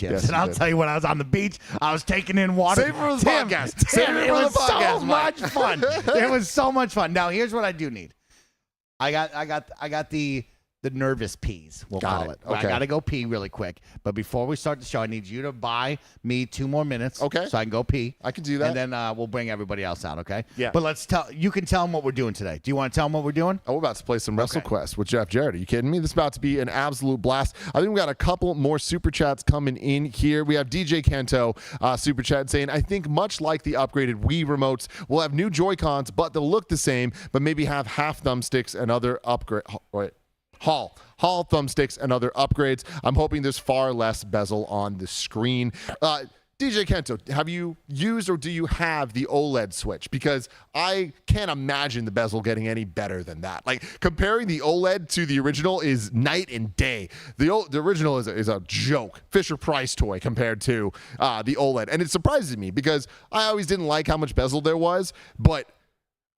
chips. Yes, and I'll tell you, when I was on the beach, I was taking in water. Save it for the Tim, podcast. Tim, it was so Mike. much fun. It was so much fun. Now, here's what I do need. I got the nervous peas, we'll call it. Okay. I got to go pee really quick. But before we start the show, I need you to buy me 2 more minutes. Okay. So I can go pee. I can do that. And then we'll bring everybody else out, okay? Yeah. But you can tell them what we're doing today. Do you want to tell them what we're doing? Oh, we're about to play some WrestleQuest with Jeff Jarrett. Are you kidding me? This is about to be an absolute blast. I think we got a couple more super chats coming in here. We have DJ Kanto super chat saying, I think much like the upgraded Wii remotes, we'll have new Joy-Cons, but they'll look the same, but maybe have half thumbsticks and other upgrade. Hall thumbsticks and other upgrades. I'm hoping there's far less bezel on the screen. DJ Kento, have you used or do you have the OLED Switch? Because I can't imagine the bezel getting any better than that. Like, comparing the OLED to the original is night and day. The original is a joke, Fisher-Price toy compared to the OLED. And it surprises me because I always didn't like how much bezel there was, but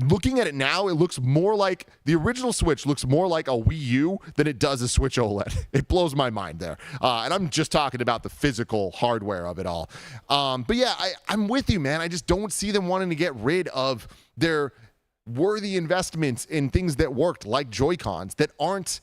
looking at it now, it looks more like the original Switch looks more like a Wii U than it does a Switch OLED. It blows my mind there. And I'm just talking about the physical hardware of it all. But yeah, I'm with you, man. I just don't see them wanting to get rid of their worthy investments in things that worked, like Joy-Cons, that aren't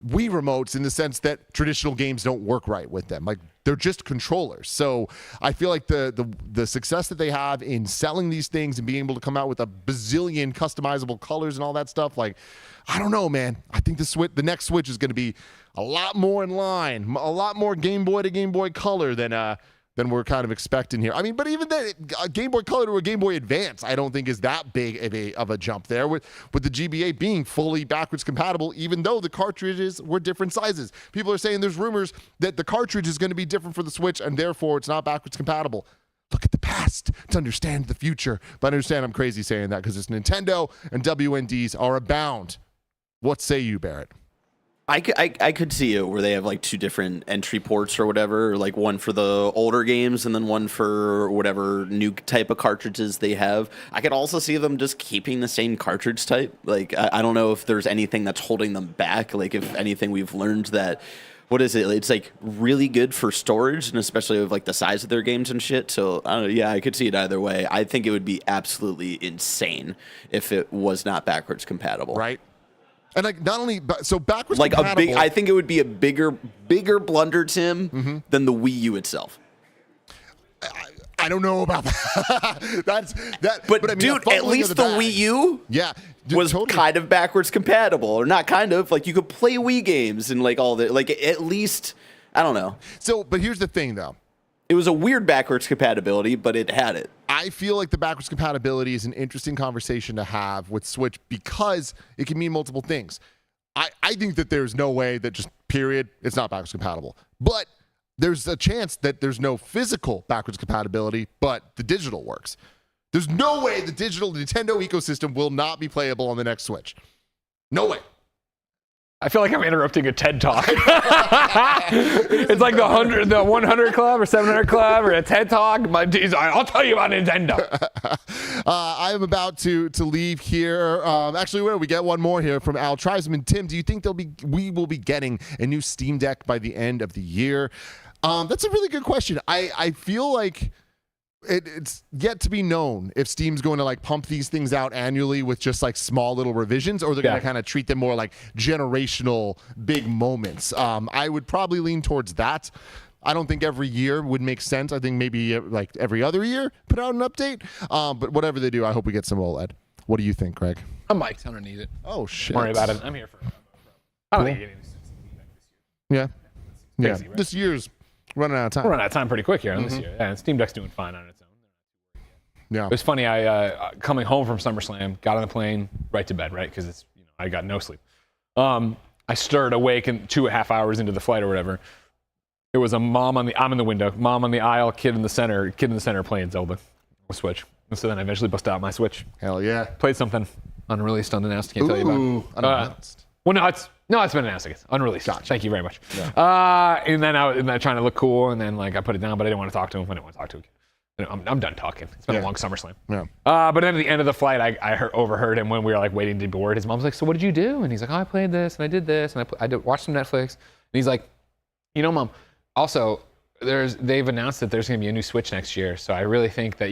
Wii remotes, in the sense that traditional games don't work right with them. Like, they're just controllers. So I feel like the success that they have in selling these things and being able to come out with a bazillion customizable colors and all that stuff, like, I don't know, man. I think the next Switch is going to be a lot more in line, a lot more Game Boy to Game Boy Color than we're kind of expecting here. I mean, but even then, a Game Boy Color to a Game Boy Advance, I don't think is that big of a jump there, with the GBA being fully backwards compatible, even though the cartridges were different sizes. People are saying there's rumors that the cartridge is going to be different for the Switch, and therefore it's not backwards compatible. Look at the past to understand the future. But I understand I'm crazy saying that because it's Nintendo, and WNDs are abound. What say you, Barrett? I could see it where they have like 2 different entry ports or whatever, like one for the older games and then one for whatever new type of cartridges they have. I could also see them just keeping the same cartridge type. Like, I don't know if there's anything that's holding them back. Like, if anything, we've learned that, what is it? It's like really good for storage, and especially with like the size of their games and shit. So I don't know. Yeah, I could see it either way. I think it would be absolutely insane if it was not backwards compatible. Right. And like, not only so backwards like compatible, I think it would be a bigger blunder, Tim, than the Wii U itself. I don't know about that. But I mean, dude, at least the Wii U, was totally kind of backwards compatible, or not kind of. Like, you could play Wii games and like all the, like, at least, I don't know. So, but here's the thing, though. It was a weird backwards compatibility, but it had it. I feel like the backwards compatibility is an interesting conversation to have with Switch because it can mean multiple things. I think that there's no way that just period, it's not backwards compatible. But there's a chance that there's no physical backwards compatibility, but the digital works. There's no way the Nintendo ecosystem will not be playable on the next Switch. No way. I feel like I'm interrupting a TED Talk. It's like the 100 Club or 700 Club or a TED Talk. I'll tell you about Nintendo. I am about to leave here. Actually, we get one more here from Al Treisman. Tim, do you think we will be getting a new Steam Deck by the end of the year? That's a really good question. I feel like it's yet to be known if Steam's going to like pump these things out annually with just like small little revisions, or they're going to kind of treat them more like generational big moments. I would probably lean towards that. I don't think every year would make sense. I think maybe like every other year put out an update. But whatever they do, I hope we get some OLED. What do you think, Craig? I'm mic'd. I don't need it. Oh, shit. Don't worry about it. I'm here for it. I don't think you get any Yeah. Crazy, right? This year's running out of time. We're running out of time pretty quick here on this year. Yeah, and Steam Deck's doing fine on its own. Yeah. It was funny. I coming home from SummerSlam, got on the plane, right to bed, right? Because it's I got no sleep. I stirred awake and 2.5 hours into the flight or whatever. It was a I'm in the window, mom on the aisle, kid in the center playing Zelda, a Switch. And so then I eventually busted out my Switch. Hell yeah. Played something unreleased, unannounced. Can't tell you about. Unannounced. Well, it's been announced, I guess. Unreleased. Gotcha. Thank you very much. Yeah. And then I was trying to look cool, and then like I put it down, but I didn't want to talk to him. I didn't want to talk to him. I'm done talking. It's been a long SummerSlam. Yeah. But then at the end of the flight, I overheard him when we were like waiting to board. His mom's like, "So what did you do?" And he's like, "Oh, I played this and I did this and I watched some Netflix." And he's like, "You know, Mom, also they've announced that there's going to be a new Switch next year, so I really think that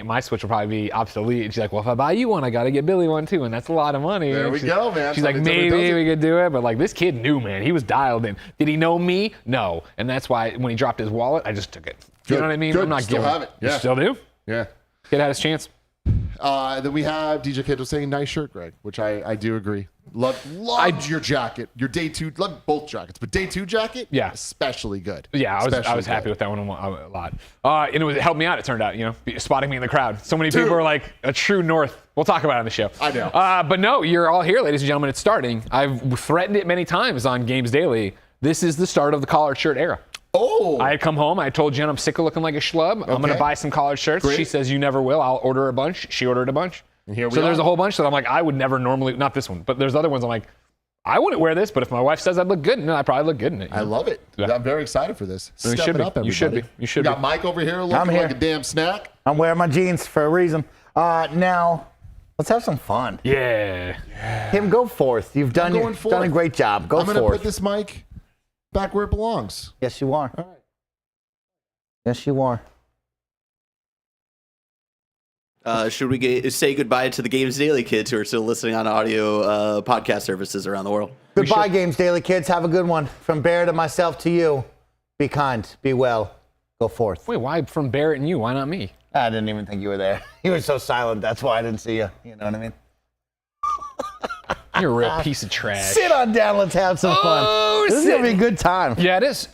my Switch will probably be obsolete. And she's like, well, if I buy you one, I got to get Billy one too, and that's a lot of money. There we go, man. She's like, maybe we could do it, but like this kid knew, man. He was dialed in. Did he know me? No, and that's why when he dropped his wallet, I just took it. You know what I mean? Good. I'm not Still giving. have it. Yeah. You still do? Yeah. Kid had his chance. Then we have DJ Kid was saying nice shirt, Greg, which I do agree. Loved your jacket. Your day 2, loved both jackets, but day 2 jacket, yeah, especially good. Yeah, I was happy with that one a lot. And it helped me out. It turned out, spotting me in the crowd. So many people are like a true North. We'll talk about it on the show. I know. But no, you're all here, ladies and gentlemen. It's starting. I've threatened it many times on Games Daily. This is the start of the collared shirt era. Oh. I had come home. I told Jen I'm sick of looking like a schlub. I'm going to buy some collared shirts. Great. She says, you never will. I'll order a bunch. She ordered a bunch. And here we so are. There's a whole bunch that I'm like, I would never normally, not this one, but there's other ones I'm like, I wouldn't wear this, but if my wife says I'd look good in it, I probably look good in it. I love it. Yeah. I'm very excited for this. You Step should it be. up, everybody. You should be. You should got be. Mike over here looking here. like a damn snack. I'm wearing my jeans for a reason. Now, let's have some fun. Yeah. Tim, go forth. You've done a great job. Go I'm forth. going to put this mic back where it belongs. Yes, you are. All right. Yes, you are. Should we say goodbye to the Games Daily kids who are still listening on audio podcast services around the world? Goodbye, Games Daily kids. Have a good one. From Barrett and myself to you, be kind, be well, go forth. Wait, why from Barrett and you? Why not me? I didn't even think you were there. You were so silent. That's why I didn't see you. You know what I mean? You're a real piece of trash. Sit on down. Let's have some fun. This is going to be a good time. Yeah, it is.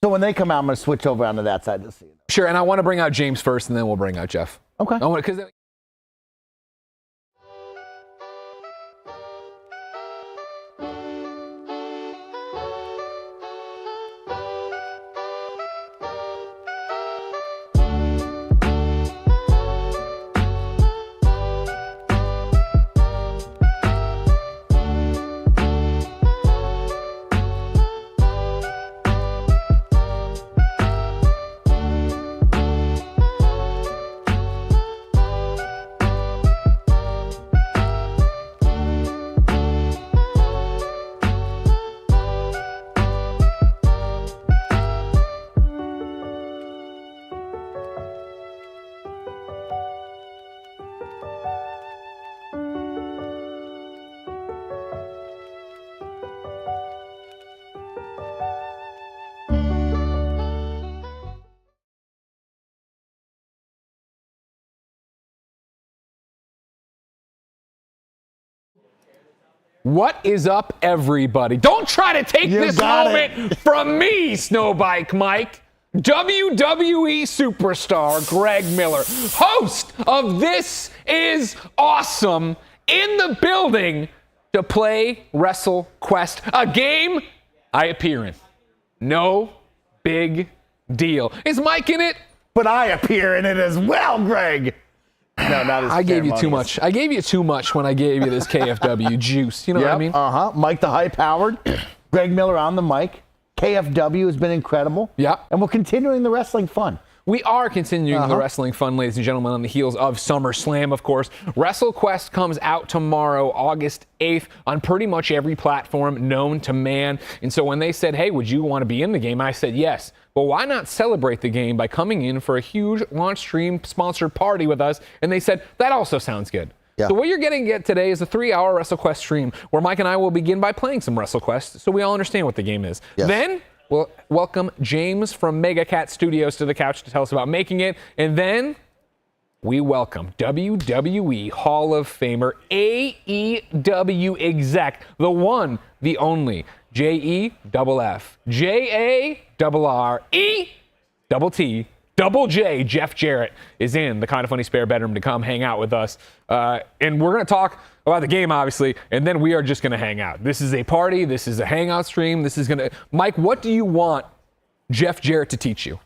So when they come out, I'm going to switch over onto that side to see it. Sure, and I want to bring out James first, and then we'll bring out Jeff. Okay. Because what is up, everybody? Don't try to take this moment from me, Snowbike Mike. WWE superstar Greg Miller, host of This Is Awesome, in the building to play WrestleQuest, a game I appear in. No big deal. Is Mike in it? But I appear in it as well, Greg. No, not as I gave you too much. I gave you too much when I gave you this KFW juice. You know what I mean? Mike the Hype Howard, Greg Miller on the mic. KFW has been incredible. Yeah. And we're continuing the wrestling fun. We are continuing the wrestling fun, ladies and gentlemen, on the heels of SummerSlam, of course. WrestleQuest comes out tomorrow, August 8th, on pretty much every platform known to man. And so when they said, hey, would you want to be in the game? I said yes. But why not celebrate the game by coming in for a huge launch stream sponsored party with us? And they said, that also sounds good. Yeah. So what you're getting today is a 3-hour WrestleQuest stream where Mike and I will begin by playing some WrestleQuest so we all understand what the game is. Yes. Then we'll welcome James from Mega Cat Studios to the couch to tell us about making it. And then we welcome WWE Hall of Famer, AEW exec, the one, the only, JEFF, JARRE, Double J, Jeff Jarrett, is in the Kinda Funny spare bedroom to come hang out with us. And we're going to talk about the game, obviously, and then we are just going to hang out. This is a party. This is a hangout stream. This is going to... Mike, what do you want Jeff Jarrett to teach you?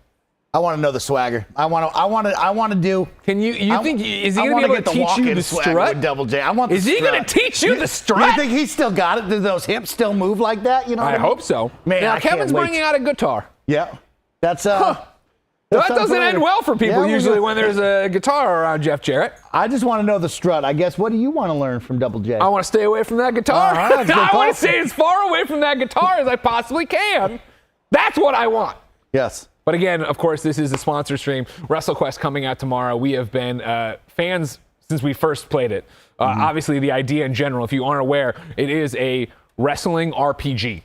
I want to know the swagger. I want to do... Can you think... Is he going to be able to teach you the strut? Double J. I want the Is he going to teach you the strut? You think he's still got it? Do those hips still move like that? You know I hope so. Man, now, Kevin's bringing out a guitar. Yeah. That's... That doesn't end well for people usually when there's a guitar around Jeff Jarrett. I just want to know the strut. I guess, what do you want to learn from Double J? I want to stay away from that guitar. I want to stay as far away from that guitar as I possibly can. That's what I want. Yes. But again, of course, this is a sponsor stream. WrestleQuest coming out tomorrow. We have been fans since we first played it. Obviously, the idea in general, if you aren't aware, it is a wrestling RPG.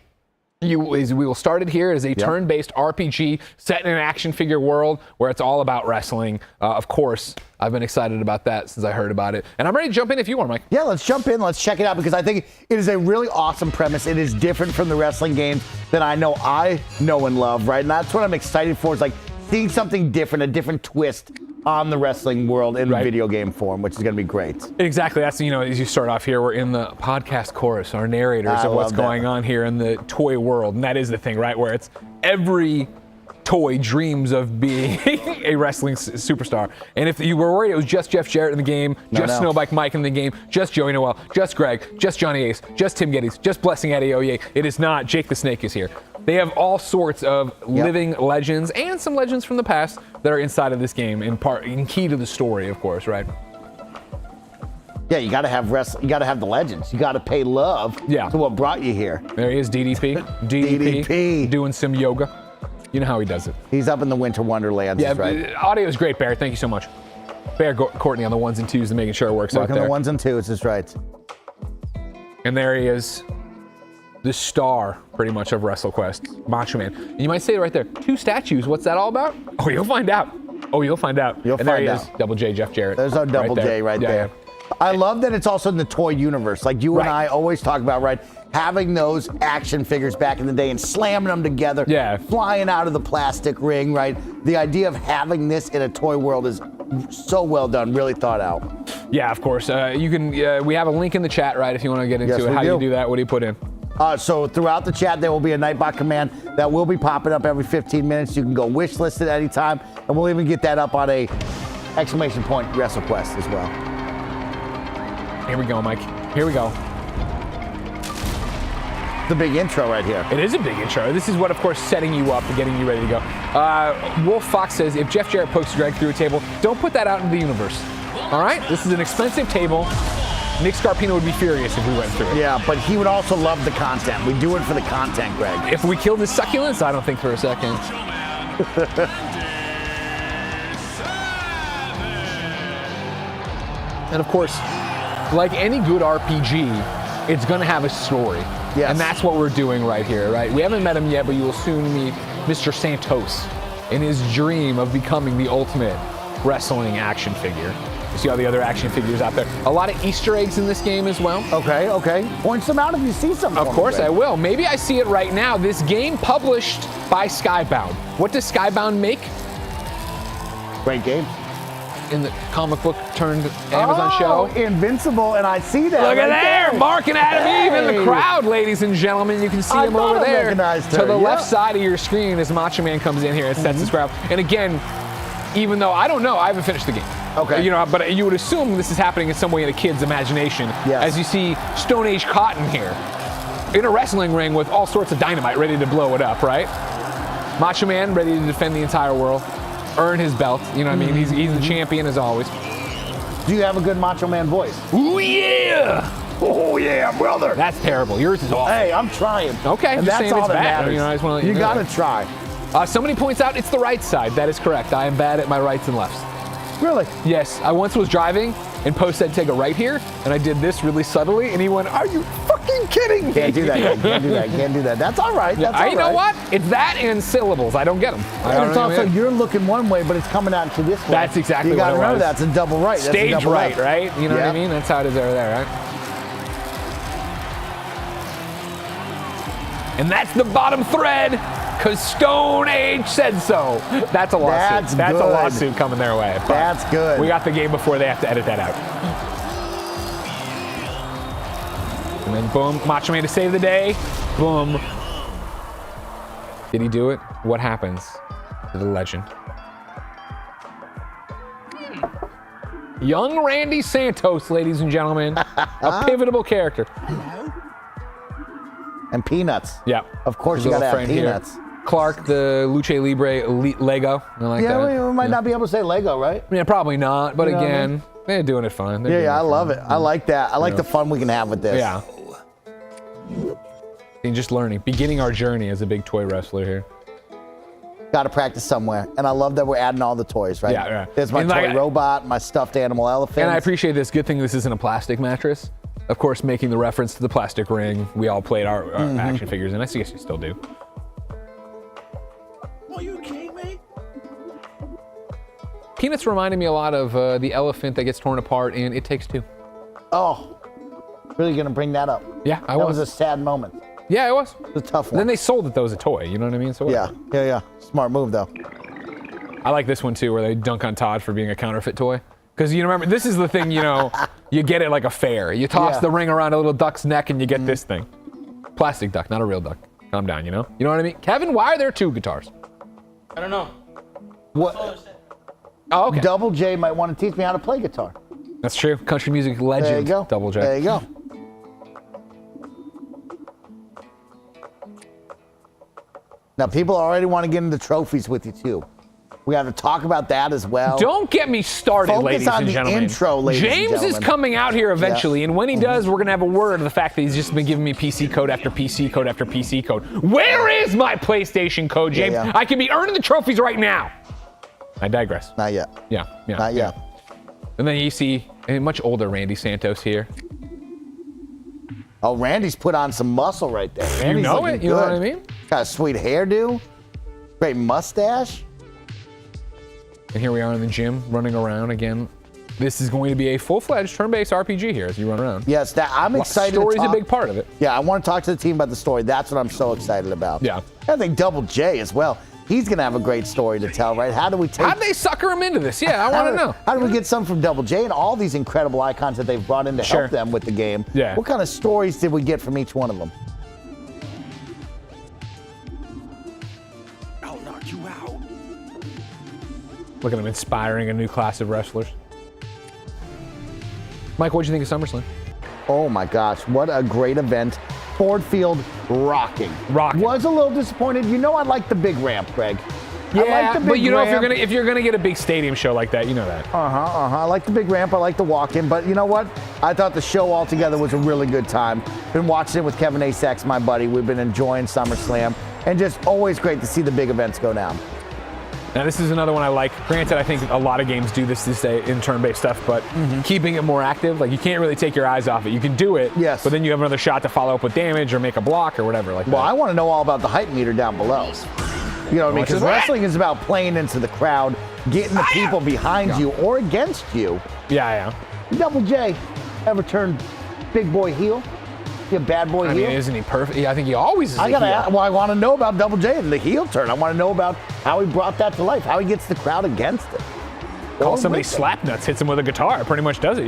We will start it here as a turn-based RPG set in an action figure world where it's all about wrestling. Of course, I've been excited about that since I heard about it. And I'm ready to jump in if you are, Mike. Yeah, let's jump in. Let's check it out because I think it is a really awesome premise. It is different from the wrestling games that I know and love, right? And that's what I'm excited for, is like seeing something different, a different twist on the wrestling world in video game form, which is going to be great. Exactly. That's, as you start off here, we're in the podcast chorus, our narrators of what's going on here in the toy world. And that is the thing, right? Where it's every toy dreams of being a wrestling superstar. And if you were worried it was just Jeff Jarrett in the game, just Snowbike Mike in the game, just Joey Noel, just Greg, just Johnny Ace, just Tim Geddes, just Blessing Eddie Oye, it is not. Jake the Snake is here. They have all sorts of living legends and some legends from the past that are inside of this game, in key to the story, of course, right? Yeah, you got to have you got to have the legends. You got to pay love to what brought you here. There he is, DDP. DDP doing some yoga. You know how he does it. He's up in the Winter Wonderlands, right? Audio is great, Bear. Thank you so much. Bear Courtney on the ones and twos and making sure it works out there. On the ones and twos, that's right. And there he is. The star, pretty much, of WrestleQuest, Macho Man. And you might say right there, 2 statues. What's that all about? Oh, you'll find out. And there he is, Double J, Jeff Jarrett. There's our Double J right there. I love that it's also in the toy universe. Like you and I always talk about, right? Having those action figures back in the day and slamming them together, flying out of the plastic ring, right? The idea of having this in a toy world is so well done, really thought out. Yeah, of course. You can. We have a link in the chat, right? If you want to get into it, how do you do that? What do you put in? So throughout the chat, there will be a Nightbot command that will be popping up every 15 minutes. You can go wish list it at any time, and we'll even get that up on a ! WrestleQuest as well. Here we go, Mike. Here we go. The big intro right here. It is a big intro. This is what, of course, setting you up and getting you ready to go. Wolf Fox says, if Jeff Jarrett pokes Greg through a table, don't put that out into the universe. All right? This is an expensive table. Nick Scarpino would be furious if we went through it. Yeah, but he would also love the content. We do it for the content, Greg. If we killed his succulents, I don't think for a second. And of course, like any good RPG, it's going to have a story. Yes. And that's what we're doing right here, right? We haven't met him yet, but you will soon meet Mr. Santos in his dream of becoming the ultimate wrestling action figure. You see all the other action figures out there. A lot of Easter eggs in this game as well. Okay. Point some out if you see something. Of course I will. Maybe I see it right now. This game published by Skybound. What does Skybound make? Great game. In the comic book turned Amazon show. Invincible, and I see that. Look at there, barking at him, even the crowd, ladies and gentlemen. You can see him over there to the left side of your screen as Macho Man comes in here and sets his crowd. And again, even though I don't know, I haven't finished the game. Okay. But you would assume this is happening in some way in a kid's imagination. Yes. As you see Stone Age Cotton here in a wrestling ring with all sorts of dynamite ready to blow it up, right? Macho Man ready to defend the entire world. Earn his belt, you know what I mean? He's the champion as always. Do you have a good Macho Man voice? Ooh yeah! Oh yeah, brother! That's terrible. Yours is awful. Hey, I'm trying. Okay, and that's all that matters. I just want to you gotta try. Somebody points out it's the right side. That is correct. I am bad at my rights and lefts. Really? Yes. I once was driving and Post said take a right here, and I did this really subtly, and he went, "Are you fucking kidding me?" Can't do that. Can't do that. That's all right. That's all right. You know what? It's that and syllables. I don't get them. And it's also you're looking one way, but it's coming out to this way. That's exactly what it was. You gotta remember that's a double right. Stage that's a double right, left. right? You know what I mean? That's how it is over there, right? And that's the bottom thread, because Stone Age said so. That's a lawsuit. That's a lawsuit coming their way. But that's good. We got the game before they have to edit that out. And then boom, Macho Man to save the day. Boom. Did he do it? What happens to the legend? Young Randy Santos, ladies and gentlemen. A pivotal character. And Peanuts. Yeah. Of course you gotta have Peanuts. Here. Clark, the Lucha Libre Lego. I like that. We might not be able to say Lego, right? Yeah, probably not. But again, they're doing it fun. I love it. I like that. I like the fun we can have with this. Yeah. And just learning, beginning our journey as a big toy wrestler here. Got to practice somewhere. And I love that we're adding all the toys, right? Yeah. There's my toy robot, my stuffed animal elephant. And I appreciate this. Good thing this isn't a plastic mattress. Of course, making the reference to the plastic ring. We all played our action figures, and I guess you still do. Are you kidding me? Peanuts reminded me a lot of the elephant that gets torn apart in It Takes Two. Oh, really going to bring that up? Yeah, That was a sad moment. Yeah, it was. It was a tough one. Then they sold it though as a toy. You know what I mean? So Yeah. Smart move, though. I like this one too, where they dunk on Todd for being a counterfeit toy. Because you remember, this is the thing, you get it like a fair. You toss the ring around a little duck's neck and you get this thing. Plastic duck, not a real duck. Calm down, You know what I mean? Kevin, why are there 2 guitars? I don't know. What? Oh, okay. Double J might want to teach me how to play guitar. That's true. Country music legend, There you go. Double J. There you go. Now, people already want to get into trophies with you, too. We have to talk about that as well. Don't get me started, Focus ladies on and the gentlemen. intro, ladies and James is gentlemen. coming out here eventually, and when he does, we're going to have a word of the fact that he's just been giving me PC code after PC code after PC code. Where is my PlayStation code, James? Yeah. I can be earning the trophies right now. I digress. Not yet. Yeah. Not yet. And then you see a much older Randy Santos here. Oh, Randy's put on some muscle right there. Randy's know looking it? You know what good. I mean? Got a sweet hairdo. Great mustache. And here we are in the gym, running around again. This is going to be a full-fledged turn-based RPG here as you run around. Yes, I'm excited. Story's to talk. a big part of it. Yeah, I want to talk to the team about the story. That's what I'm so excited about. Yeah. I think Double J as well. He's going to have a great story to tell, right? How do we take... How'd they sucker him into this? Yeah, I want to know. How do we get some from Double J and all these incredible icons that they've brought in to help them with the game? Yeah. What kind of stories did we get from each one of them? I'll knock you out. Look at them inspiring a new class of wrestlers. Mike, what'd you think of SummerSlam? Oh my gosh, what a great event. Ford Field rocking. Was a little disappointed. I like the big ramp, Greg. Yeah, I like the big but ramp. if you're gonna get a big stadium show like that, you know that. I like the big ramp. I like the walk-in. But you know what? I thought the show altogether was a really good time. Been watching it with Kevin Asaks, my buddy. We've been enjoying SummerSlam. And just always great to see the big events go down. Now, this is another one I like. Granted, I think a lot of games do this day in turn-based stuff, but keeping it more active, like you can't really take your eyes off it. You can do it, but then you have another shot to follow up with damage or make a block or whatever like that. Well, I want to know all about the hype meter down below. You know what I mean? Because wrestling is about playing into the crowd, getting the people behind you or against you. Yeah. Double J, ever turned big boy heel? He a bad boy heel? I mean, isn't he perfect? Yeah, I think he always is. I want to know about Double J and the heel turn. I want to know about how he brought that to life, how he gets the crowd against it. Call somebody slapnuts, hits him with a guitar. It pretty much does it,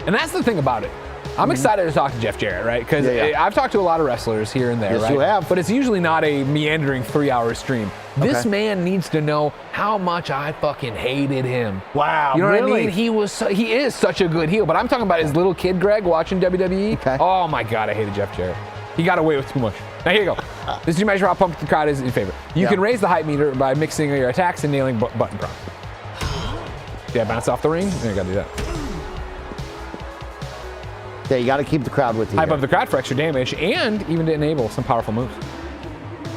And that's the thing about it. I'm excited to talk to Jeff Jarrett, right? Because I've talked to a lot of wrestlers here and there, Yes, right? you have. But it's usually not a meandering 3-hour stream. This man needs to know how much I fucking hated him. Wow, you know really? what I mean? He is such a good heel. But I'm talking about his little kid, Greg, watching WWE. Okay. Oh my God, I hated Jeff Jarrett. He got away with too much. Now here you go. This is your measure how pumped the crowd is in favor. You can raise the hype meter by mixing your attacks and nailing button prompts. Yeah, bounce off the ring. Yeah, you gotta do that. Yeah, you got to keep the crowd with you. Hype up the crowd for extra damage and even to enable some powerful moves.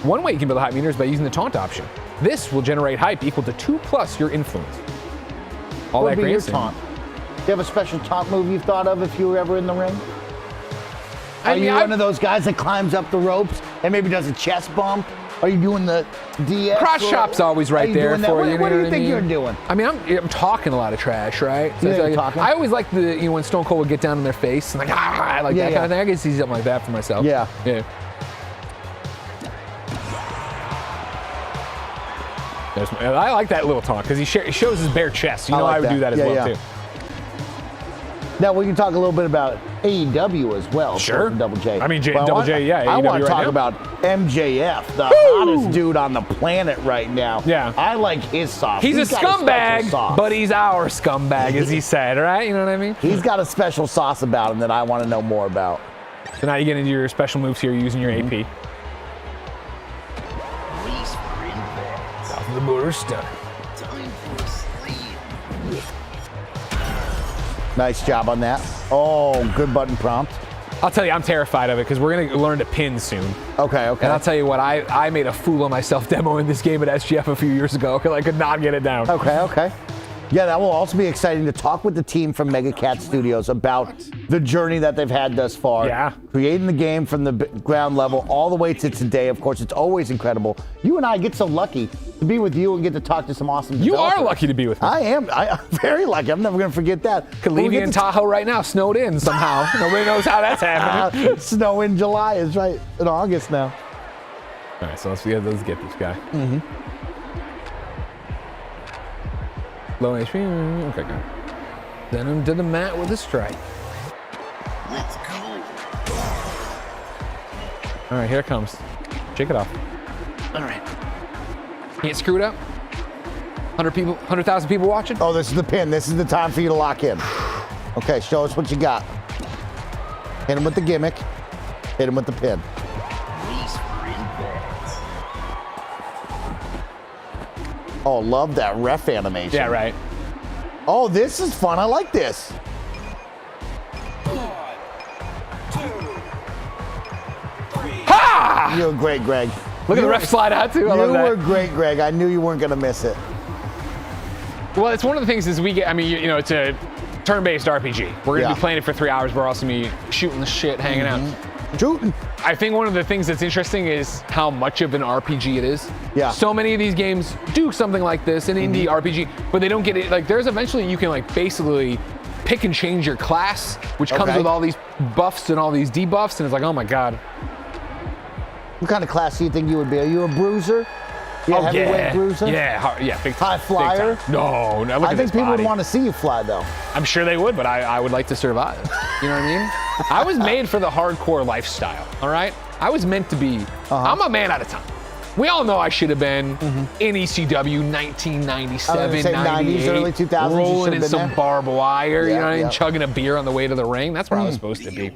One way you can build a hype meter is by using the taunt option. This will generate hype equal to 2+ your influence. All What that would be your grandstanding. taunt? Do you have a special taunt move you've thought of if you were ever in the ring? Are you one of those guys that climbs up the ropes and maybe does a chest bump? Are you doing the DX? Cross chop's always right there for you. What do you think you're doing? I mean, I'm talking a lot of trash, right? So Yeah, it's you're talking. I always like when Stone Cold would get down in their face and like that kind of thing. I can see something like that for myself. Yeah. I like that little taunt because he shows his bare chest. You know, I would do that as well too. Now we can talk a little bit about AEW as well. Sure. Double J. I mean, Double J, yeah. I AEW want to right talk now. about MJF, the hottest dude on the planet right now. Yeah. I like his sauce. He's a got special scumbag, sauce. but he's our scumbag, as he said, right? You know what I mean? He's got a special sauce about him that I want to know more about. So now you get into your special moves here using your AP. South of the border stuck. Nice job on that. Oh, good button prompt. I'll tell you, I'm terrified of it because we're going to learn to pin soon. Okay. And I'll tell you what, I made a fool of myself demoing this game at SGF a few years ago because I could not get it down. Okay. Yeah, that will also be exciting to talk with the team from Mega Cat Studios about the journey that they've had thus far. Yeah. Creating the game from the ground level all the way to today. Of course, it's always incredible. You and I get so lucky to be with you and get to talk to some awesome developers. You are lucky to be with me. I am. I'm very lucky. I'm never going to forget that. Could leave you in Tahoe right now, snowed in somehow. Nobody knows how that's happening. Snow in July is right in August now. All right, so let's get this guy. Low HP. Okay, good. Then him to the mat with a strike. Let's go. All right, here it comes. Shake it off. All right. Can't screw it up. 100,000 people watching. Oh, this is the pin. This is the time for you to lock in. Okay, show us what you got. Hit him with the gimmick. Hit him with the pin. Oh, love that ref animation. Yeah, right. Oh, this is fun. I like this. 1, 2, 3. Ha! You were great, Greg. Look at the ref slide out too. I love You that. were great, Greg. I knew you weren't going to miss it. Well, it's one of the things is we get. I mean, you know, it's a turn-based RPG. We're gonna be playing it for 3 hours. We're also gonna be shooting the shit, hanging out. Shooting. I think one of the things that's interesting is how much of an RPG it is. Yeah. So many of these games do something like this, an indie RPG, but they don't get it. Like, there's eventually you can like basically pick and change your class, which comes with all these buffs and all these debuffs, and it's like, oh my god. What kind of class do you think you would be? Are you a bruiser? Heavyweight bruiser? Yeah, big High flyer? Big time. No, look I at think this people body. would want to see you fly, though. I'm sure they would, but I would like to survive. You know what I mean? I was made for the hardcore lifestyle, all right? I was meant to be, I'm a man out of time. We all know I should have been in ECW 1997, 98, early 2000s, you rolling should in have been some there. barbed wire, you Yeah, know what I mean? yeah. Chugging a beer on the way to the ring. That's where I was supposed to be.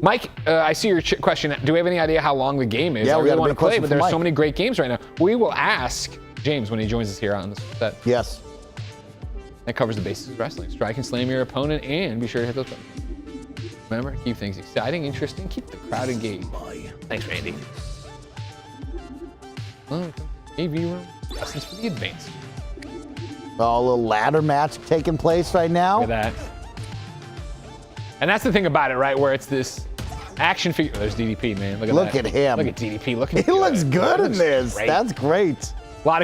Mike, I see your question. Do we have any idea how long the game is? Yeah, I we got really a want to big play, question but from there's so Mike. many great games right now. We will ask James when he joins us here on this set. Yes. That covers the basis of wrestling. Strike and slam your opponent, and be sure to hit those buttons. Remember, keep things exciting, interesting, keep the crowd engaged. Thanks, Randy. AV room, lessons for the advanced. Oh, a little ladder match taking place right now. Look at that. And that's the thing about it, right? Where it's this action figure. Oh, there's DDP, man. Look at Look that. at him. Look at DDP. He looks good in this. Great. That's great. A lot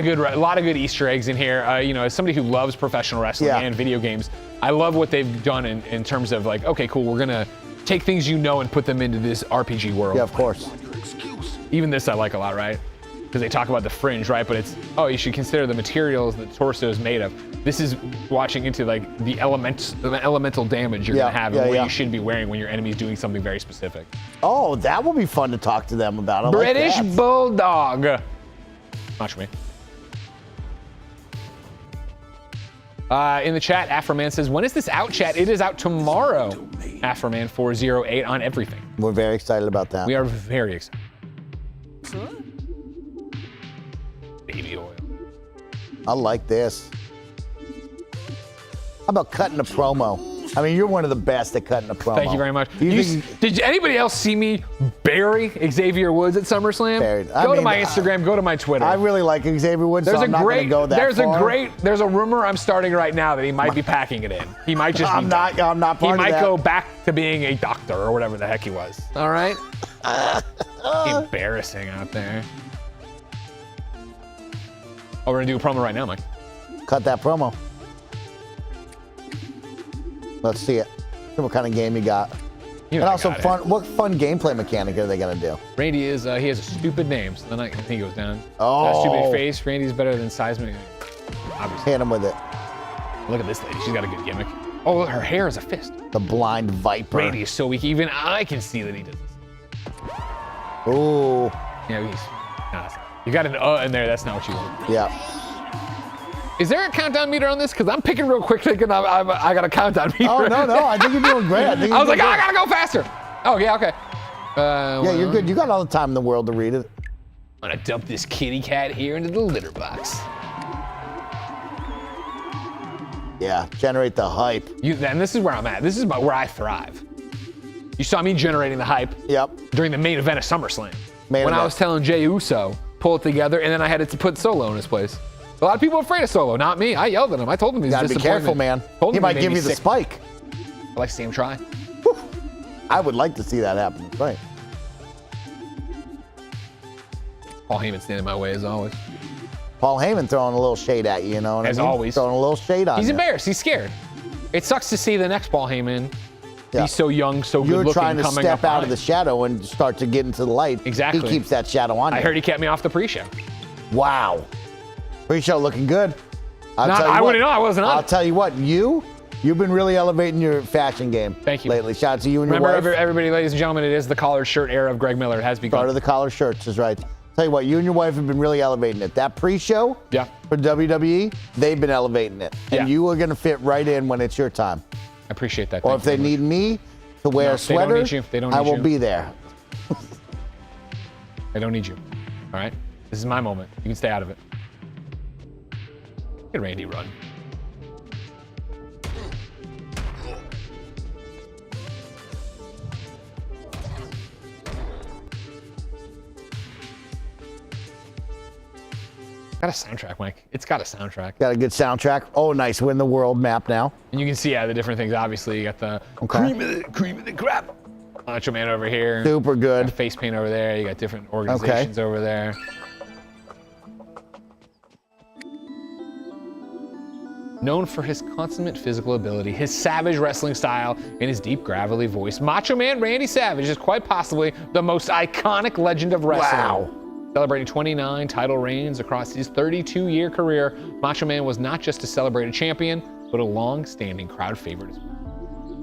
of good Easter eggs in here. You know, as somebody who loves professional wrestling and video games, I love what they've done in terms of like, okay, cool, we're gonna take things you know and put them into this RPG world. Yeah, of course. Even this I like a lot, right? Because they talk about the fringe, right? But it's, oh, you should consider the materials that the torso is made of. This is watching into like the elemental damage you're gonna have and what you should be wearing when your enemy's doing something very specific. Oh, that will be fun to talk to them about. I British like that. Bulldog. Watch me. In the chat, Afroman says, when is this out, chat? It is out tomorrow. Afroman 408 on everything. We're very excited about that. We are very excited. Baby oil. I like this. How about cutting a promo? I mean, you're one of the best at cutting a promo. Thank you very much. You Did anybody else see me bury Xavier Woods at SummerSlam? Buried. Go to my Instagram, go to my Twitter. I really like Xavier Woods, so I'm not going to go that far. There's a rumor I'm starting right now that he might be packing it in. He might just I'm not part He of that. might go back to being a doctor or whatever the heck he was. All right? Embarrassing out there. Oh, we're going to do a promo right now, Mike. Cut that promo. Let's see it. See what kind of game you got. And also, what fun gameplay mechanic are they going to do? Randy he has a stupid name, so then I think he goes down. Oh. Stupid face. Randy's better than Seismic. Obviously. Hit him with it. Look at this lady. She's got a good gimmick. Oh, her hair is a fist. The blind viper. Randy is so weak. Even I can see that he does this. Ooh. Yeah, you got an in there. That's not what you want. Yeah. Is there a countdown meter on this? Because I'm picking real quick thinking I got a countdown meter. Oh, no. I think you're doing great. I was like, I got to go faster. Oh, yeah, okay. Yeah, you're good. You got all the time in the world to read it. I'm going to dump this kitty cat here into the litter box. Yeah, generate the hype. And this is where I'm at. This is where I thrive. You saw me generating the hype during the main event of SummerSlam. I was telling Jey Uso, pull it together, and then I had to put Solo in his place. A lot of people are afraid of Solo, not me. I yelled at him. I told him he's disappointed. You gotta be careful, man. He might give you the spike. I like to see him try. Whew. I would like to see that happen. Right. Paul Heyman standing in my way as always. Paul Heyman throwing a little shade at you, you know what I mean? Always. Throwing a little shade on you. He's embarrassed. He's scared. It sucks to see the next Paul Heyman be so young, so good looking. You're trying to step out of the shadow and start to get into the light. Exactly. He keeps that shadow on you. I heard he kept me off the pre-show. Wow. Pre-show looking good. I wouldn't know. I wasn't on. I'll tell you what, you've been really elevating your fashion game. Thank you. Lately. Shout out to you and your wife. Remember, everybody, ladies and gentlemen, it is the collared shirt era of Greg Miller. It has begun. Part of the collared shirts is right. Tell you what, you and your wife have been really elevating it. That pre-show for WWE, they've been elevating it. And you are going to fit right in when it's your time. I appreciate that. Or if they need me to wear a sweater, I will be there. They don't need you. All right? This is my moment. You can stay out of it. Look at Randy run. Got a soundtrack, Mike. It's got a soundtrack. Got a good soundtrack. Oh, nice. Win the world map now. And you can see the different things. Obviously, you got the cream of the crap. Macho Man over here. Super good. Got face paint over there. You got different organizations over there. Known for his consummate physical ability, his savage wrestling style, and his deep, gravelly voice, Macho Man Randy Savage is quite possibly the most iconic legend of wrestling. Wow. Celebrating 29 title reigns across his 32-year career, Macho Man was not just a celebrated champion, but a long-standing crowd favorite as well.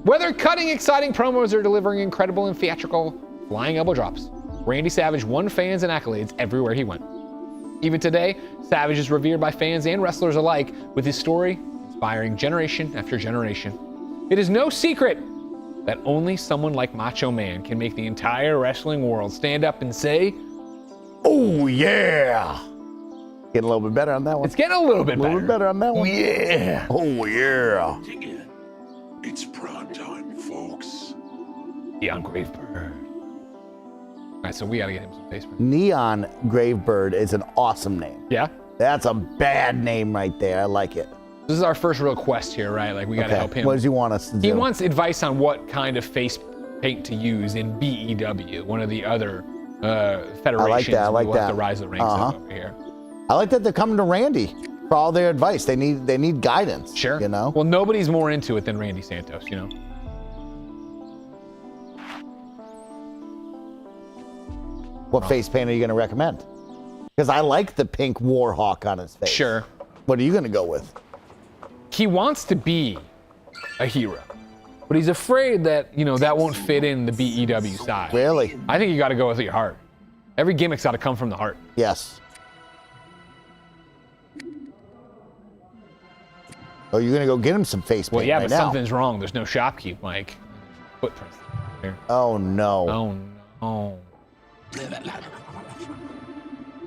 Whether cutting exciting promos or delivering incredible and theatrical flying elbow drops, Randy Savage won fans and accolades everywhere he went. Even today, Savage is revered by fans and wrestlers alike, with his story inspiring generation after generation. It is no secret that only someone like Macho Man can make the entire wrestling world stand up and say, "Oh yeah!" Getting a little bit better on that one. It's getting a little bit better. A little bit better on that one. Oh yeah! Oh yeah! It's prime time, folks. Neon Gravebird. All right, so we gotta get him some face paint. Neon Gravebird is an awesome name. Yeah? That's a bad name right there. I like it. This is our first real quest here, right? Like, we gotta help him. What does he want us to do? He wants advice on what kind of face paint to use in BEW, one of the other federations. I like that. Have to rise the ranks up over here. I like that they're coming to Randy for all their advice. They need guidance. Sure. You know? Well, nobody's more into it than Randy Santos, you know? What face paint are you going to recommend? Because I like the pink Warhawk on his face. Sure. What are you going to go with? He wants to be a hero, but he's afraid that, that won't fit in the BEW side. Really? I think you got to go with your heart. Every gimmick's got to come from the heart. Yes. Oh, you're going to go get him some face paint Well, yeah, right but now. something's wrong. There's no shopkeep, Mike. Footprints here. Oh, no. Oh, no.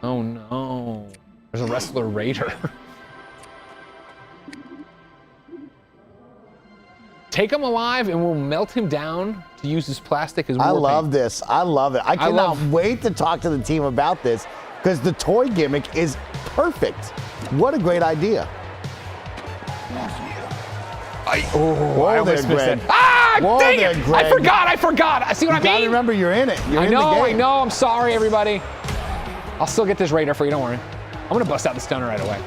Oh, no. There's a wrestler raider. Take him alive and we'll melt him down to use his plastic as war paint. I love this. I love it. I cannot wait to talk to the team about this because the toy gimmick is perfect. What a great idea. I almost missed Greg. it. Ah, Whoa dang there, it! Greg. I forgot. I see what I You gotta mean. remember you're in it. You're I in the know. game. I'm sorry, everybody. I'll still get this radar for you. Don't worry. I'm gonna bust out the stunner right away.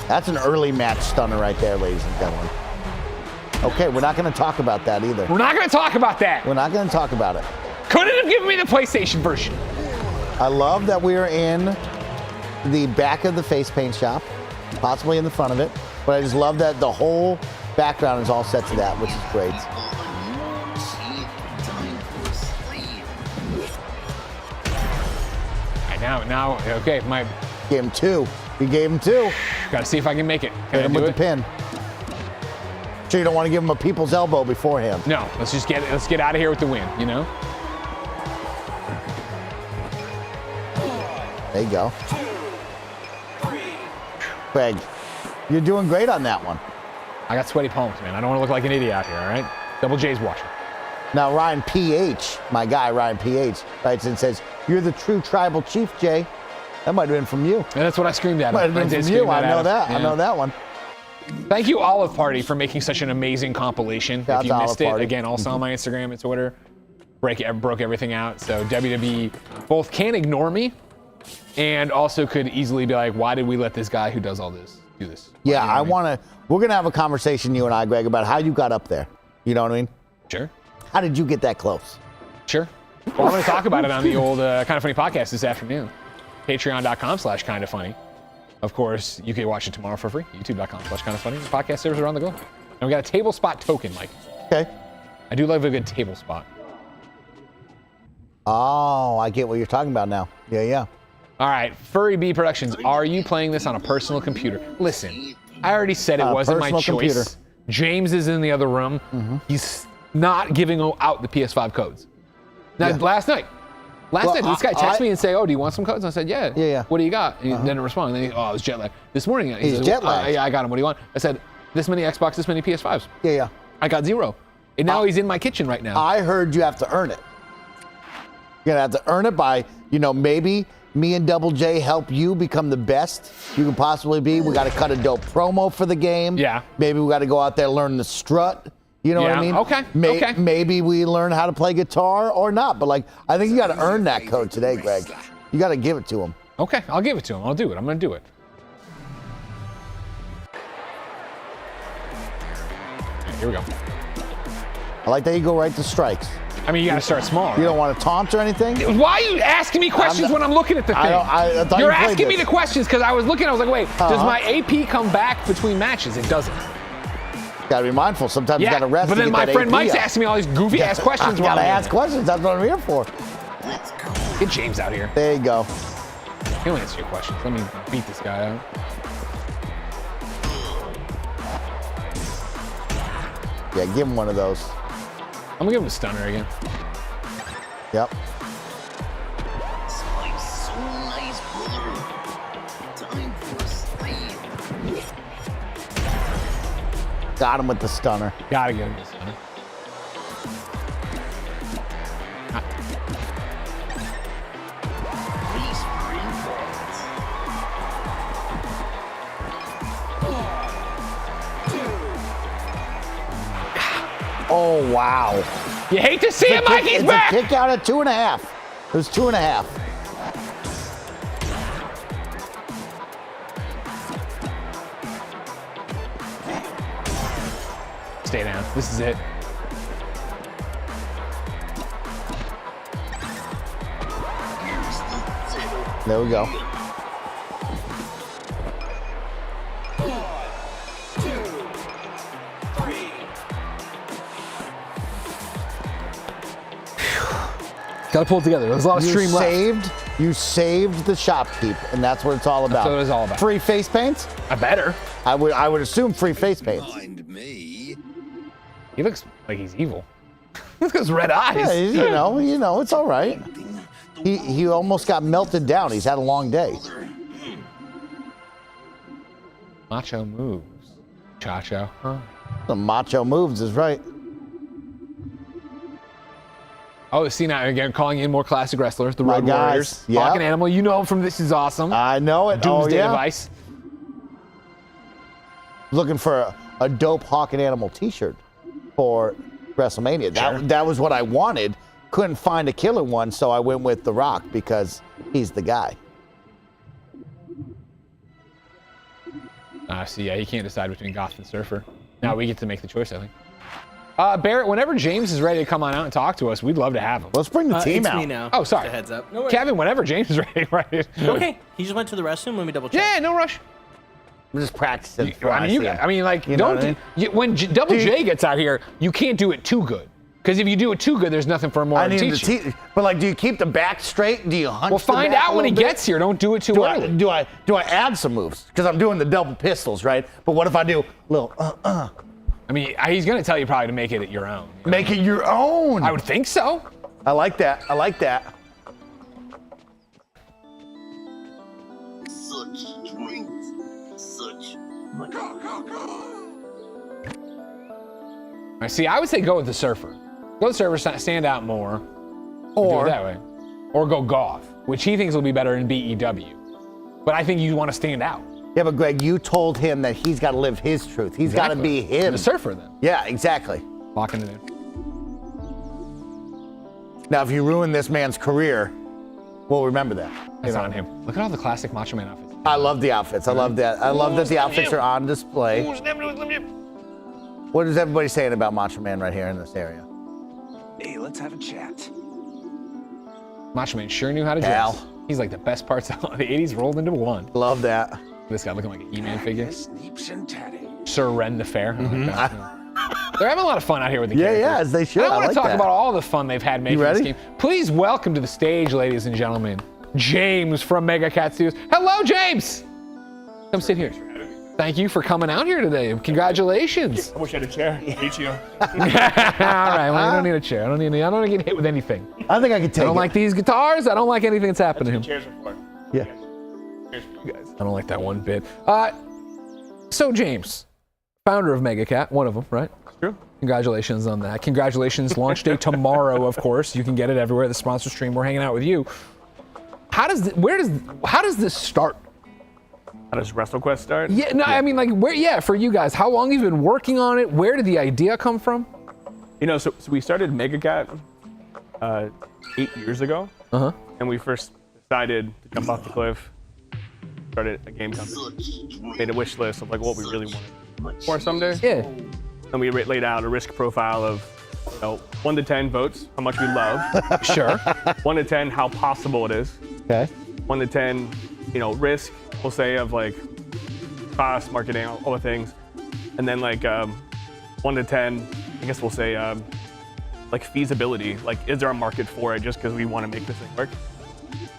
That's an early match stunner right there, ladies and gentlemen. Okay, we're not going to talk about that either. We're not gonna talk about that. We're not going to talk about it. Couldn't have given me the PlayStation version. I love that we are in the back of the face paint shop, possibly in the front of it, but I just love that the whole background is all set to that, which is great. Now, okay, Gave him two. We gave him two. gotta see if I can make it. Can Hit I him do with it? the pin. Sure, you don't want to give him a people's elbow beforehand. No, let's get out of here with the win, There you go. Craig, You're doing great on that one. I got sweaty palms, man. I don't want to look like an idiot out here, all right? Double J's watching. Now, Ryan PH, my guy, Ryan PH, writes and says, "You're the true tribal chief, Jay." That might have been from you. And that's what I screamed at him. Might have been from you. I know that. Yeah. I know that one. Thank you, Olive Party, for making such an amazing compilation. Shout out if you to missed Olive it, Party. again, also on my Instagram and Twitter. Broke everything out. So WWE both can't ignore me and also could easily be like, why did we let this guy who does all this do this? Yeah, You know what I mean? we're going to have a conversation, you and I, Greg, about how you got up there. You know what I mean? Sure. How did you get that close? Sure. Well, I'm going to talk about it on the old Kinda Funny podcast this afternoon. Patreon.com/KindaFunny. Of course, you can watch it tomorrow for free. YouTube.com/KindaFunny. Podcast servers around the globe. And we got a table spot token, Mike. Okay. I do love a good table spot. Oh, I get what you're talking about now. Yeah. All right, Furry Bee Productions, are you playing this on a personal computer? Listen, I already said it wasn't my personal choice. computer. James is in the other room. He's not giving out the PS5 codes. Now, last night, this guy texted me and said, "Oh, do you want some codes?" And I said, "Yeah." Yeah. What do you got? And he didn't respond. And then I was jet lagged. This morning, he He's said, jet lagged. Yeah, I got him. What do you want? I said, this many Xbox, this many PS5s. Yeah. I got 0. And now he's in my kitchen right now. I heard you have to earn it. You're going to have to earn it by, maybe me and Double J help you become the best you can possibly be. We got to cut a dope promo for the game. Yeah. Maybe we got to go out there, learn the strut. You know what I mean? Okay. Okay. Maybe we learn how to play guitar or not. But, I think you got to earn that code today, Greg. You got to give it to him. Okay, I'll give it to him. I'll do it. I'm going to do it. Here we go. I like that you go right to strikes. I mean, you got to start small. You don't want to taunt or anything? Why are you asking me questions when I'm looking at the thing? I thought You're you played asking me this. the questions because I was looking. I was like, wait, does my AP come back between matches? It doesn't. Got to be mindful. Sometimes you got to rest. but to then get my that friend AP Mike's up. asking me all these goofy ass questions. Got to ask questions. That's what I'm here for. Get James out here. There you go. He'll answer your questions. Let me beat this guy out. Yeah, give him one of those. I'm gonna give him a stunner again. Yep. Got him with the stunner. Gotta give him a stunner. Oh, wow. You hate to see it, Mike. He's It's back. a kick out at 2.5. It was 2.5. Stay down. This is it. There we go. Gotta pull it together. There's a lot of stream left. You saved the shopkeep, and that's what it's all about. That's what it's all about. Free face paints? I better. I would assume free face paints. He looks like he's evil. Look at those red eyes. Yeah, you know, it's all right. He almost got melted down. He's had a long day. Macho moves. Cha-cha. Huh? The macho moves is right. Oh, see now again, calling in more classic wrestlers, the My Road guys, Warriors. yep. Hawk and Animal, you know him from This Is Awesome. I know it. Doomsday Oh, yeah. Device. Looking for a dope Hawk and Animal t-shirt for WrestleMania. Sure. That was what I wanted. Couldn't find a killer one, so I went with The Rock because he's the guy. So yeah, he can't decide between Goth and Surfer. Now we get to make the choice, I think. Barrett, whenever James is ready to come on out and talk to us, we'd love to have him. Let's bring the team it's out. me now. Oh, sorry. Just a heads up. No worries. Kevin, whenever James is ready, right? Okay. He just went to the restroom. Let me double check. Yeah, no rush. I'm just practicing. before I see him. mean, like, You know don't. what I mean? When Double J gets out here, you can't do it too good. Because if you do it too good, there's nothing for him more I to need teach to you. teach. But like, do you keep the back straight? Do you hunch? Well, the find back out a when he little bit? gets here. Don't do it too Do early. I add some moves? Because I'm doing the double pistols, right? But what if I do a little I mean, he's going to tell you probably to make it your own. You know? Make it your own. I would think so. I like that. I like that. Such strength, such I see. I would say go with the surfer. Go with the surfer, stand out more. Or do it that way. Or go golf, which he thinks will be better in BEW. But I think you want to stand out. Yeah, but Greg, you told him that he's got to live his truth. He's got to be him. The surfer, then. Yeah, exactly. Locking it in. Now, if you ruin this man's career, we'll remember that. It's on him. Look at all the classic Macho Man outfits. I love the outfits. I love that. I love that the outfits are on display. What is everybody saying about Macho Man right here in this area? Hey, let's have a chat. Macho Man sure knew how to dress. Al. He's like the best parts of the 80s rolled into one. Love that. This guy looking like an E-Man figure. Sneeps and tatty. Sir Ren the Fair. They're having a lot of fun out here with the characters. Yeah, as they should. I want like to talk that. about all the fun they've had making this game. Please welcome to the stage, ladies and gentlemen, James from Mega Cat Studios. Hello, James. Come sit here. Thank you for coming out here today. Congratulations. I wish I had a chair. Meet you. All right, well, I don't need a chair. I don't want to get hit with anything. I think I can take it. I don't like these guitars. I don't like anything that's happening to him. Chairs are for. Yeah. Chairs for you guys. I don't like that one bit. So James, founder of Mega Cat, one of them, right? True. Congratulations on that. Congratulations. Launch day tomorrow, of course. You can get it everywhere. The sponsor stream. We're hanging out with you. How does this start? How does WrestleQuest start? Yeah, no, I mean, like, where? Yeah, for you guys, how long have you been working on it? Where did the idea come from? You know, so we started Mega Cat 8 years ago. And we first decided to jump off the cliff, started a game company, made a wish list of like what we really wanted for someday. Yeah. And we laid out a risk profile of 1 to 10 votes, how much we love. Sure. 1 to 10, how possible it is. Okay. 1 to 10, risk, we'll say, of like cost, marketing, all the things. And then like 1 to 10, I guess we'll say like feasibility. Like, is there a market for it just because we want to make this thing work?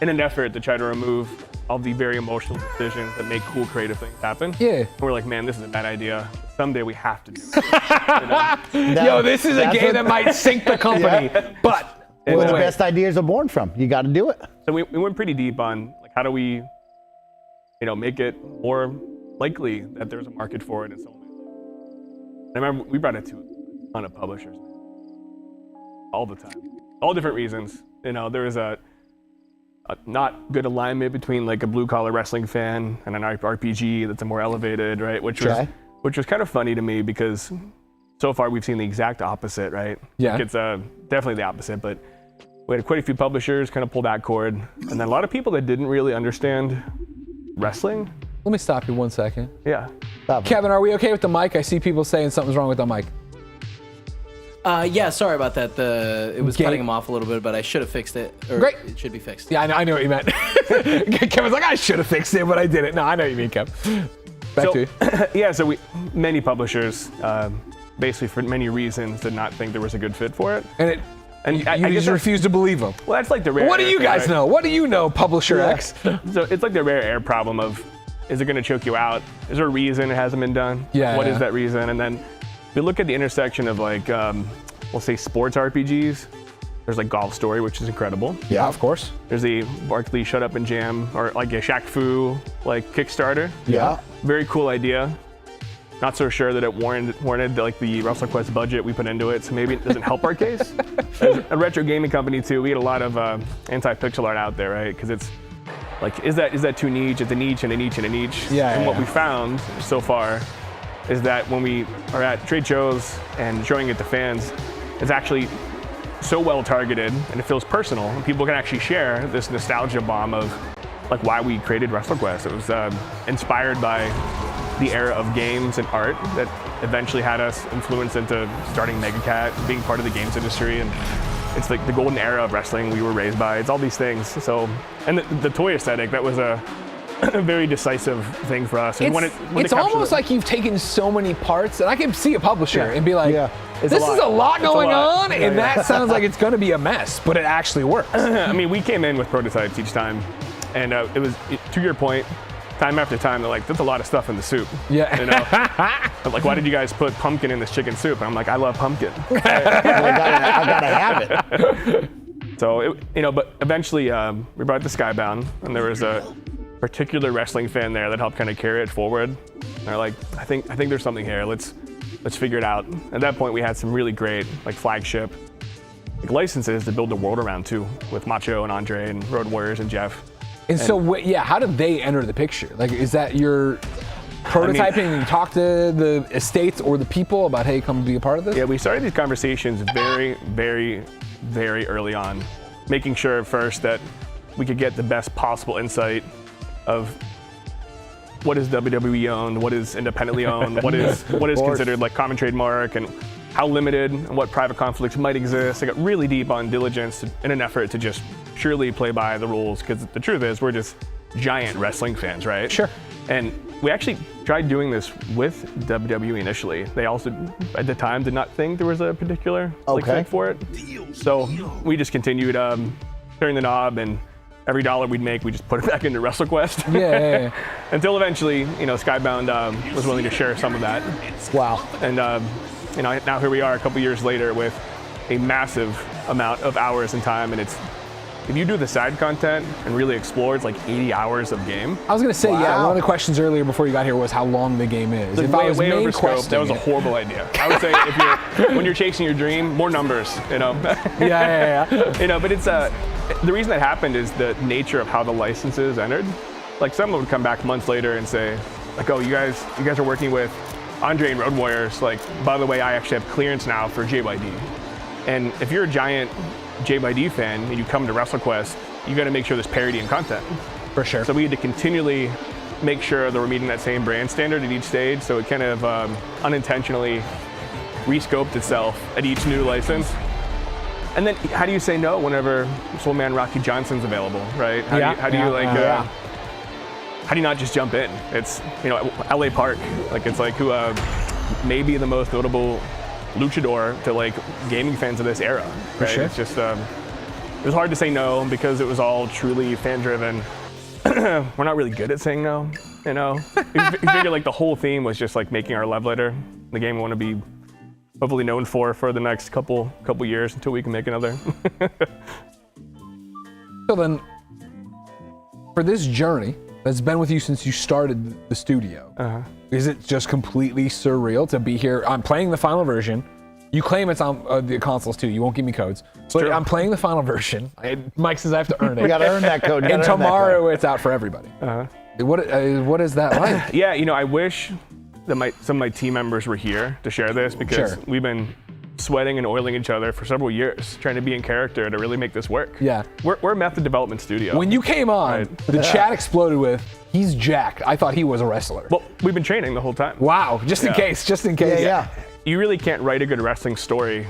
In an effort to try to remove all the very emotional decisions that make cool creative things happen. Yeah. And we're like, man, this is a bad idea. Someday we have to do it. Yo, this is a game that might sink the company, but Where the best ideas are born from. You got to do it. So we went pretty deep on like how do we, make it more likely that there's a market for it and so on. I remember we brought it to a ton of publishers, all the time, all different reasons. There was a not good alignment between like a blue collar wrestling fan and an RPG that's a more elevated, right? Which was kind of funny to me because so far we've seen the exact opposite, right? Yeah. Like it's definitely the opposite, but we had quite a few publishers kind of pull that cord, and then a lot of people that didn't really understand wrestling. let me stop you 1 second. Yeah. Kevin, are we okay with the mic? I see people saying something's wrong with the mic. Yeah, sorry about that. It was cutting him off a little bit, but I should have fixed it. Or Great. It should be fixed. Yeah, I know what you meant. Kevin's like, I should have fixed it, but I didn't. No, I know what you mean, Kev. Back to you. Yeah, so many publishers, basically for many reasons, did not think there was a good fit for it. And I you guess just refuse to believe them. Well, that's like the rare. What do you guys know? What do you know, Publisher X? So it's like the rare air problem of, is it going to choke you out? Is there a reason it hasn't been done? Yeah. What is that reason? And then we look at the intersection of like, we'll say sports RPGs. There's like Golf Story, which is incredible. Yeah, of course. There's the Barkley Shut Up and Jam, or like a Shaq Fu like Kickstarter. Yeah. Very cool idea. Not so sure that it warranted like the WrestleQuest budget we put into it, so maybe it doesn't help our case. As a retro gaming company too, we had a lot of anti-pixel art out there, right? Because it's like, is that too niche? It's a niche and a niche and a niche. Yeah. And what we found so far is that when we are at trade shows and showing it to fans, it's actually so well targeted and it feels personal, and people can actually share this nostalgia bomb of like why we created WrestleQuest. It was inspired by the era of games and art that eventually had us influenced into starting MegaCat, being part of the games industry, and it's like the golden era of wrestling we were raised by. It's all these things. So, and the toy aesthetic, that was a very decisive thing for us. It's almost like you've taken so many parts, and I can see a publisher and be like, this is a lot going on, and that sounds like it's going to be a mess, but it actually works. I mean, we came in with prototypes each time, and it was, to your point, time after time, they're like, there's a lot of stuff in the soup. Yeah. You know? I'm like, why did you guys put pumpkin in this chicken soup? And I'm like, I love pumpkin. I gotta have it. So, but eventually we brought it to Skybound, and there was a particular wrestling fan there that helped kind of carry it forward. And they're like, I think there's something here. Let's let's figure it out. At that point, we had some really great like flagship licenses to build the world around too, with Macho and Andre and Road Warriors and Jeff. And so, yeah, how did they enter the picture? Like, is that your prototyping and you talk to the estates or the people about, hey, come be a part of this? Yeah, we started these conversations very, very, very early on, making sure first that we could get the best possible insight of what is WWE owned, what is independently owned, what is considered like common trademark, and how limited and what private conflicts might exist. I got really deep on diligence in an effort to just surely play by the rules, because the truth is we're just giant wrestling fans, right? Sure. And we actually tried doing this with WWE initially. They also, at the time, did not think there was a particular fit for it. So we just continued turning the knob, and every dollar we'd make, we just put it back into WrestleQuest. Yeah. Until eventually, Skybound was willing to share some of that. Wow. And now here we are a couple years later with a massive amount of hours and time, and if you do the side content and really explore, it's like 80 hours of game. I was going to say, yeah, one of the questions earlier before you got here was how long the game is. If I was way over scope, that was a horrible idea. I would say when you're chasing your dream, more numbers, Yeah. But it's the reason that happened is the nature of how the licenses entered. Like someone would come back months later and say, like, oh, you guys are working with Andre and Road Warriors. Like, by the way, I actually have clearance now for JYD. And if you're a giant JYD fan and you come to WrestleQuest, you got to make sure there's parity in content. For sure. So we had to continually make sure that we're meeting that same brand standard at each stage. So it kind of unintentionally rescoped itself at each new license. And then how do you say no whenever Soul Man Rocky Johnson's available, right? How do you not just jump in? It's, LA Park, like it's like who maybe the most notable luchador to like gaming fans of this era, right? Sure. It's just it was hard to say no because it was all truly fan driven. We're not really good at saying no, you figure like the whole theme was just like making our love letter, the game we want to be hopefully known for the next couple years until we can make another. So then, for this journey that's been with you since you started the studio, is it just completely surreal to be here? I'm playing the final version. You claim it's on the consoles too. You won't give me codes. So Sure. I'm playing the final version. Mike says I have to earn it. You got to earn that code. And tomorrow it's out for everybody. What is that like? Yeah, I wish that some of my team members were here to share this, because we've been sweating and oiling each other for several years, trying to be in character to really make this work. Yeah. We're a method development studio. When you came on, the chat exploded with, he's jacked. I thought he was a wrestler. Well, we've been training the whole time. Wow, just in case. Yeah. You really can't write a good wrestling story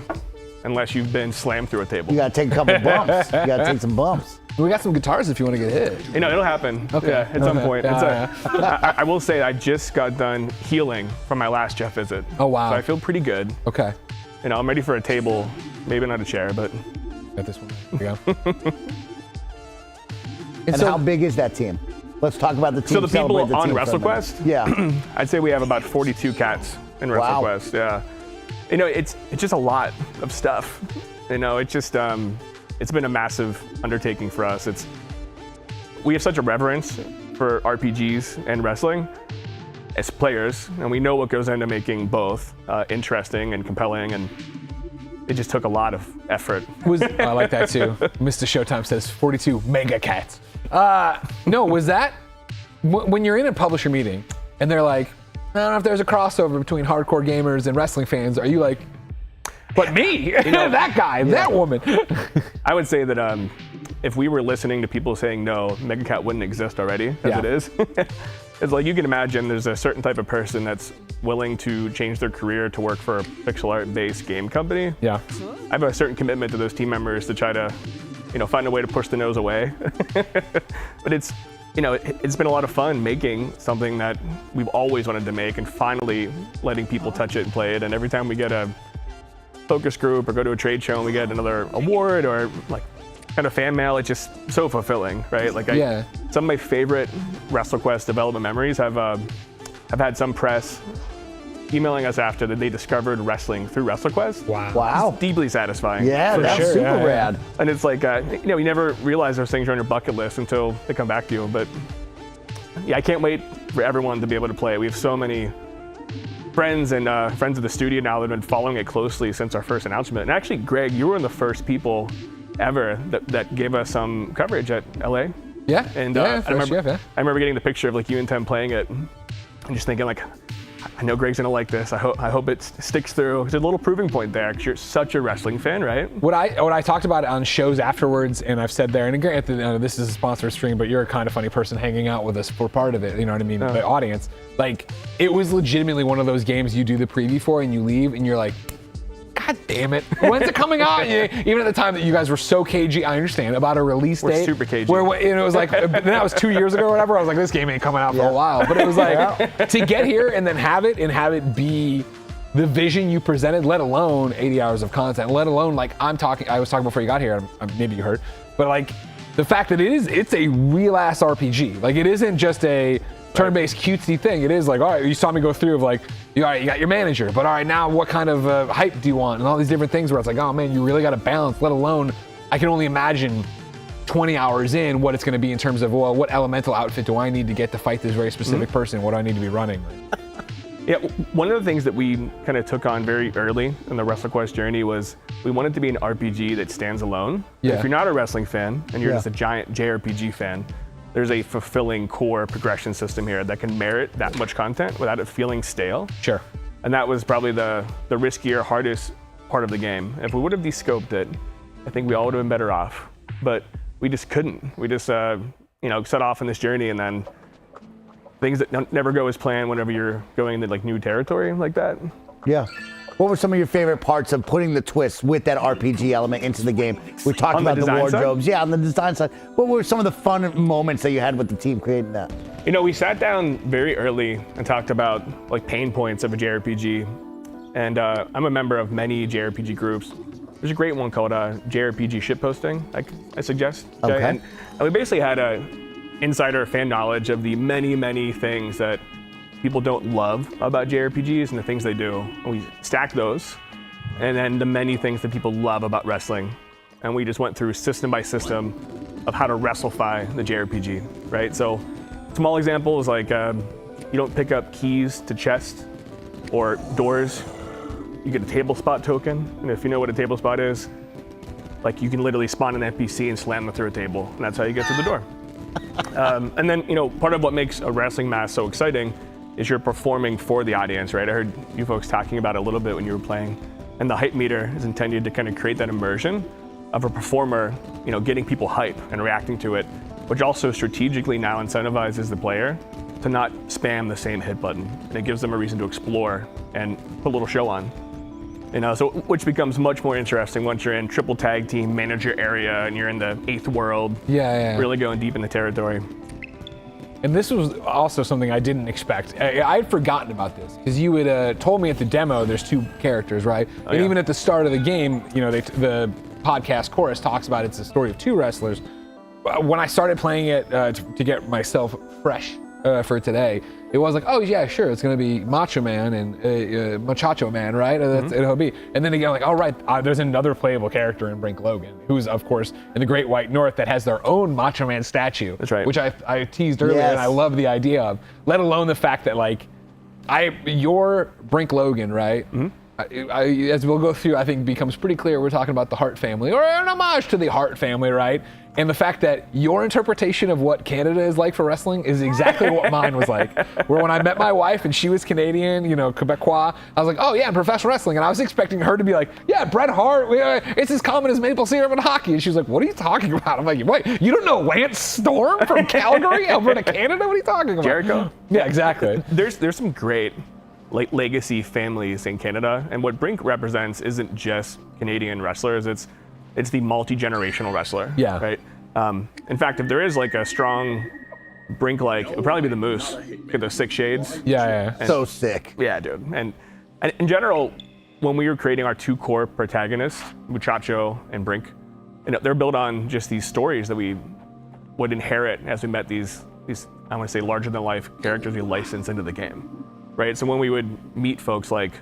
unless you've been slammed through a table. You got to take a couple bumps. You got to take some bumps. We got some guitars if you want to get hit. It'll happen. Okay. Yeah, at some point. Yeah, I will say I just got done healing from my last Jeff visit. Oh, wow. So I feel pretty good. Okay. I'm ready for a table, maybe not a chair, but Got this one. Here we go. And so, how big is that team? Let's talk about the team. So the people Celebrate the on team WrestleQuest? Yeah. I'd say we have about 42 cats in Wow. WrestleQuest. Yeah. It's just a lot of stuff. It's just it's been a massive undertaking for us. We have such a reverence for RPGs and wrestling as players, and we know what goes into making both interesting and compelling, and it just took a lot of effort. I like that too. Mr. Showtime says 42 mega cats. No, was that when you're in a publisher meeting and they're like, I don't know if there's a crossover between hardcore gamers and wrestling fans. Are you like, but me, that guy, that woman? I would say that if we were listening to people saying no, Mega Cat wouldn't exist already as it is. It's like you can imagine there's a certain type of person that's willing to change their career to work for a pixel art based game company. Yeah. I have a certain commitment to those team members to try to, find a way to push the nose away. But it's been a lot of fun making something that we've always wanted to make and finally letting people touch it and play it. And every time we get a focus group or go to a trade show and we get another award or like kind of fan mail, it's just so fulfilling, right? Like some of my favorite WrestleQuest development memories have had some press emailing us after that they discovered wrestling through WrestleQuest. Wow. It's deeply satisfying. Yeah, that's sure. super rad. And it's like, you never realize those things are on your bucket list until they come back to you. But yeah, I can't wait for everyone to be able to play. We have so many friends and friends of the studio now that have been following it closely since our first announcement. And actually, Greg, you were one of the first people ever that gave us some coverage at LA. Yeah. And yeah, I remember getting the picture of like you and Tim playing it, and just thinking like, I know Greg's gonna like this. I hope it sticks through. It's a little proving point there, because you're such a wrestling fan, right? What I talked about on shows afterwards, and I've said there, and granted, this is a sponsored stream, but you're a kind of funny person hanging out with us for part of it. You know what I mean? The audience, like, it was legitimately one of those games you do the preview for, and you leave, and you're like, God damn it! When's it coming out? Even at the time that you guys were so cagey, I understand about a release date. We're super cagey. Where it was like, that was 2 years ago or whatever. I was like, this game ain't coming out for a while. But it was like to get here and then have it be the vision you presented, let alone 80 hours of content, let alone like I was talking before you got here. Maybe you heard, but like the fact that it's a real ass RPG. Like it isn't just a turn-based cutesy thing. It is like, all right, you saw me go through of like, all right, you got your manager, but all right, now what kind of hype do you want? And all these different things where it's like, oh man, you really got to balance, let alone, I can only imagine 20 hours in what it's going to be in terms of, well, what elemental outfit do I need to get to fight this very specific person? What do I need to be running? Yeah, one of the things that we kind of took on very early in the WrestleQuest journey was we wanted to be an RPG that stands alone. Yeah. If you're not a wrestling fan and you're just a giant JRPG fan, there's a fulfilling core progression system here that can merit that much content without it feeling stale. Sure. And that was probably the riskier, hardest part of the game. If we would have descoped it, I think we all would have been better off. But we just couldn't. We just set off on this journey, and then things that never go as planned whenever you're going into like new territory like that. Yeah. What were some of your favorite parts of putting the twist with that RPG element into the game? We talked about the wardrobes. Yeah, on the design side. What were some of the fun moments that you had with the team creating that? We sat down very early and talked about like pain points of a JRPG. And I'm a member of many JRPG groups. There's a great one called JRPG shitposting, I suggest. Okay. And we basically had a insider fan knowledge of the many, many things that people don't love about JRPGs and the things they do. And we stacked those, and then the many things that people love about wrestling. And we just went through system by system of how to wrestlefy the JRPG, right? So small examples like you don't pick up keys to chests or doors. You get a table spot token, and if you know what a table spot is, like you can literally spawn an NPC and slam them through a table, and that's how you get through the door. And then, part of what makes a wrestling match so exciting is you're performing for the audience, right? I heard you folks talking about it a little bit when you were playing. And the hype meter is intended to kind of create that immersion of a performer, getting people hype and reacting to it, which also strategically now incentivizes the player to not spam the same hit button. And it gives them a reason to explore and put a little show on. So which becomes much more interesting once you're in triple tag team manager area and you're in the 8th world. Yeah. Really going deep in the territory. And this was also something I didn't expect. I had forgotten about this because you had told me at the demo there's 2 characters, right? And even at the start of the game, the podcast chorus talks about it's a story of 2 wrestlers. When I started playing it to get myself fresh for today, it was like, oh yeah, sure, it's gonna be Macho Man and Machacho Man, right? That's it'll be. And then again, like, all right, there's another playable character in Brink Logan, who's of course in the Great White North that has their own Macho Man statue. That's right. Which I teased earlier, and I love the idea of. Let alone the fact that like, your Brink Logan, right? As we'll go through, I think becomes pretty clear we're talking about the Hart family, or an homage to the Hart family, right? And the fact that your interpretation of what Canada is like for wrestling is exactly what mine was like. Where when I met my wife and she was Canadian, Quebecois, I was like, oh yeah, in professional wrestling. And I was expecting her to be like, yeah, Bret Hart, it's as common as maple syrup in hockey. And she was like, what are you talking about? I'm like, wait, you don't know Lance Storm from Calgary, Alberta, Canada? What are you talking about? Jericho? Yeah, exactly. There's some great legacy families in Canada, and what Brink represents isn't just Canadian wrestlers, it's the multi-generational wrestler. Yeah. Right? In fact, if there is like a strong Brink-like, it would probably be the Moose. Get those 6 shades. Yeah. So sick. Yeah, dude. And in general, when we were creating our 2 core protagonists, Muchacho and Brink, they're built on just these stories that we would inherit as we met these I want to say larger than life characters we licensed into the game. Right? So when we would meet folks like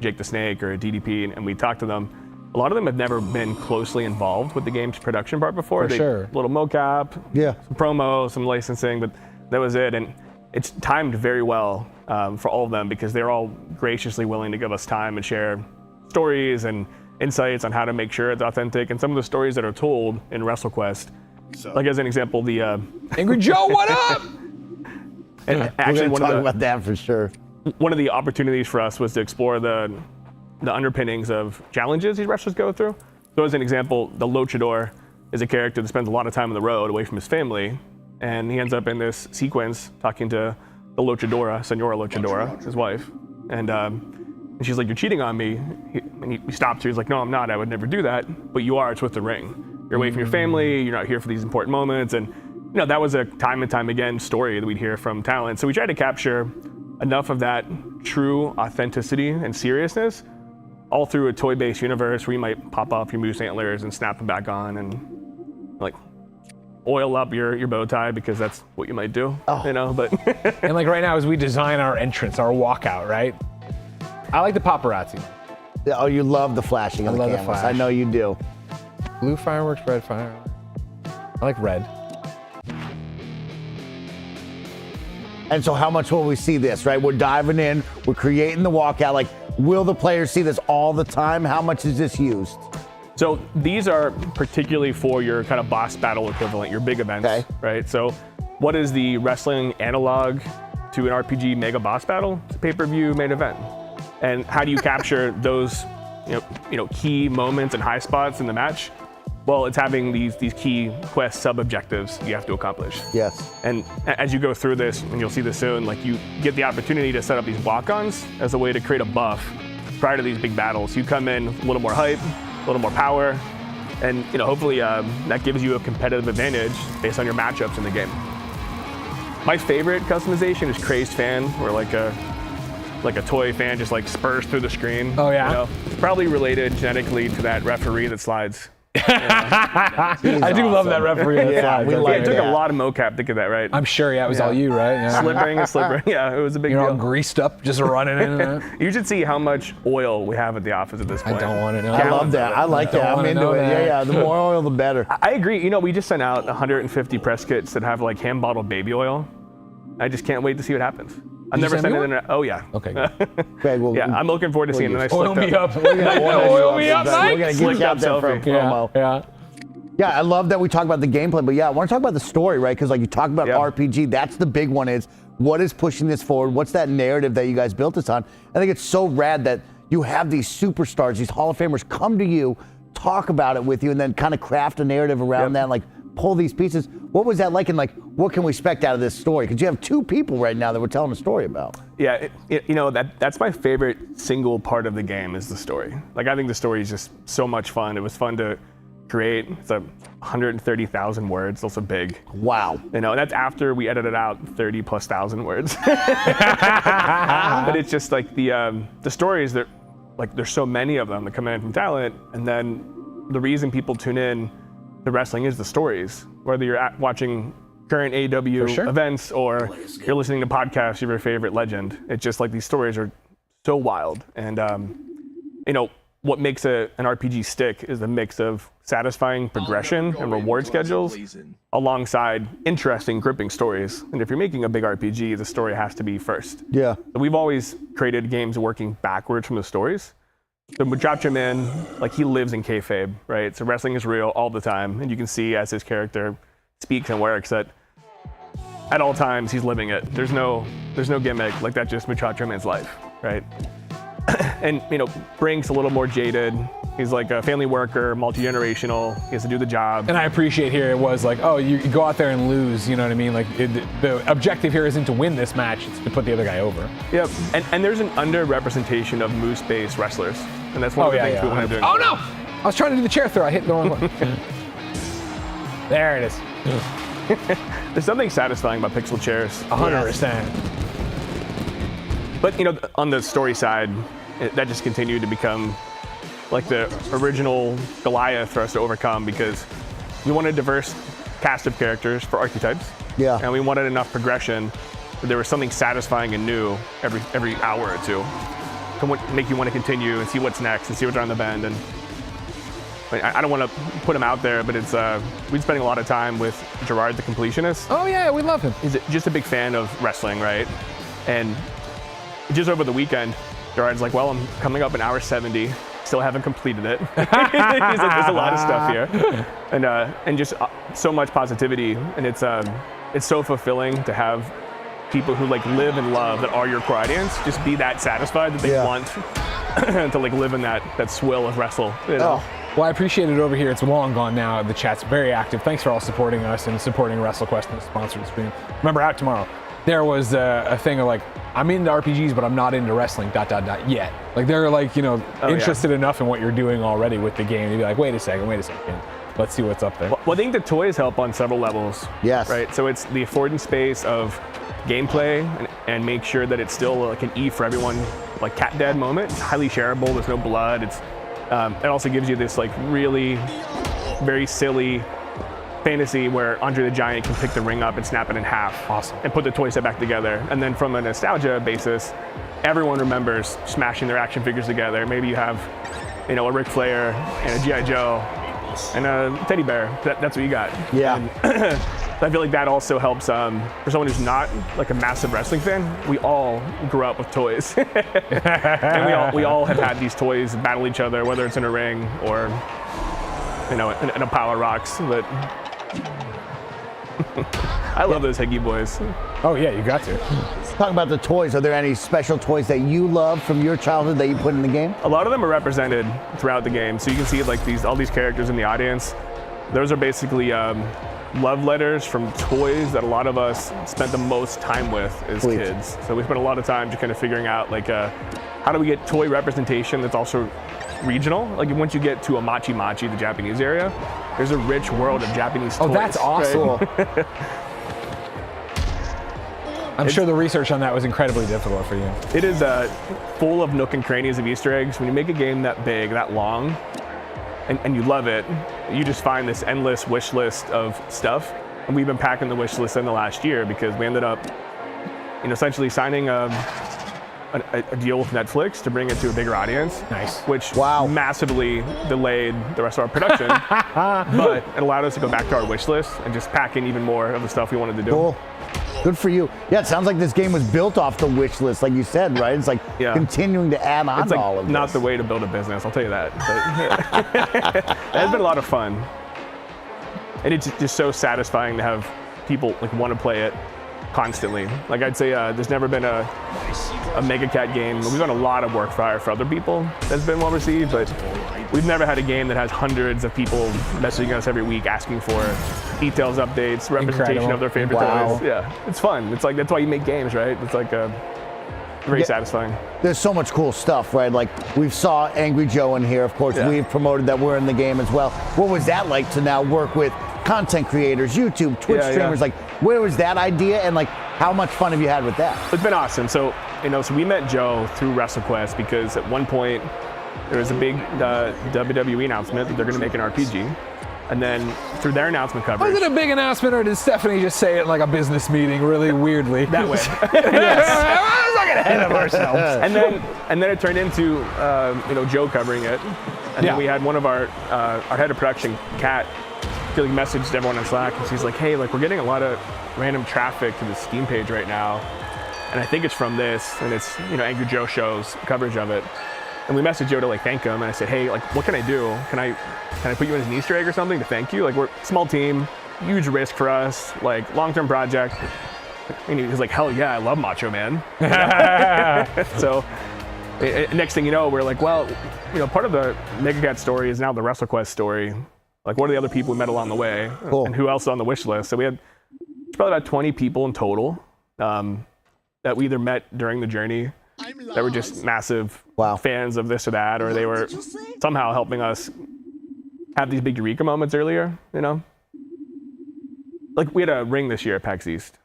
Jake the Snake or DDP and we talk to them, a lot of them have never been closely involved with the game's production part before. For sure. A little mocap, Yeah. some promo, some licensing, but that was it. And it's timed very well for all of them because they're all graciously willing to give us time and share stories and insights on how to make sure it's authentic. And some of the stories that are told in WrestleQuest, like as an example, the Angry Joe, what up? and actually We're gonna talk about that for sure. one of the opportunities for us was to explore the underpinnings of challenges these wrestlers go through. So as an example, the luchador is a character that spends a lot of time on the road away from his family, and he ends up in this sequence talking to the luchadora, Senora Luchadora, his wife, and she's like, "You're cheating on me," and he stops her. He's like, "No, I'm not. I would never do that. But you are. It's with the ring. You're away from your family. You're not here for these important moments." And that was a time and time again story that we'd hear from talent. So we tried to capture enough of that true authenticity and seriousness all through a toy-based universe where you might pop off your moose antlers and snap them back on and like oil up your bow tie because that's what you might do, but And like right now, as we design our entrance, our walkout, right? I like the paparazzi. Oh, you love the flashing of the love the cameras. flash. I know you do. Blue fireworks, red fireworks. I like red. And so how much will we see this, right? We're diving in, we're creating the walkout. Like, will the players see this all the time? How much is this used? So these are particularly for your kind of boss battle equivalent, your big events, Okay. right? So what is the wrestling analog to an RPG mega boss battle? It's a pay-per-view main event. And how do you capture those key moments and high spots in the match? Well, it's having these key quest sub-objectives you have to accomplish. Yes. And as you go through this, and you'll see this soon, like you get the opportunity to set up these walk-ons as a way to create a buff prior to these big battles. You come in a little more hype, a little more power, and hopefully that gives you a competitive advantage based on your matchups in the game. My favorite customization is Crazed Fan, where like a toy fan just like spurs through the screen. Oh, yeah? It's probably related genetically to that referee that slides. I do love that referee. Yeah, we like It took that. a lot of mocap to get that right. I'm sure, it was all you, right? Yeah. Slip ring. Yeah, it was a big You're all deal. greased up, just running in and out. You should see how much oil we have at the office at this point. I don't want to know. I love that. I like that. I'm wanna into know it. that. Yeah. The more oil, the better. I agree. We just sent out 150 press kits that have like hand bottled baby oil. I just can't wait to see what happens. I've you never send sent me it one? in. Oh yeah. Okay, good. Greg, Yeah, I'm looking forward to seeing the nice Oil slicked me up. We're gonna Oil me up, We're Mike. gonna get Slicked you out up there for a selfie. promo. Yeah. Yeah, I love that we talk about the gameplay, but I want to talk about the story, right? Because like you talk about Yeah. RPG, that's the big one is what is pushing this forward? What's that narrative that you guys built this on? I think it's so rad that you have these superstars, these Hall of Famers come to you, talk about it with you, and then kind of craft a narrative around that, and like pull these pieces. What was that like? And like, what can we expect out of this story? Because you have two people right now that we're telling a story about. Yeah, that's my favorite single part of the game is the story. Like I think the story is just so much fun. It was fun to create. It's 130,000 words, also big. Wow. And that's after we edited out 30,000+ words. But it's just like the stories that, like there's so many of them that come in from talent, and then the reason people tune in to wrestling is the stories. Whether you're watching current AEW events or you're listening to podcasts of your favorite legend, it's just like these stories are so wild. And what makes an RPG stick is the mix of satisfying progression and reward schedules alongside interesting, gripping stories. And if you're making a big RPG, the story has to be first. Yeah. So we've always created games working backwards from the stories. So Muchacho Man, like he lives in kayfabe, right? So wrestling is real all the time. And you can see as his character speaks and works that at all times he's living it. There's no gimmick, like that's just Muchacho Man's life, right? And Brink's a little more jaded. He's like a family worker, multi-generational. He has to do the job. And I appreciate here it was like, oh, you go out there and lose, you know what I mean? Like the objective here isn't to win this match, it's to put the other guy over. Yep, and there's an underrepresentation of moose-based wrestlers. And that's one of the things we want to do. Oh no! I was trying to do the chair throw, I hit the wrong one. There it is. There's something satisfying about pixel chairs. 100%. But on the story side, that just continued to become like the original Goliath for us to overcome because we wanted a diverse cast of characters for archetypes. Yeah. And we wanted enough progression that there was something satisfying and new every hour or two to make you want to continue and see what's next and see what's on the bend. And I don't want to put him out there, but it's we've been spending a lot of time with Gerard the Completionist. Oh yeah, we love him. He's just a big fan of wrestling, right? And just over the weekend, Gerard's like, well, I'm coming up in hour 70. Still haven't completed it. He's like, there's a lot of stuff here, and just so much positivity, and it's so fulfilling to have people who like live and love that are your core audience just be that satisfied that they want to like live in that swill of wrestle. You know? Well, I appreciate it over here. It's long gone now. The chat's very active. Thanks for all supporting us and supporting WrestleQuest and the sponsored stream. Remember, out tomorrow, there was a thing of like, I'm into RPGs, but I'm not into wrestling, ... yet. Like, they're like, interested enough in what you're doing already with the game. You'd be like, wait a second. Let's see what's up there. Well, I think the toys help on several levels. Yes. Right? So it's the affording space of gameplay and make sure that it's still like an E for everyone, like cat dad moment. It's highly shareable. There's no blood. It also gives you this like really very silly fantasy where Andre the Giant can pick the ring up and snap it in half. Awesome. And put the toy set back together. And then from a nostalgia basis, everyone remembers smashing their action figures together. Maybe you have, a Ric Flair and a G.I. Joe and a teddy bear. That's what you got. Yeah. And I feel like that also helps for someone who's not like a massive wrestling fan. We all grew up with toys, and we all have had these toys battle each other, whether it's in a ring or in a pile of rocks. But I love those Higgy boys. Oh yeah, you got to. Talk about the toys. Are there any special toys that you love from your childhood that you put in the game? A lot of them are represented throughout the game, so you can see like all these characters in the audience. Those are basically love letters from toys that a lot of us spent the most time with as kids. So we spent a lot of time just kind of figuring out like how do we get toy representation that's also regional. Like once you get to a Machi, the Japanese area, there's a rich world of Japanese toys. Oh, that's awesome. Right? I'm sure the research on that was incredibly difficult for you. It is full of nook and crannies of Easter eggs. When you make a game that big, that long, and you love it, you just find this endless wish list of stuff. And we've been packing the wish list in the last year because we ended up, essentially signing a deal with Netflix to bring it to a bigger audience. Nice. Which massively delayed the rest of our production, but it allowed us to go back to our wish list and just pack in even more of the stuff we wanted to do. Cool. Good for you. Yeah, it sounds like this game was built off the wish list, like you said, right? It's like continuing to add on it's like all of this. Not the way to build a business, I'll tell you that. But, it's been a lot of fun. And it's just so satisfying to have people like want to play it constantly. Like I'd say there's never been a Mega Cat game. We've done a lot of work for other people that's been well received, but we've never had a game that has hundreds of people messaging us every week asking for details, updates, representation of their favorite toys. Yeah, it's fun. It's like, that's why you make games, right? It's like very satisfying. There's so much cool stuff, right? Like we saw Angry Joe in here. Of course, we've promoted that we're in the game as well. What was that like to now work with content creators, YouTube, Twitch streamers? Like, where was that idea, and like, how much fun have you had with that? It's been awesome. So, so we met Joe through WrestleQuest because at one point there was a big WWE announcement that they're going to make an RPG. And then through their announcement coverage. Was it a big announcement, or did Stephanie just say it like a business meeting really weirdly? That way. Let's not get ahead of ourselves. And then it turned into Joe covering it. And then we had one of our head of production, Kat, like messaged everyone on Slack, and she's like, hey, like we're getting a lot of random traffic to the Steam page right now. And I think it's from this, and it's Angry Joe Show's coverage of it. And we messaged Joe to like thank him, and I said, hey, like what can I do? Can I put you in as an Easter egg or something to thank you? Like we're a small team, huge risk for us, like long-term project. And he was like, hell yeah, I love Macho Man. So next thing you know, we're like, well, part of the Mega Cat story is now the WrestleQuest story. Like what are the other people we met along the way? Cool. And who else is on the wish list? So we had probably about 20 people in total that we either met during the journey that were just massive fans of this or that, or they were somehow helping us have these big eureka moments earlier, Like we had a ring this year at PAX East,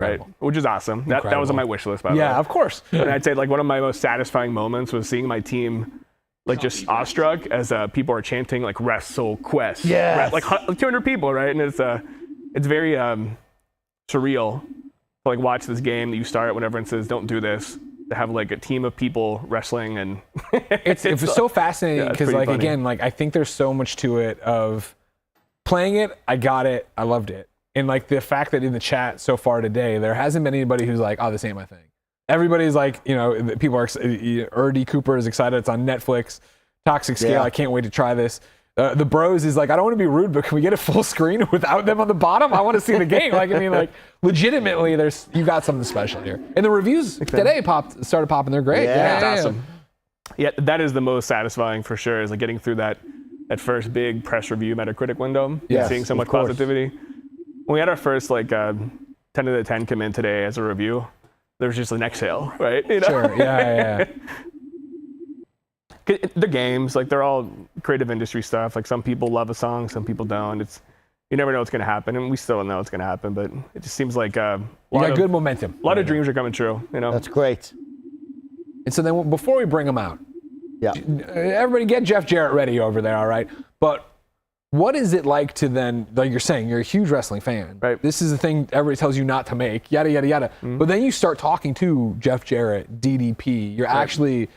right? Which is awesome. That was on my wish list, by the way. Yeah, of course. And I'd say like one of my most satisfying moments was seeing my team like just awestruck as people are chanting like WrestleQuest. Yeah. Like 200 people, right? And it's very surreal to like watch this game that you start when everyone says don't do this, to have like a team of people wrestling, and it was so fascinating because like funny. Again, like I think there's so much to it of playing it. I got it. I loved it. And like the fact that in the chat so far today, there hasn't been anybody who's like, oh, this ain't my thing. everybody's like, people are, Erdy Cooper is excited. It's on Netflix. Toxic Scale. Yeah. I can't wait to try this. The Bros is like, I don't want to be rude, but can we get a full screen without them on the bottom? I want to see the game. Legitimately, you got something special here. And the reviews today started popping. They're great. Yeah. That's awesome. Yeah, that is the most satisfying for sure, is like getting through that first big press review Metacritic window, Yes, seeing so much of course. positivity. When we had our first 10 to the 10 come in today as a review, there was just an exhale, right? Sure. Yeah. They're games, they're all creative industry stuff. Like some people love a song, some people don't. You never know what's going to happen, and we still don't know what's going to happen. But it just seems like You got good momentum. A lot of dreams are coming true. That's great. And so then before we bring them out, Yeah. everybody get Jeff Jarrett ready over there, all right? But what is it like to then, like you're saying, you're a huge wrestling fan. Right. This is the thing everybody tells you not to make, yada, yada, yada. Mm-hmm. But then you start talking to Jeff Jarrett, DDP. You're actually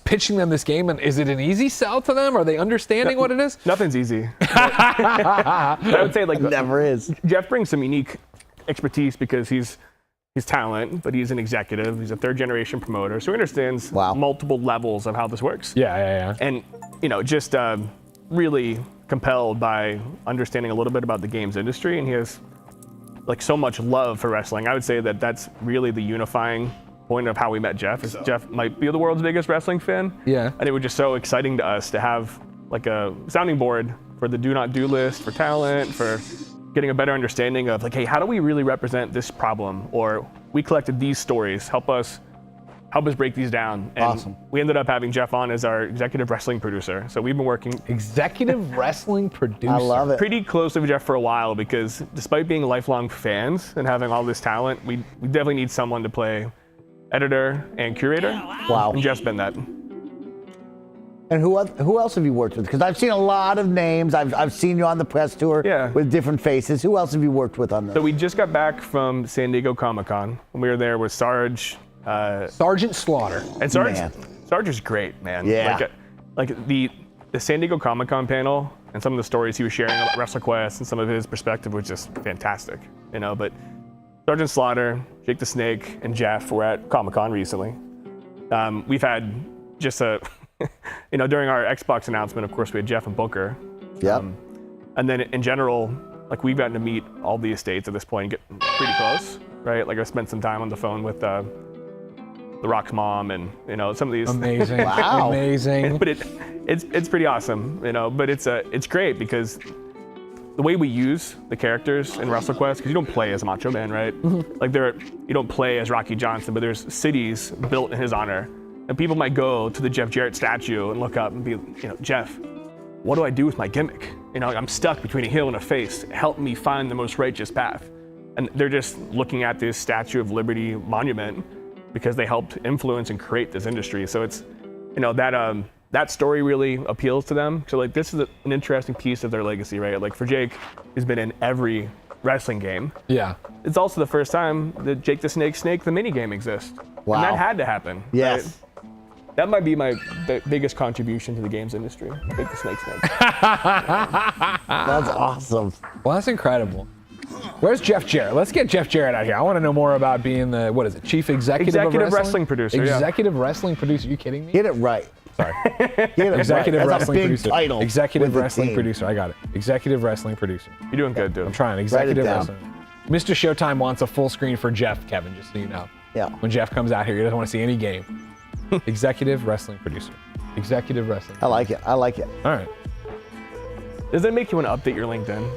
pitching them this game, and is it an easy sell to them? Are they understanding what it is? Nothing's easy. I would say Never is. Jeff brings some unique expertise because he's talent, but he's an executive. He's a third-generation promoter, so he understands multiple levels of how this works. Yeah. And just really compelled by understanding a little bit about the games industry, and he has so much love for wrestling. I would say that's really the unifying point of how we met Jeff. Jeff might be the world's biggest wrestling fan. Yeah. And it was just so exciting to us to have a sounding board for the do not do list, for talent, for getting a better understanding of hey, how do we really represent this problem? Or we collected these stories, help us break these down. And Awesome. we ended up having Jeff on as our executive wrestling producer. So we've been working Executive wrestling producer. I love it. pretty closely with Jeff for a while, because despite being lifelong fans and having all this talent, we definitely need someone to play editor and curator. Wow. And Jeff's been that. And who else have you worked with? Because I've seen a lot of names. I've seen you on the press tour with different faces. Who else have you worked with on this? So we just got back from San Diego Comic-Con. When we were there with Sarge. Sergeant Slaughter. And Sarge is great, man. Yeah. Like the San Diego Comic-Con panel and some of the stories he was sharing about WrestleQuest and some of his perspective was just fantastic. But Sergeant Slaughter, Jake the Snake, and Jeff were at Comic-Con recently. We've had just during our Xbox announcement, of course, we had Jeff and Booker. Yep. And then in general, we've gotten to meet all the estates at this point and get pretty close, right? I spent some time on the phone with The Rock's mom and, some of these. Amazing. Wow. Amazing. But it's pretty awesome, but it's great because the way we use the characters in WrestleQuest, because you don't play as Macho Man, right? You don't play as Rocky Johnson, but there's cities built in his honor. And people might go to the Jeff Jarrett statue and look up and be, Jeff, what do I do with my gimmick? I'm stuck between a heel and a face. Help me find the most righteous path. And they're just looking at this Statue of Liberty monument because they helped influence and create this industry. So it's, that story really appeals to them. So this is an interesting piece of their legacy, right? For Jake, who's been in every wrestling game. Yeah. It's also the first time that Jake the Snake the mini game exists. Wow. And that had to happen. Yes. Right? That might be my biggest contribution to the games industry. Jake the Snake. That's awesome. Well, that's incredible. Where's Jeff Jarrett? Let's get Jeff Jarrett out here. I want to know more about being the, chief executive of Executive wrestling? wrestling producer, yeah. Executive wrestling producer. Are you kidding me? Get it right. Sorry. Get it Executive right. That's wrestling a big producer. title. Executive with the wrestling team. producer. I got it. Executive wrestling producer. You're doing good, dude. I'm trying. Executive down. wrestling. Mr. Showtime wants a full screen for Jeff, Kevin, just so you know. Yeah. When Jeff comes out here, he doesn't want to see any game. Executive wrestling producer. Executive wrestling. I like it. I like it. All right. Does that make you want to update your LinkedIn?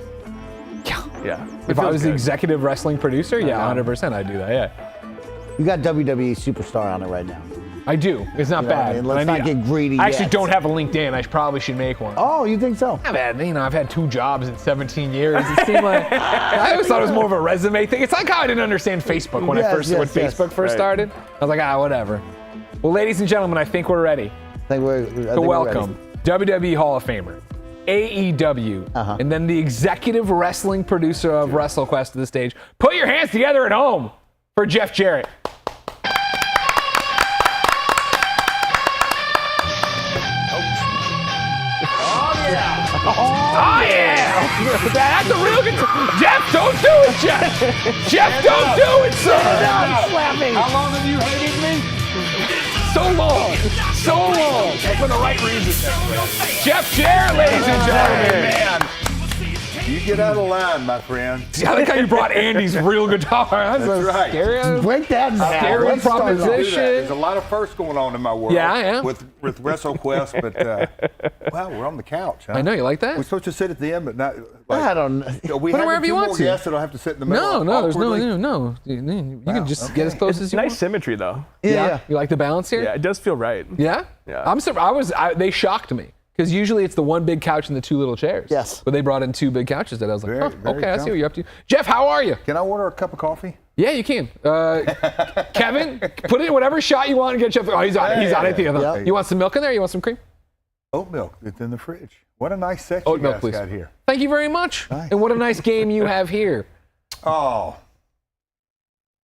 Yeah. If I was the good. executive wrestling producer, yeah, 100% I'd do that, yeah. You got WWE Superstar on it right now. I do. It's not You know what I bad. mean? Let's not get greedy I actually yet. don't have a LinkedIn. I probably should make one. Oh, you think so? I've had 2 jobs in 17 years. It seemed like I always thought it was more of a resume thing. It's like how I didn't understand Facebook when Facebook first started. I was like, whatever. Well, ladies and gentlemen, I think we're ready I think we're to welcome WWE Hall of Famer, AEW, and then the executive wrestling producer of WrestleQuest to the stage. Put your hands together at home for Jeff Jarrett. Oh yeah! That's a real good. Jeff, don't do it, Jeff. Jeff, don't do it, sir! Slap me. How long have you hated me? So long! So long! For the right reasons. Jeff Jarrett, ladies and gentlemen! Man. You get out of line, my friend. See, I like how you brought Andy's real guitar. That's right. Scary. Break that in half. Scary Let's start Do that. proposition. There's a lot of firsts going on in my world. Yeah. With WrestleQuest, but wow, we're on the couch. Huh? I know, you like that? We're supposed to sit at the end, but not. Like, I don't know. we Put it have wherever you two want more to. guests that'll have to sit in the middle. No, there's awkwardly. no. You can just get as close as It's you nice want. symmetry, though. Yeah. You like the balance here? Yeah, it does feel right. Yeah? Yeah. I'm surprised. They shocked me. Because usually it's the one big couch and the two little chairs. Yes. But they brought in two big couches that I was like, Very, very okay, I see what you're up to. Jeff, how are you? Can I order a cup of coffee? Yeah, you can. Kevin, put it in whatever shot you want and get Jeff. Oh, he's on it. He's on it. Yeah. You want some milk in there? You want some cream? Oat milk. It's in the fridge. What a nice section Oat you milk, guys please. got here. Thank you very much. Nice. And what a nice game you have here. Oh,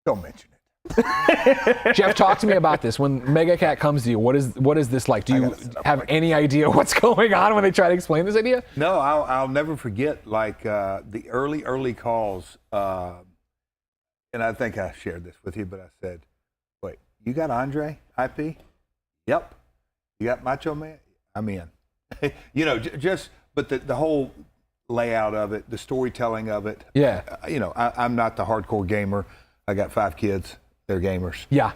don't mention it. Jeff, talk to me about this. When Mega Cat comes to you, what is this like? Do you have any idea what's going on when they try to explain this idea? No, I'll never forget the early calls. And I think I shared this with you, but I said, "Wait, you got Andre IP? Yep. You got Macho Man? I'm in." But the whole layout of it, the storytelling of it. Yeah. I'm not the hardcore gamer. I got 5 kids. They're gamers. Yeah.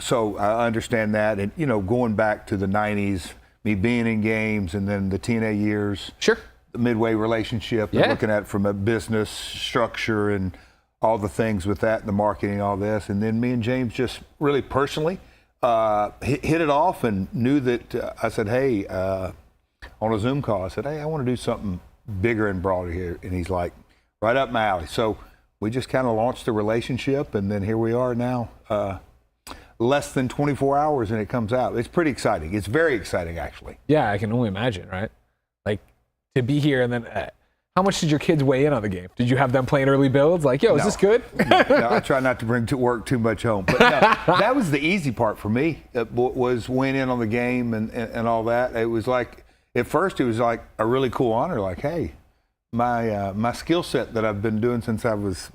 So I understand that. And, going back to the 90s, me being in games and then the TNA years. Sure. The Midway relationship, and looking at it from a business structure and all the things with that, and the marketing, all this. And then me and James just really personally hit it off and knew that I said, hey, on a Zoom call, I said, hey, I want to do something bigger and broader here. And he's like, right up my alley. So we just kind of launched the relationship, and then here we are now, less than 24 hours, and it comes out. It's pretty exciting. It's very exciting, actually. Yeah, I can only imagine, right? Like, to be here and then, how much did your kids weigh in on the game? Did you have them playing early builds? Like, yo, is this good? No, I try not to bring to work too much home. But no, that was the easy part for me, was weighing in on the game and all that. It was like, at first, it was like a really cool honor, like, hey, my skill set that I've been doing since I was,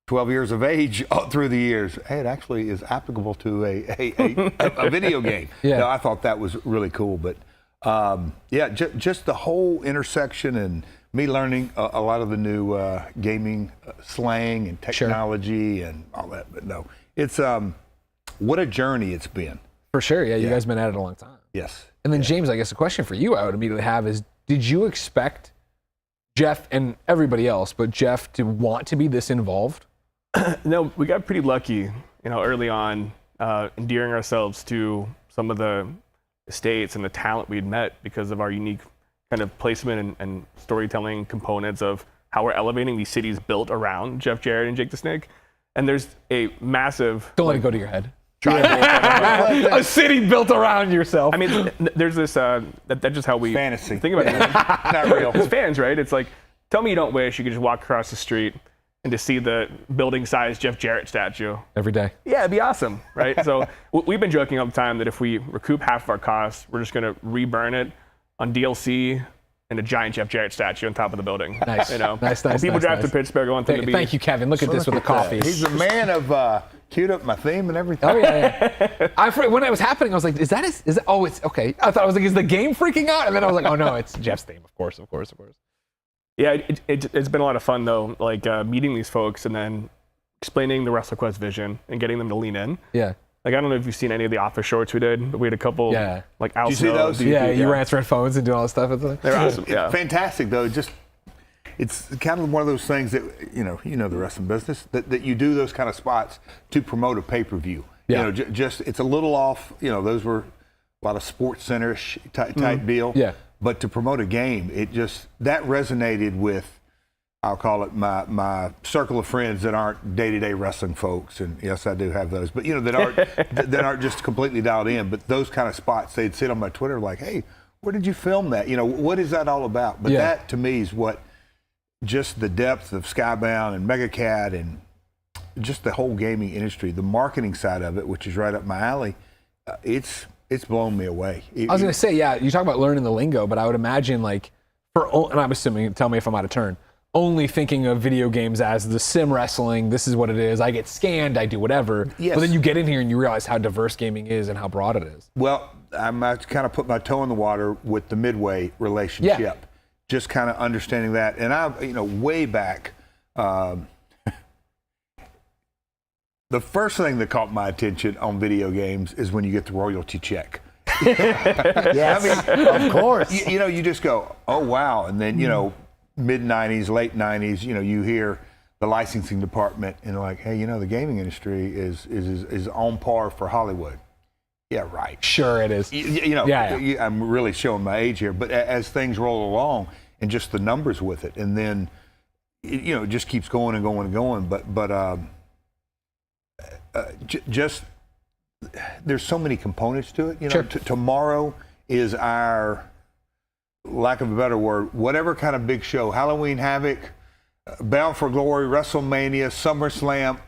12 years of age all through the years, hey, it actually is applicable to a video game. Yeah. No, I thought that was really cool. But just the whole intersection and me learning a lot of the new gaming slang and technology and all that. But no, it's what a journey it's been. For sure, yeah, you guys have been at it a long time. Yes. And then, James, I guess a question for you I would immediately have is, did you expect Jeff and everybody else, but Jeff, to want to be this involved? No, we got pretty lucky, early on, endearing ourselves to some of the estates and the talent we'd met because of our unique kind of placement and storytelling components of how we're elevating these cities built around Jeff Jarrett and Jake the Snake. And there's a massive... Don't let it go to your head. A city built around yourself. I mean, there's this, that's just how we Fantasy. think about it. Not real. It's fans, right? It's like, tell me you don't wish you could just walk across the street and to see the building-sized Jeff Jarrett statue. Every day. Yeah, it'd be awesome, right? So we've been joking all the time that if we recoup half of our costs, we're just going to reburn it on DLC and a giant Jeff Jarrett statue on top of the building. Nice. Nice. Nice, People nice, drive nice. to Pittsburgh, want them to be... Thank you, Kevin. Look at this with the coffee. He's a man of queued up my theme and everything. Oh yeah. When it was happening, I was like, "Is that? Oh, it's okay." I thought I was like, "Is the game freaking out?" And then I was like, "Oh no, it's Jeff's theme, of course." Yeah, it's been a lot of fun though, like meeting these folks and then explaining the WrestleQuest vision and getting them to lean in. Yeah. Like, I don't know if you've seen any of the office shorts we did, but we had a couple. Yeah. Like, Al Did you see Snow, those? DP, You were answering phones and doing all this stuff. They're awesome. Yeah. Fantastic though. It's kind of one of those things that the wrestling business that you do those kind of spots to promote a pay-per-view. Yeah. Just it's a little off. Those were a lot of Sports Center type deal. Yeah. But to promote a game, that resonated with, I'll call it my circle of friends that aren't day-to-day wrestling folks, and yes, I do have those. But that aren't just completely dialed in. But those kind of spots, they'd sit on my Twitter like, "Hey, where did you film that? What is that all about?" But that to me is what just the depth of Skybound and MegaCat and just the whole gaming industry, the marketing side of it, which is right up my alley. It's blown me away. I was going to say, yeah, you talk about learning the lingo, but I would imagine and I'm assuming, tell me if I'm out of turn, only thinking of video games as the sim wrestling. This is what it is. I get scanned, I do whatever. Yes. But then you get in here and you realize how diverse gaming is and how broad it is. Well, I kind of put my toe in the water with the Midway relationship. Yeah. Just kind of understanding that. And I, way back, the first thing that caught my attention on video games is when you get the royalty check. Yes, of course. You just go, oh, wow. And then, mid-'90s, late 90s, you hear the licensing department and like, hey, the gaming industry is on par for Hollywood. Yeah, right. Sure it is. I'm really showing my age here, but as things roll along and just the numbers with it, and then, it just keeps going and going and going. But just there's so many components to it. Sure. Tomorrow is our, lack of a better word, whatever kind of big show, Halloween Havoc, Bound for Glory, WrestleMania, SummerSlam.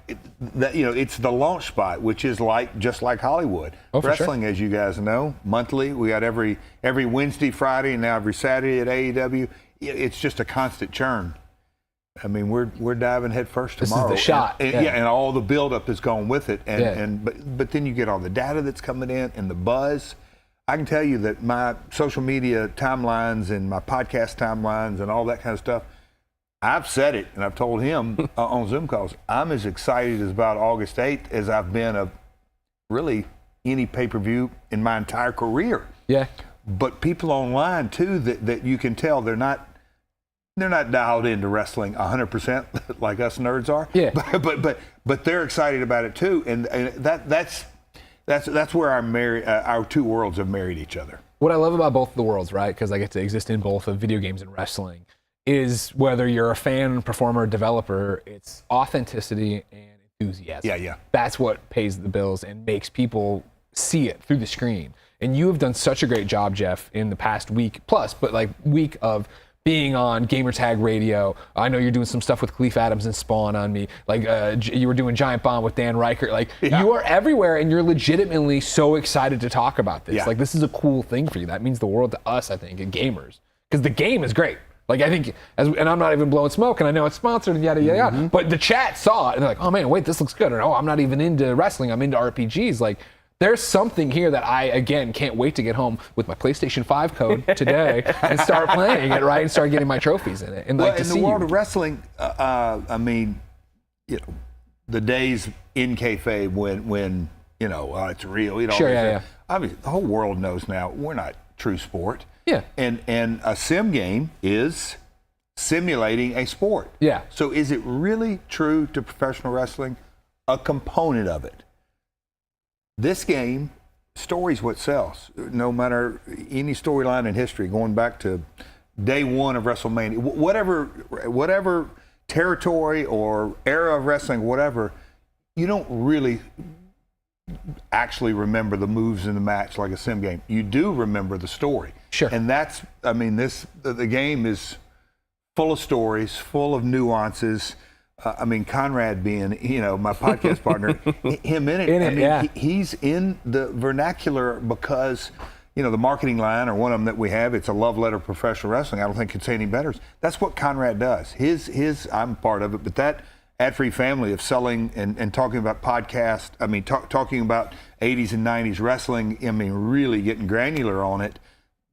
It's the launch spot, which is just like Hollywood. Wrestling, as you guys know, monthly. We got every Wednesday, Friday, and now every Saturday at AEW. It's just a constant churn. I mean, we're diving head first tomorrow. This is the shot. And all the buildup is going with it. But then you get all the data that's coming in and the buzz. I can tell you that my social media timelines and my podcast timelines and all that kind of stuff, I've said it, and I've told him on Zoom calls, I'm as excited about August 8th as I've been of really any pay-per-view in my entire career. Yeah. But people online, too, that you can tell they're not dialed into wrestling 100% like us nerds are. Yeah. But they're excited about it, too, and that's where our two worlds have married each other. What I love about both of the worlds, right, because I get to exist in both of video games and wrestling, is whether you're a fan, performer, developer, it's authenticity and enthusiasm. Yeah. That's what pays the bills and makes people see it through the screen. And you have done such a great job, Jeff, in the past week plus, but week of being on Gamertag Radio. I know you're doing some stuff with Cleef Adams and Spawn on me. You were doing Giant Bomb with Dan Reichert. You are everywhere, and you're legitimately so excited to talk about this. Yeah. This is a cool thing for you. That means the world to us, I think, and gamers. Because the game is great. I think, and I'm not even blowing smoke, and I know it's sponsored and yada, yada, yada. But the chat saw it, and they're like, oh man, wait, this looks good. Or, oh, I'm not even into wrestling, I'm into RPGs. There's something here that I, again, can't wait to get home with my PlayStation 5 code today and start playing it, right? And start getting my trophies in it. And in the world of wrestling, the days in kayfabe when it's real. Sure, yeah. I mean, the whole world knows now we're not true sport. Yeah. And a sim game is simulating a sport. Yeah. So is it really true to professional wrestling? A component of it. This game, story's what sells. No matter any storyline in history, going back to day one of WrestleMania, whatever territory or era of wrestling, whatever, you don't really actually remember the moves in the match like a sim game. You do remember the story. Sure. And the game is full of stories, full of nuances. Conrad being, my podcast partner, him in it. He's in the vernacular because, the marketing line or one of them that we have, it's a love letter to professional wrestling. I don't think it could say any better. That's what Conrad does. I'm part of it, but that ad-free family of selling and talking about podcasts, talking about 80s and 90s wrestling, really getting granular on it.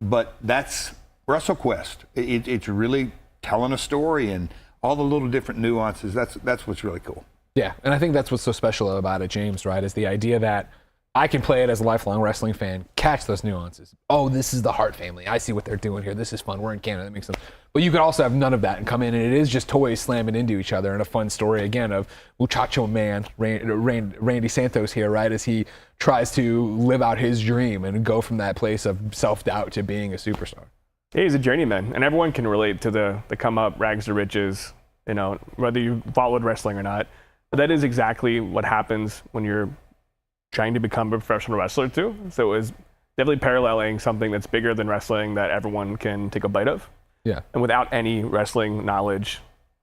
But that's WrestleQuest. It's really telling a story and all the little different nuances. That's what's really cool. Yeah, and I think that's what's so special about it, James, right, is the idea that I can play it as a lifelong wrestling fan, catch those nuances. Oh, this is the Hart family. I see what they're doing here. This is fun. We're in Canada. That makes sense. But you could also have none of that and come in, and it is just toys slamming into each other and a fun story, again, of Muchacho Man, Randy Santos here, right, as he tries to live out his dream and go from that place of self-doubt to being a superstar. Yeah, he's a journeyman, and everyone can relate to the come up, rags to riches, whether you followed wrestling or not. But that is exactly what happens when you're trying to become a professional wrestler too. So it was definitely paralleling something that's bigger than wrestling that everyone can take a bite of. Yeah. And without any wrestling knowledge,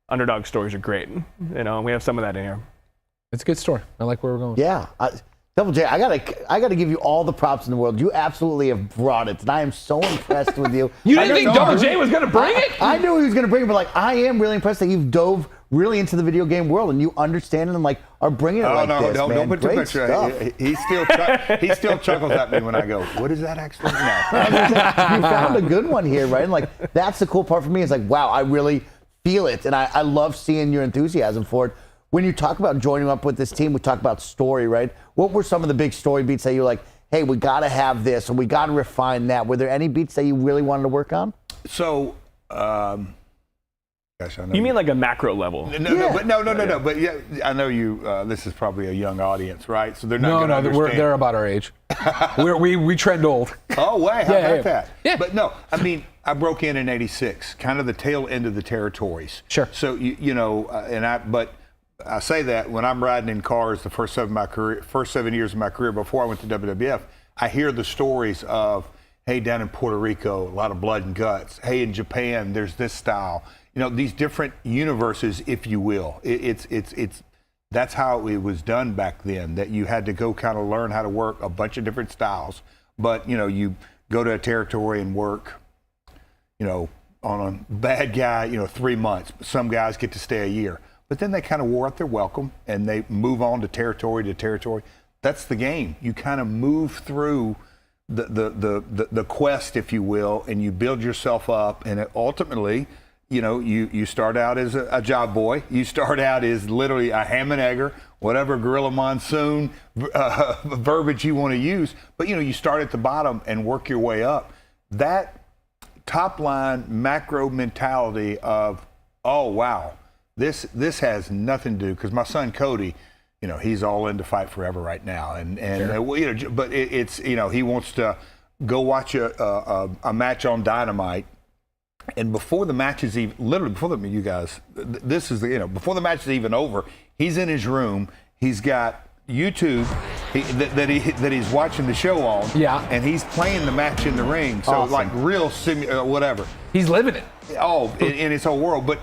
underdog stories are great. We have some of that in here. It's a good story. I like where we're going. Yeah. Double J, I gotta give you all the props in the world. You absolutely have brought it, and I am so impressed with you. You didn't think Double J was gonna bring it? I knew he was gonna bring it, but like I am really impressed that you've dove really into the video game world and you understand it and like are bringing it like this. Don't put too Great much. stuff. He still chuckles at me when I go, "What is that actually?" No. You found a good one here, right? And like that's the cool part for me. Is like, wow, I really feel it, and I love seeing your enthusiasm for it. When you talk about joining up with this team, we talk about story, right? What were some of the big story beats that you were like, hey, we got to have this, and we got to refine that? Were there any beats that you really wanted to work on? So, gosh, I know You mean like a macro level? No. But yeah, I know you. This is probably a young audience, right? So they're not going to understand. They're about our age. we trend old. Oh, wait, how about that? Yeah. But no, I mean, I broke in '86, kind of the tail end of the territories. Sure. So but I say that when I'm riding in cars the first 7 years of my career before I went to WWF, I hear the stories of, hey, down in Puerto Rico, a lot of blood and guts. Hey, in Japan, there's this style. These different universes, if you will. It's that's how it was done back then, that you had to go kind of learn how to work a bunch of different styles. But, you go to a territory and work, on a bad guy, 3 months. Some guys get to stay a year. But then they kind of wore out their welcome and they move on to territory to territory. That's the game. You kind of move through the quest, if you will, and you build yourself up. And ultimately, you start out as a job boy. You start out as literally a ham and egger, whatever Gorilla Monsoon verbiage you want to use. But, you start at the bottom and work your way up. That top line macro mentality of, oh, wow. This has nothing to do, because my son Cody, he's all into Fight Forever right now, and sure. But it's he wants to go watch a match on Dynamite, and before the match is even before the before the match is even over, he's in his room, he's got YouTube that he's watching the show on, and he's playing the match in the ring, so awesome. Like real whatever. He's living it. Oh, in his whole world, but.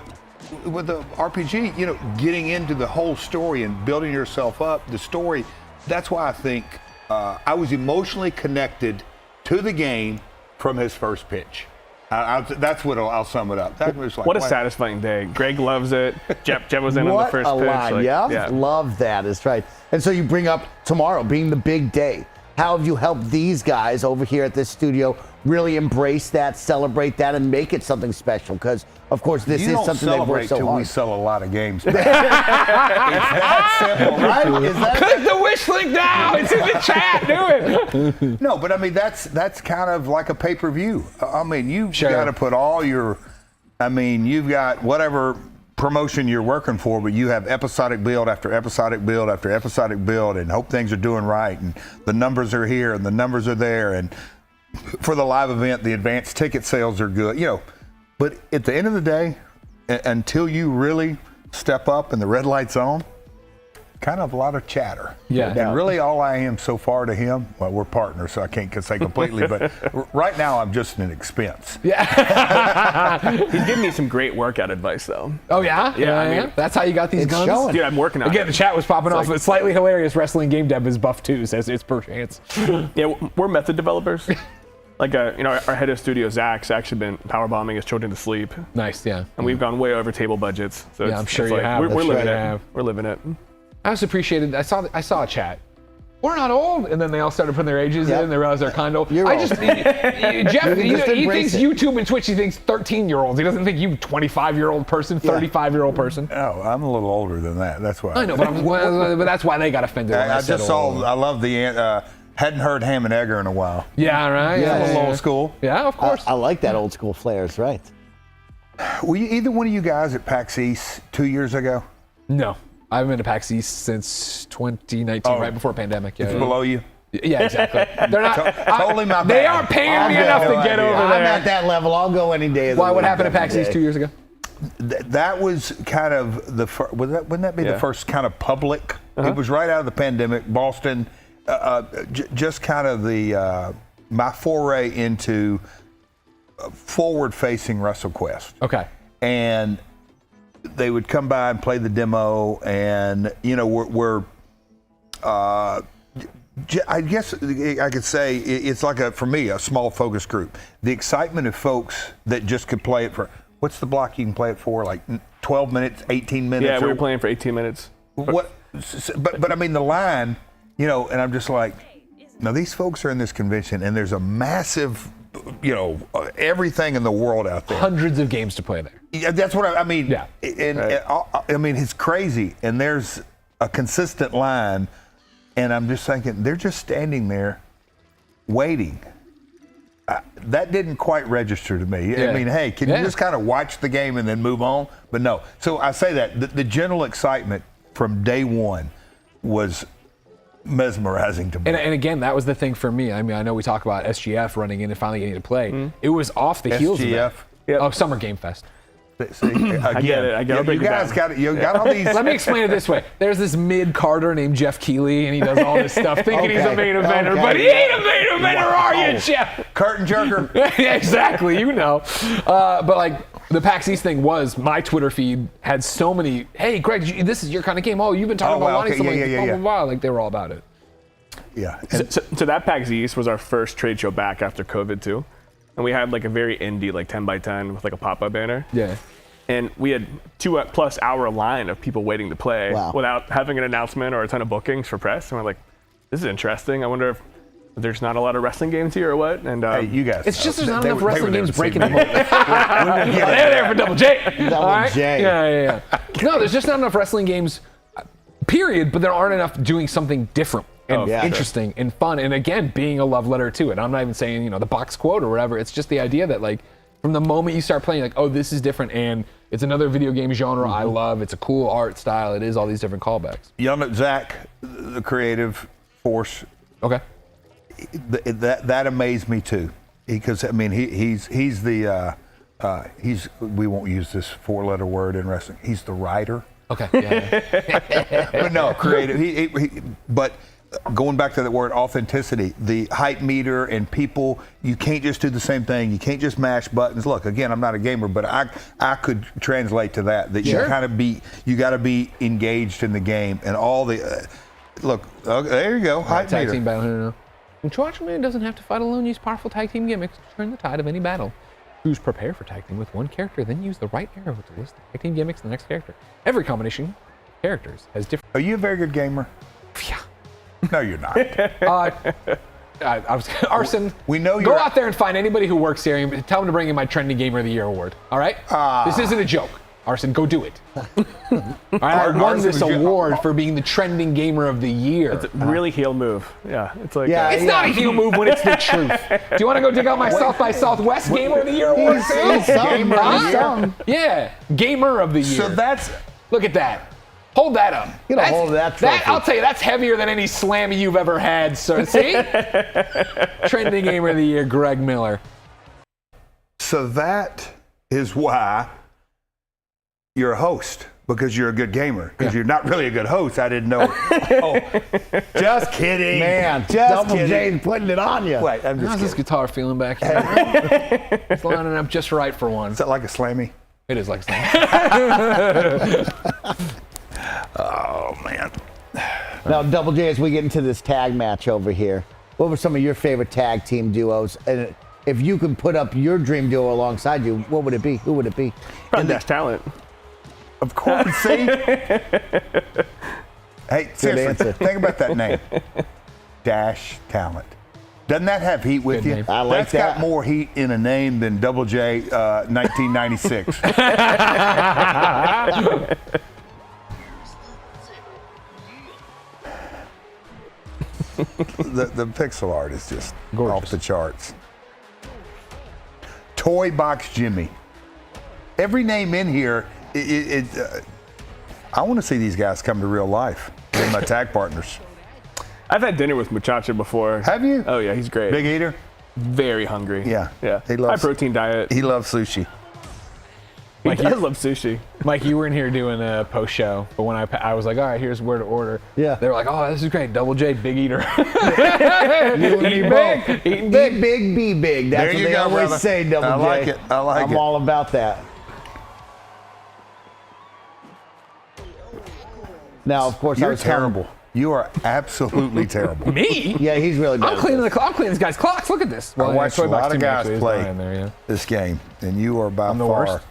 With the RPG, getting into the whole story and building yourself up, the story, that's why I think I was emotionally connected to the game from his first pitch. That's what I'll sum it up. That was like, what a satisfying day. Greg loves it. Jeff was in on the first pitch. Line. Yeah, love that. That's right. And so you bring up tomorrow being the big day. How have you helped these guys over here at this studio really embrace that, celebrate that, and make it something special? Because, of course, this is something they've worked so hard. We sell a lot of games. It's that simple, right? Click the wish link now. It's in the chat. Do it. No, but I mean, that's kind of like a pay-per-view. I mean, you've got to put all your, you've got whatever promotion you're working for, but you have episodic build after episodic build after episodic build, and hope things are doing right, and the numbers are here and the numbers are there, and for the live event, the advanced ticket sales are good, but at the end of the day, until you really step up and the red light's on, kind of a lot of chatter. Yeah. And really all I am so far to him, well, we're partners, so I can't say completely, but right now I'm just an expense. Yeah. He's giving me some great workout advice, though. Oh, yeah? Yeah. That's how you got these guns? Showing. Dude, I'm working on it. Again, the chat was popping off. It's slightly hilarious. Wrestling Game Dev is buff too, says it's per chance. Yeah, we're method developers. Like, our head of studio, Zach's actually been power bombing his children to sleep. Nice, yeah. And we've gone way over table budgets. So I'm sure you have. We're living it. We're living it. I was appreciated. I saw a chat. We're not old, and then they all started putting their ages in. And they realized they're kind of old. Jeff, he thinks YouTube and Twitch. He thinks 13-year-olds. He doesn't think you 25-year-old person, 35-year-old person. No, I'm a little older than that. That's why. I know, but that's why they got offended. I just saw. I love the. Hadn't heard ham and egger in a while. Yeah, right. Yeah, a little old school. Yeah, of course. I like that old school flair. It's right. Were you either one of you guys at PAX East 2 years ago? No. I haven't been to PAX East since 2019, right before pandemic. Yeah, it's below you? Yeah, exactly. They're not. Totally my bad. They aren't paying me enough to get over there. I'm at that level. I'll go any day of the week. What happened at PAX East 2 years ago? That was kind of the first. Wouldn't that be the first kind of public? It was right out of the pandemic. Boston, just kind of the my foray into forward-facing WrestleQuest. Okay. And they would come by and play the demo, and we're I guess I could say it's like for me, a small focus group. The excitement of folks that just could play it for, what's the block you can play it for? Like 12 minutes, 18 minutes? Yeah, we were playing for 18 minutes. What? But I mean, the line, and I'm just like, now these folks are in this convention and there's a massive, everything in the world out there. Hundreds of games to play there. Yeah, that's what I mean. Yeah. I mean, it's crazy. And there's a consistent line. And I'm just thinking, they're just standing there waiting. That didn't quite register to me. Yeah. I mean, hey, can you just kind of watch the game and then move on? But no. So I say that. The general excitement from day one was mesmerizing to me. And again, that was the thing for me. I mean, I know we talk about SGF running in and finally getting to play. It was off the heels of that. Oh, Summer Game Fest. See, again, I get it. you guys got all these. Let me explain it this way. There's this mid-carder named Jeff Keighley, and he does all this stuff thinking he's a main eventer, but he ain't a main eventer, are you, Jeff? Curtain jerker. Yeah, exactly, But like the PAX East thing was, my Twitter feed had so many, hey, Greg, this is your kind of game. Oh, you've been talking about wanting something, blah, blah, blah. Like they were all about it. Yeah. So that PAX East was our first trade show back after COVID too. And we had like a very indie, like 10x10 with like a pop-up banner. Yeah. And we had 2+ hour line of people waiting to play without having an announcement or a ton of bookings for press. And we're like, this is interesting. I wonder if there's not a lot of wrestling games here or what. And hey, you guys. It's just there's not enough wrestling games breaking the mold. They're there for Double J. Double J. Yeah. No, there's just not enough wrestling games, period, but there aren't enough doing something different and interesting and fun. And again, being a love letter to it. I'm not even saying, the box quote or whatever. It's just the idea that like, from the moment you start playing, like, oh, this is different, and it's another video game genre I love. It's a cool art style. It is all these different callbacks. Zach, the creative force. Okay. That amazed me too, because I mean he's the we won't use this 4-letter word in wrestling. He's the writer. Okay. Yeah. But no, creative. But going back to the word authenticity, the hype meter and people, you can't just do the same thing. You can't just mash buttons. Look, again, I'm not a gamer, but I could translate to that you got to be engaged in the game and all the look. There you go, hype tag meter. team battle. No. Watch Man doesn't have to fight alone. Use powerful tag team gimmicks to turn the tide of any battle. Choose prepare for tag team with one character, then use the right arrow to list the tag team gimmicks of the next character. Every combination of characters has different. Are you a very good gamer? Yeah. No, you're not. Arson, we know go out there and find anybody who works here and tell them to bring in my Trending Gamer of the Year award. All right? This isn't a joke. Arson, go do it. All right, I won this award for being the Trending Gamer of the Year. It's a really heel move. Yeah, it's like it's not a heel move when it's the truth. Do you want to go dig out my South by Southwest Gamer of the Year award? Gamer of the Year. Yeah, Gamer of the Year. So that's. Look at that. Hold that up. Hold that trophy. I'll tell you, that's heavier than any slammy you've ever had, sir. See? Trending Gamer of the Year, Greg Miller. So that is why you're a host, because you're a good gamer. Because you're not really a good host. I didn't know. Just kidding. Man, Double J's putting it on you. Wait, I'm just How's kidding. this guitar feeling back here? It's lining up just right for one. Is that like a slammy? It is like a slammy. Oh, man. Now, Double J, as we get into this tag match over here, what were some of your favorite tag team duos? And if you could put up your dream duo alongside you, what would it be? Who would it be? Dash Talent. Of course, see? Hey, seriously, think about that name. Dash Talent. Doesn't that have heat with Good you? name. I like That's that. got more heat in a name than Double J 1996. The pixel art is just off the charts. Toy Box Jimmy. Every name in here, I want to see these guys come to real life. They're my tag partners. I've had dinner with Muchacha before. Have you? Oh yeah, he's great. Big eater? Very hungry. Yeah. Yeah. He loves- high protein diet. He loves sushi. He does love sushi. Mike, you were in here doing a post show, but when I was like, all right, here's where to order. Yeah. They were like, oh, this is great. Double J, big eater. You and me Eating both. big. Eating Eat big. big, be big. That's There what you they go, always brother. say, Double J. I like it. I like I'm it. all about that. Now, Now, of course, I You're was telling- terrible. You are absolutely terrible. Me? Yeah, he's really bad. I'm cleaning this guy's clocks. Look at this. I watched a lot of guys actually is play in there, yeah. this game, and you are by the far. worst.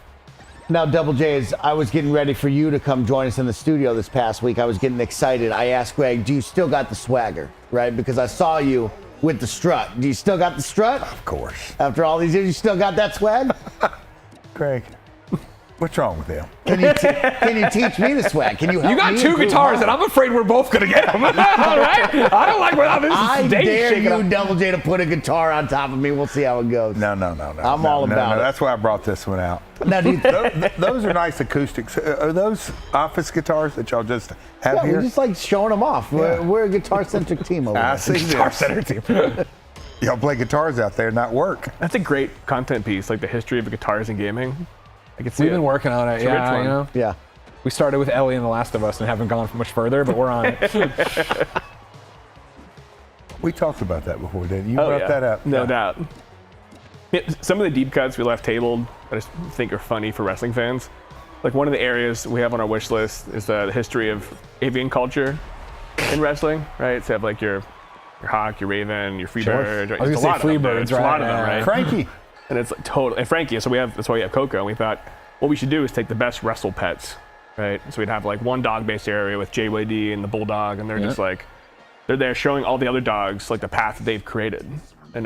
Now, Double J, as I was getting ready for you to come join us in the studio this past week, I was getting excited. I asked Greg, do you still got the swagger, right? Because I saw you with the strut. Do you still got the strut? Of course. After all these years, you still got that swag? Greg, what's wrong with him? Can you teach me the swag? Can you help You got me 2 improve guitars, mine? and I'm afraid we're both gonna get them. All right? I don't like without this I stage dare shaking you, up. Double J, to put a guitar on top of me. We'll see how it goes. No. I'm all about it. That's why I brought this one out. Now, do you Those are nice acoustics. Are those office guitars that y'all just have yeah, here? we're just like showing them off. We're a guitar-centric team over I there. see Guitar this. center team. Y'all play guitars out there, not work. That's a great content piece, like the history of guitars and gaming. I can see We've it. been working on it. It's a rich Yeah, one. you know. Yeah. We started with Ellie and The Last of Us and haven't gone much further, but we're on it. We talked about that before, didn't you? Oh, brought yeah. that up. No doubt. Yeah, some of the deep cuts we left tabled, I just think are funny for wrestling fans. Like one of the areas we have on our wish list is the history of avian culture in wrestling, right? So you have like your hawk, your raven, your free bird. Right? I was There's gonna a say lot of them, Freebirds, dude. There's a lot right? of them, Yeah. right? Frankie. And it's like total. And Frankie, so that's why we have Coco. And we thought what we should do is take the best wrestle pets, right? So we'd have like one dog-based area with JYD and the bulldog, and they're just like, they're there showing all the other dogs like the path that they've created. And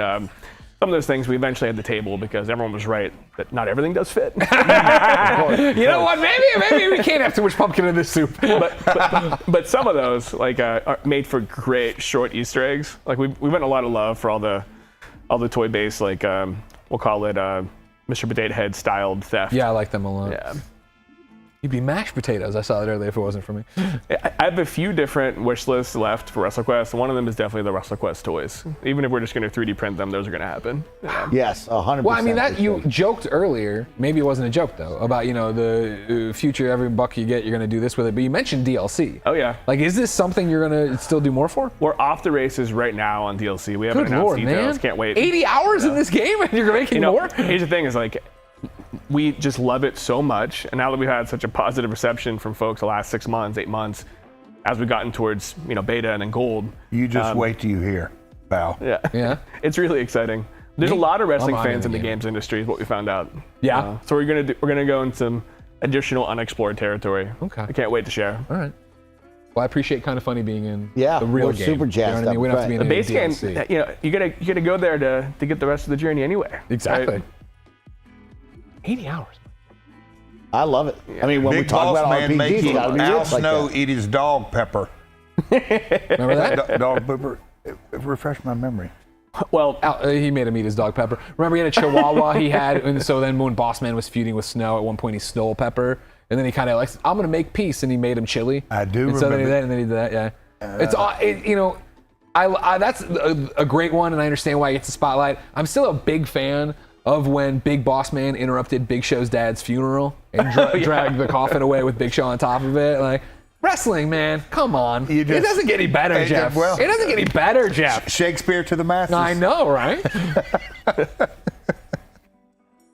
some of those things we eventually had to table because everyone was right that not everything does fit. You know what? Maybe we can't have too much pumpkin in this soup. but some of those like are made for great short Easter eggs. Like we went a lot of love for all the toy based like we'll call it Mr. Potato Head styled theft. Yeah, I like them a lot. Yeah. You'd be mashed potatoes. I saw it earlier if it wasn't for me. I have a few different wish lists left for WrestleQuest. One of them is definitely the WrestleQuest toys. Even if we're just going to 3D print them, those are going to happen. Yes, 100%. Well, I mean, that for you sure. joked earlier, maybe it wasn't a joke though, about, the future, every buck you get, you're going to do this with it. But you mentioned DLC. Oh, yeah. Like, is this something you're going to still do more for? We're off the races right now on DLC. We haven't Good announced Lord, details. man. Can't wait. 80 hours in this game and you're making more? Here's the thing is like, we just love it so much. And now that we've had such a positive reception from folks the last 6 months, 8 months, as we've gotten towards, beta and then gold. You just wait till you hear, pal. Yeah. Yeah. It's really exciting. There's a lot of wrestling I'm on fans in in the the game. games industry is what we found out. Yeah. So we're gonna go in some additional unexplored territory. Okay. I can't wait to share. All right. Well, I appreciate KindaFunny being in Yeah, the real we're game. super You jazzed know what I mean? up, We don't have to be right. in The any base game, DLC. you gotta go there to get the rest of the journey anyway. Exactly. right? 80 hours. I love it. I mean, when we Big talk boss about man RPGs, making it's gotta be Al rich like Snow that. eat his dog pepper. Remember that? Dog pepper. Refresh my memory. Well, he made him eat his dog Pepper. Remember, he had a Chihuahua he had, and so then when Bossman was feuding with Snow, at one point he stole Pepper, and then he kind of like, I'm gonna make peace, and he made him chili. I do And so then he remember. did that, and then he did that. Yeah, it's all I that's a great one, and I understand why it gets the spotlight. I'm still a big fan of when Big Boss Man interrupted Big Show's dad's funeral and dragged the coffin away with Big Show on top of it. Like, wrestling, man, come on. You It just- doesn't get any better, Hey, Jeff. well- It doesn't get any better, Jeff. Shakespeare to the masses. I know, right?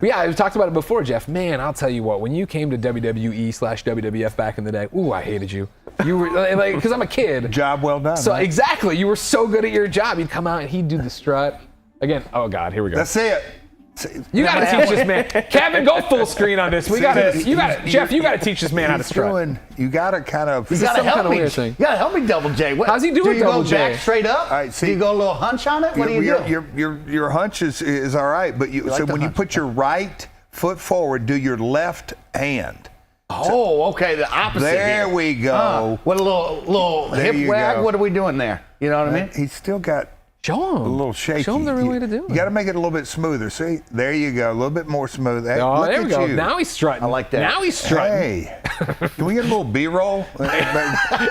But yeah, we talked about it before, Jeff. Man, I'll tell you what, when you came to WWE/WWF back in the day, ooh, I hated you. You were like, because I'm a kid. Job well done. So right? exactly, you were so good at your job. You'd come out and he'd do the strut. Again, oh God, here we go. That's it. You gotta teach this man. Kevin, go full screen on this. Jeff, you gotta teach this man how to strut. You gotta kind of. You This is gotta some help kind of me. weird thing. You gotta help me, Double J. What, How's he doing, do you Double go J? back straight up? All right, see, do you go a little hunch on it? What do you do? Your hunch is all right, but like so the when you hunch, put your right foot forward, do your left hand. Oh, okay, the opposite. There here. we go. What a little There hip you wag. go. What are we doing there? You know what I mean? He's still got Show him. a little shaky. Show him the real way to do You it. got to make it a little bit smoother. See, there you go, a little bit more smooth. Hey, Oh, look there we at go. you. Now he's strutting. I like that. Now he's strutting. Hey, can we get a little B-roll?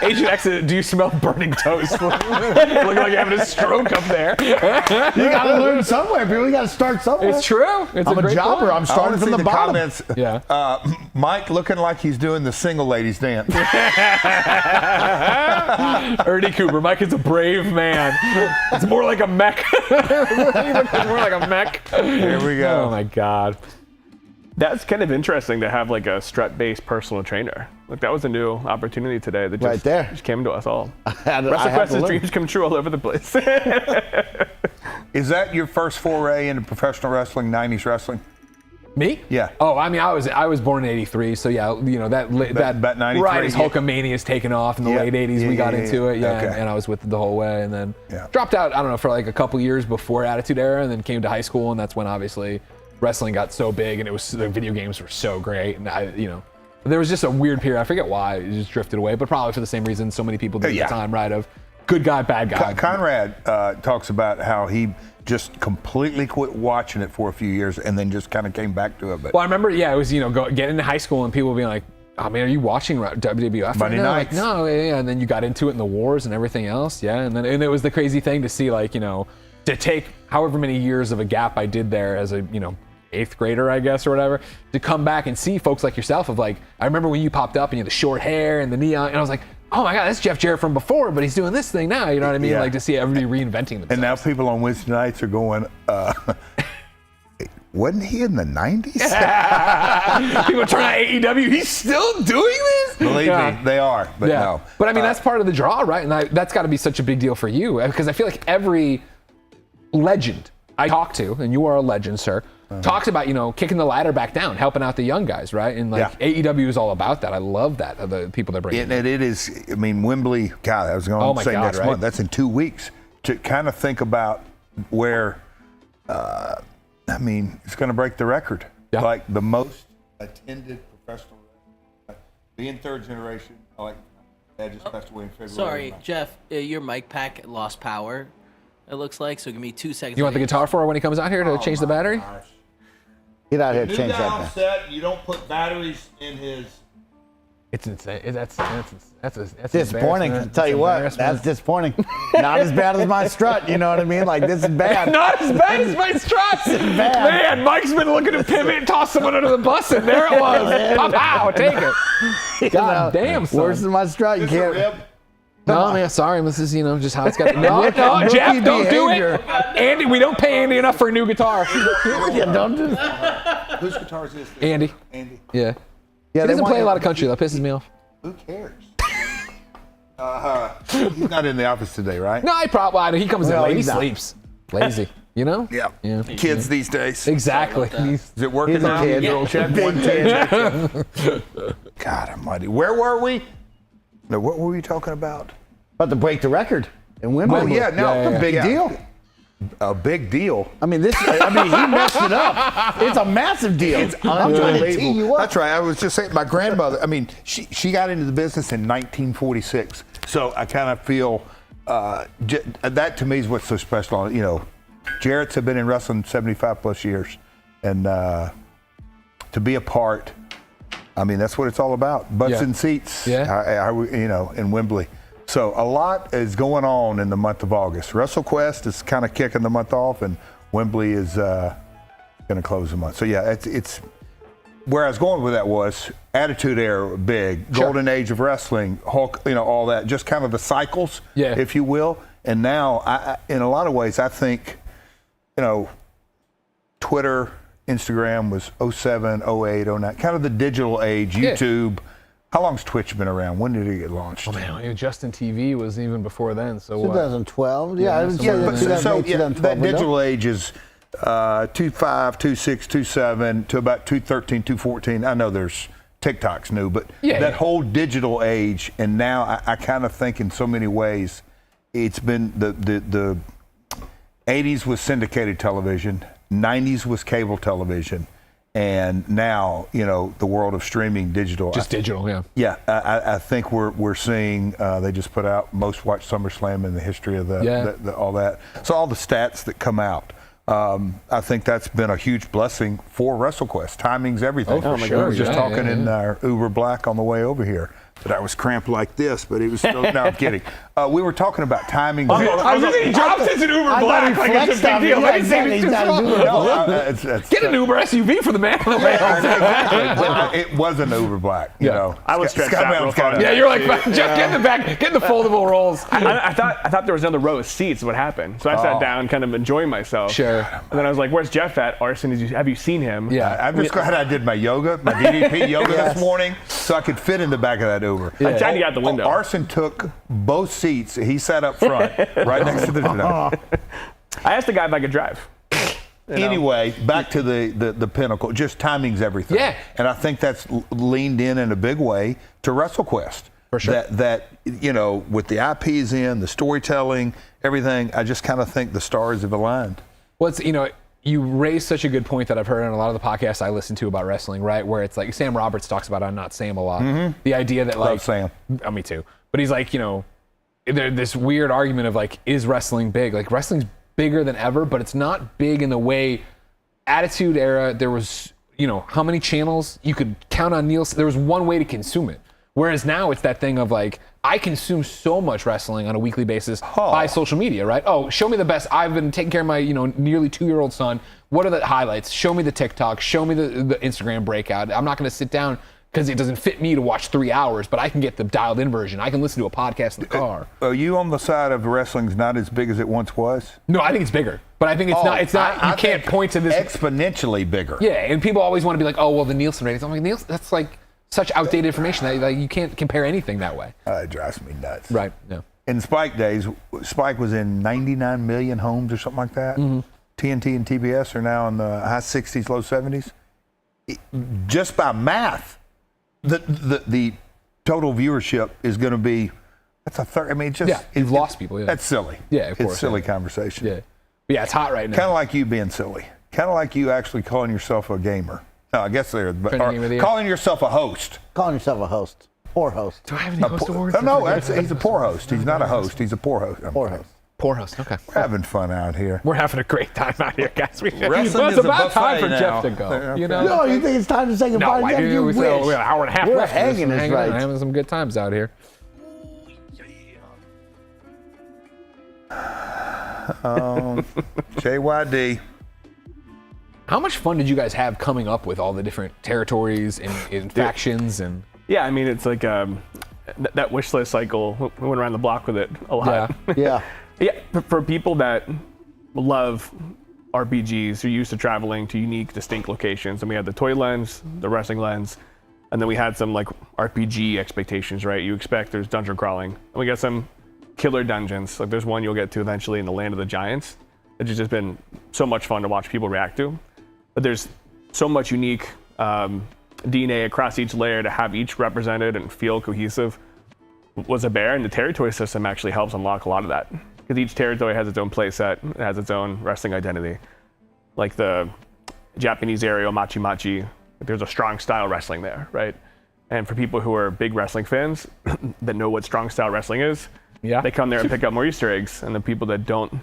Agent X, do you smell burning toast? Looking like you're having a stroke up there. You gotta learn somewhere, people. You gotta start somewhere. It's true. It's I'm a great jobber. point. I'm starting from the bottom. Comments. Yeah. Mike looking like he's doing the single ladies dance. Ernie Cooper. Mike is a brave man. It's more like a mech. It's more like a mech. There we go. Oh my God. That's kind of interesting to have like a strut-based personal trainer. Like that was a new opportunity today that just, Right there. just came to us all. have WrestleQuest to is look. dreams come true all over the place. Is that your first foray into professional wrestling, 90s wrestling? Me? Yeah. Oh, I mean, I was born in '83, so yeah, you know that about 93, right as yeah. Hulkamania is taking off in the Yeah. late '80s, we got into it, yeah, Okay. and I was with it the whole way, and then Yeah. dropped out. I don't know for like a couple years before Attitude Era, and then came to high school, and that's when obviously wrestling got so big, and it was the video games were so great, and there was just a weird period. I forget why it just drifted away, but probably for the same reason so many people did Yeah. at the time, right? Of good guy, bad guy. Conrad talks about how he just completely quit watching it for a few years and then just kind of came back to it. But Well, I remember, it was getting into high school and people being like, "Oh man, are you watching WWF Monday right now?" nights. Like, no, yeah. And then you got into it in the wars and everything else, yeah. And it was the crazy thing to see, like, to take however many years of a gap I did there as a 8th grader, I guess, or whatever, to come back and see folks like yourself. Of like, I remember when you popped up and you had the short hair and the neon, and I was like, oh my God, that's Jeff Jarrett from before, but he's doing this thing now. You know what I mean? Yeah. Like to see everybody reinventing themselves. and now people on Wednesday nights are going, wasn't he in the 90s? People turn on AEW, he's still doing this? Believe me, they are, but no. But I mean, that's part of the draw, right? And that's got to be such a big deal for you, because I feel like every legend I talk to, and you are a legend, sir, talks about, kicking the ladder back down, helping out the young guys, right? And like AEW is all about that. I love that, the people they're bringing. And it is, I mean, Wembley, God, I was going Oh to my say God, next right? month. That's in 2 weeks. To kind of think about where, it's going to break the record. Yeah. Like the most attended professional wrestling. Being third generation, Dad just passed away in February. Sorry, Jeff, your mic pack lost power, it looks like, so give me 2 seconds. You want the guitar for when he comes out here to change the battery? Get out here, New change guy that. on Man. set, you don't put batteries in his. It's insane. That's Disappointing. embarrassment. I'll tell you It's what, embarrassment. that's disappointing. Not as bad as my strut, you know what I mean? Like, this is bad. Not as bad as my struts. bad. Man, Mike's been looking to pivot and toss someone under the bus, and there it was. Pow, take it. God damn, son. Worse than my strut. You can't. No, man, sorry. This is, just how it's got to be. No, Rookie Jeff, don't do behavior. it. Andy, we don't pay Andy enough for a new guitar. Yeah, don't do that. Whose guitar is this? Andy. Andy. Yeah. Yeah, He doesn't want play a you- lot of country. That pisses me off. Who cares? He's not in the office today, right? No, he comes in No, late. He he's not. sleeps. Lazy. Yeah. Yeah. Kids these days. Exactly. Is it working He's a now? kid. You'll check Big one kid. God almighty. Where were we? No, what were we talking about? About to break the record in Wimbledon. Oh, yeah, no, It's a big yeah. deal. A big deal. I mean, he messed it up. It's a massive deal. It's I'm trying to tee you up. That's right. I was just saying, my grandmother, she got into the business in 1946. So I kind of feel that to me is what's so special. Jarrett's have been in wrestling 75 plus years. And to be a part, that's what it's all about. Butts and seats, in Wembley. So a lot is going on in the month of August. WrestleQuest is kind of kicking the month off, and Wembley is going to close the month. So yeah, it's where I was going with that was Attitude Era, big, Sure. Golden Age of Wrestling, Hulk, all that, just kind of the cycles, if you will. And now, I in a lot of ways, I think, Twitter, Instagram was 07, 08, 09, kind of the digital age, YouTube. How long's Twitch been around? When did it get launched? Oh, man, Justin TV was even before then. So what? 2012. Yeah, I would say somewhere that's in there. 2008, 2012 that window. digital age is 2.5, 2.6, 2.7 to about 2.13, 2.14. I know there's TikTok's new, but that whole digital age, and now I kind of think in so many ways, it's been the 80s was syndicated television, 90s was cable television, and now, the world of streaming digital. Just digital, yeah. Yeah, I think we're seeing. They just put out most watched SummerSlam in the history of all that. So all the stats that come out, I think that's been a huge blessing for WrestleQuest. Timing's everything. Oh, for sure. I was just Yeah, talking yeah, in our Uber Black on the way over here. But I was cramped like this, but it was still, no, I'm kidding. We were talking about timing. I was thinking he drops into an Uber Black like it's a big deal. Like, Get an Uber SUV for the man on the way home. It was an Uber Black, you know. I was stretched out real far. Yeah, you're like, Jeff, get in the back, get in the foldable rolls. I thought there was another row of seats. What happened? So I sat down, kind of enjoying myself. Sure. And then I was like, "Where's Jeff at? Arson, have you seen him?" Yeah. I'm just glad I did my yoga, my DDP yoga this morning, so I could fit in the back of that Uber. I tried to get out the window. Arson took both seats. He sat up front, right next to the. No. I asked the guy if I could drive. Anyway, back to the pinnacle. Just timing's everything. Yeah. And I think that's leaned in a big way to WrestleQuest. For sure. That you know, with the IPs in, the storytelling, everything, I just kind of think the stars have aligned. Well, it's, you know, you raised such a good point that I've heard on a lot of the podcasts I listen to about wrestling, right? Where it's like Sam Roberts talks about, I'm not Sam a lot. The idea that like, Love Sam. Oh, me too. But he's like, you know, there's this weird argument of like, is wrestling big? Like wrestling's bigger than ever, but it's not big in the way Attitude Era, there was, you know, how many channels you could count on Nielsen. There was one way to consume it. Whereas now it's that thing of like, I consume so much wrestling on a weekly basis by social media, right? Oh, show me the best. I've been taking care of my, you know, nearly 2-year-old son. What are the highlights? Show me the TikTok. Show me the Instagram breakout. I'm not going to sit down because it doesn't fit me to watch 3 hours, but I can get the dialed-in version. I can listen to a podcast in the car. Are you on the side of wrestling's not as big as it once was? No, I think it's bigger. But I think it's not. It's not. You can't point to this exponentially bigger. Yeah, and people always want to be like, oh, well, the Nielsen ratings. I'm like, Nielsen, that's like such outdated information that like, you can't compare anything that way. It drives me nuts. Right. Yeah. In Spike days, Spike was in 99 million homes or something like that. TNT and TBS are now in the high 60s, low 70s. Just by math, the total viewership is going to be, that's a third. I mean, just you've lost people. Yeah. That's silly. Yeah, of course. It's silly conversation. Yeah. But yeah, it's hot right now. Kind of like you being silly. Kind of like you actually calling yourself a gamer. No, I guess they're calling yourself a host. Calling yourself a host. Poor host. Do I have any host awards? No, he's a poor host. He's not a host. He's a poor host. Poor host. Poor host. Okay. We're having fun out here. We're having a great time out here, guys. Wrestling it's is a about time for buffet Jeff to now. go. You know? No, you think it's time to say goodbye? No, You wish. we have an hour and a half We're left. hanging hanging right. having some good times out here. JYD. How much fun did you guys have coming up with all the different territories and factions and? Yeah, I mean, it's like that wish list cycle. We went around the block with it a lot. Yeah. Yeah, for people that love RPGs, who are used to traveling to unique, distinct locations, and we had the toy lens, the wrestling lens, and then we had some like RPG expectations, right? You expect there's dungeon crawling, and we got some killer dungeons. Like there's one you'll get to eventually in the Land of the Giants. It's just been so much fun to watch people react to. But there's so much unique DNA across each layer to have each represented and feel cohesive was a bear, and the territory system actually helps unlock a lot of that. Because each territory has its own play set, it has its own wrestling identity. Like the Japanese aerial machi-machi, there's a strong style wrestling there, right? And for people who are big wrestling fans that know what strong style wrestling is, they come there and pick up more Easter eggs. And the people that don't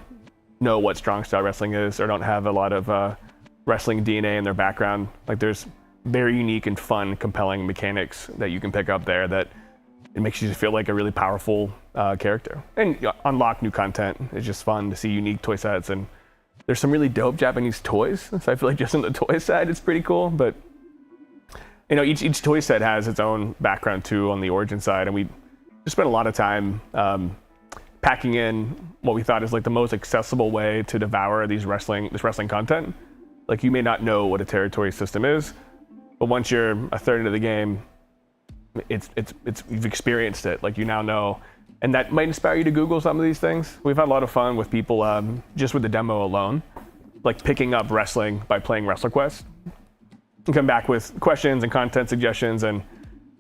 know what strong style wrestling is or don't have a lot of wrestling DNA in their background, like there's very unique and fun, compelling mechanics that you can pick up there that it makes you feel like a really powerful character. And unlock new content. It's just fun to see unique toy sets, and there's some really dope Japanese toys. So I feel like just on the toy side, it's pretty cool. But you know, each toy set has its own background too on the origin side, and we just spent a lot of time packing in what we thought is like the most accessible way to devour this wrestling content. Like you may not know what a territory system is, but once you're a third into the game, it's you've experienced it. Like you now know, and that might inspire you to Google some of these things. We've had a lot of fun with people just with the demo alone, like picking up wrestling by playing WrestleQuest, and come back with questions and content suggestions. And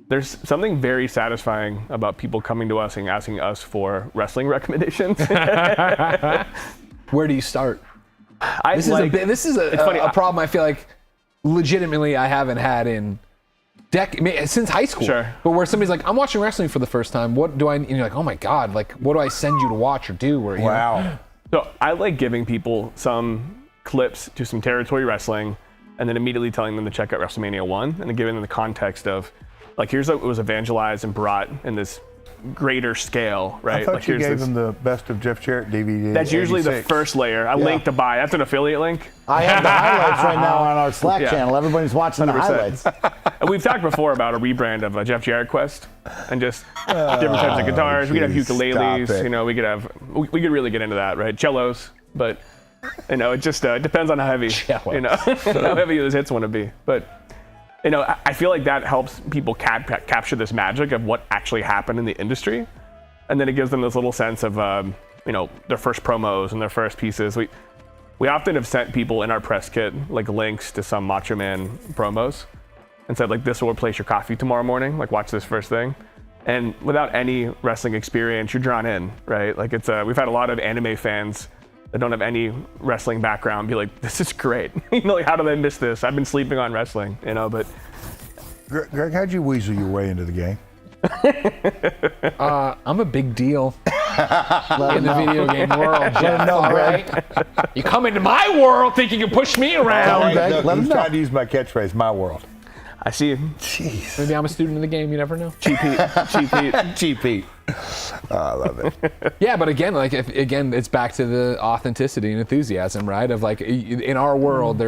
there's something very satisfying about people coming to us and asking us for wrestling recommendations. Where do you start? This is a problem I feel like legitimately I haven't had in since high school. Sure. But where somebody's like, I'm watching wrestling for the first time. What do I? And you're like, oh my god, like what do I send you to watch or do? Or, Wow. So I like giving people some clips to some territory wrestling, and then immediately telling them to check out WrestleMania 1, and then giving them the context of like here's what was evangelized and brought in this greater scale, right? I thought like you gave them the Best of Jeff Jarrett DVD. That's usually the 86. first layer. A link to buy. That's an affiliate link. I have the highlights right now on our Slack channel. Everybody's watching the 100%. highlights. And we've talked before about a rebrand of Jeff Jarrett Quest and just different types of guitars. We could have geez, ukuleles, stop it. you know, we could really get into that, right? Cellos, but you know, it just depends on how heavy, you know, how heavy those hits want to be. But you know, I feel like that helps people capture this magic of what actually happened in the industry, and then it gives them this little sense of you know, their first promos and their first pieces. We often have sent people in our press kit like links to some Macho Man promos and said like, this will replace your coffee tomorrow morning, like watch this first thing. And without any wrestling experience, you're drawn in, right? Like it's we've had a lot of anime fans that don't have any wrestling background be like, this is great. You know, like how did I miss this? I've been sleeping on wrestling, you know, but. Greg, how'd you weasel your way into the game? I'm a big deal in the video game world, Jeff. All right? You come into my world thinking you can push me around. He's trying to use my catchphrase, my world. I see you. Jeez. Maybe I'm a student of the game. You never know. Cheap heat. Cheap heat. Cheap Heat. Oh, I love it. Yeah, but again, like again, it's back to the authenticity and enthusiasm, right? Of like in our world,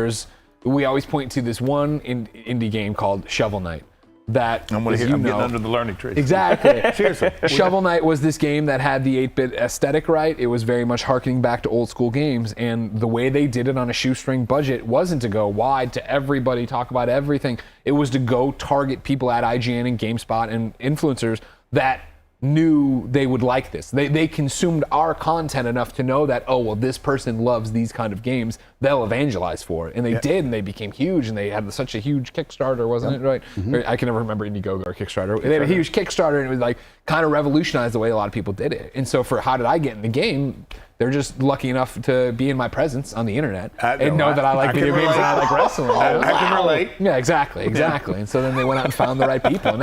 we always point to this one indie game called Shovel Knight. That I'm getting under the learning tree. Exactly. Seriously. Shovel Knight was this game that had the 8-bit aesthetic right. It was very much harkening back to old school games, and the way they did it on a shoestring budget wasn't to go wide to everybody, talk about everything. It was to go target people at IGN and GameSpot and influencers that knew they would like this. They consumed our content enough to know that, oh, well, this person loves these kind of games. They'll evangelize for it. And they did, and they became huge, and they had such a huge Kickstarter, wasn't it, right? I can never remember Indiegogo or Kickstarter. They had a huge Kickstarter, and it was like kind of revolutionized the way a lot of people did it. And so for how did I get in the game, they're just lucky enough to be in my presence on the internet and know that I like video games and I like wrestling. I can relate. Yeah, exactly. And so then they went out and found the right people. And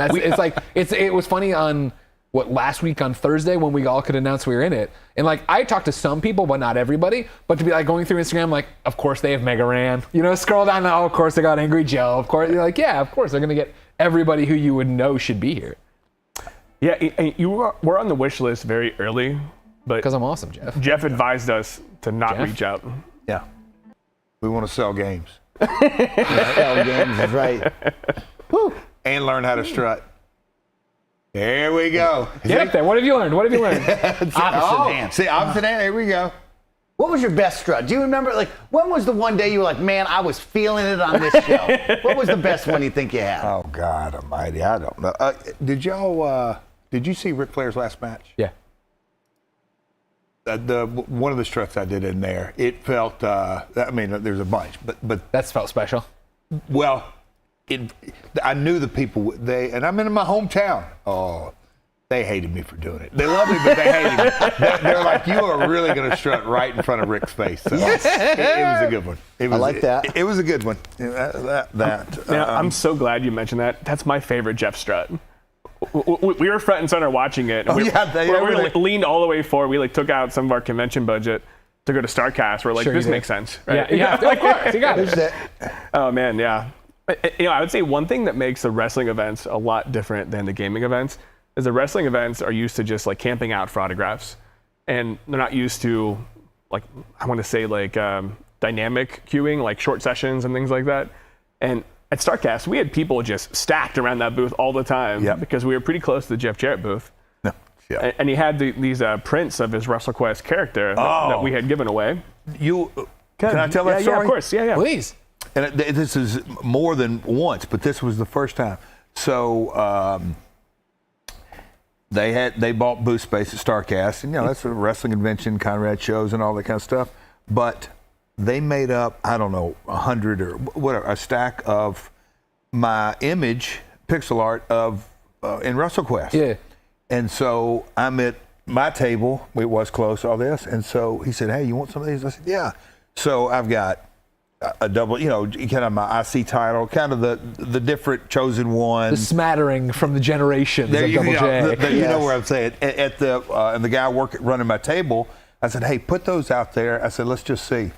it was funny on last week on Thursday when we all could announce we were in it. And like I talked to some people, but not everybody. But to be like going through Instagram, like, of course they have Mega Ran. You know, scroll down, of course they got Angry Joe. Of course, you're like, yeah, of course they're gonna get everybody who you would know should be here. Yeah, you were on the wish list very early, but because I'm awesome, Jeff. Jeff advised us to not reach out. Yeah. We want to sell games. Sell games is right. Woo. And learn how to strut. There we go. Get up there. What have you learned? Opposite hand. See, opposite hand. Here we go. What was your best strut? Do you remember, like, when was the one day you were like, man, I was feeling it on this show? What was the best one you think you had? Oh, God almighty. I don't know. Did you see Ric Flair's last match? Yeah. One of the struts I did in there, it felt, I mean, there's a bunch, but that's felt special. Well, I knew the people, and I'm in my hometown. Oh, they hated me for doing it. They love me, but they hated me. They're like, you are really going to strut right in front of Rick's face. So Yes. It was a good one. I like that. It was a good one. I'm so glad you mentioned that. That's my favorite Jeff strut. We were front and center watching it. And we leaned all the way forward. We took out some of our convention budget to go to StarCast. We're like, sure this makes sense, right? Yeah, of course, you got it. Oh man, yeah. I would say one thing that makes the wrestling events a lot different than the gaming events is the wrestling events are used to just like camping out for autographs, and they're not used to dynamic queuing, like short sessions and things like that. And at StarCast, we had people just stacked around that booth all the time because we were pretty close to the Jeff Jarrett booth. No. Yeah. And he had these prints of his WrestleQuest character that we had given away. Can I tell that story? Yeah, of course. Yeah. Please. And this is more than once, but this was the first time. So they bought booth space at StarCast, and that's a wrestling convention, Conrad shows, and all that kind of stuff. But they made up, I don't know, 100 or whatever, a stack of my image, pixel art of in WrestleQuest. Yeah. And so I'm at my table. It was close, all this, and so he said, "Hey, you want some of these?" I said, "Yeah." So I've got a double, kind of my IC title, kind of the different chosen one. The smattering from the generations of Double J. You know where I'm saying. At the and the guy running my table, I said, "Hey, put those out there." I said, "Let's just see.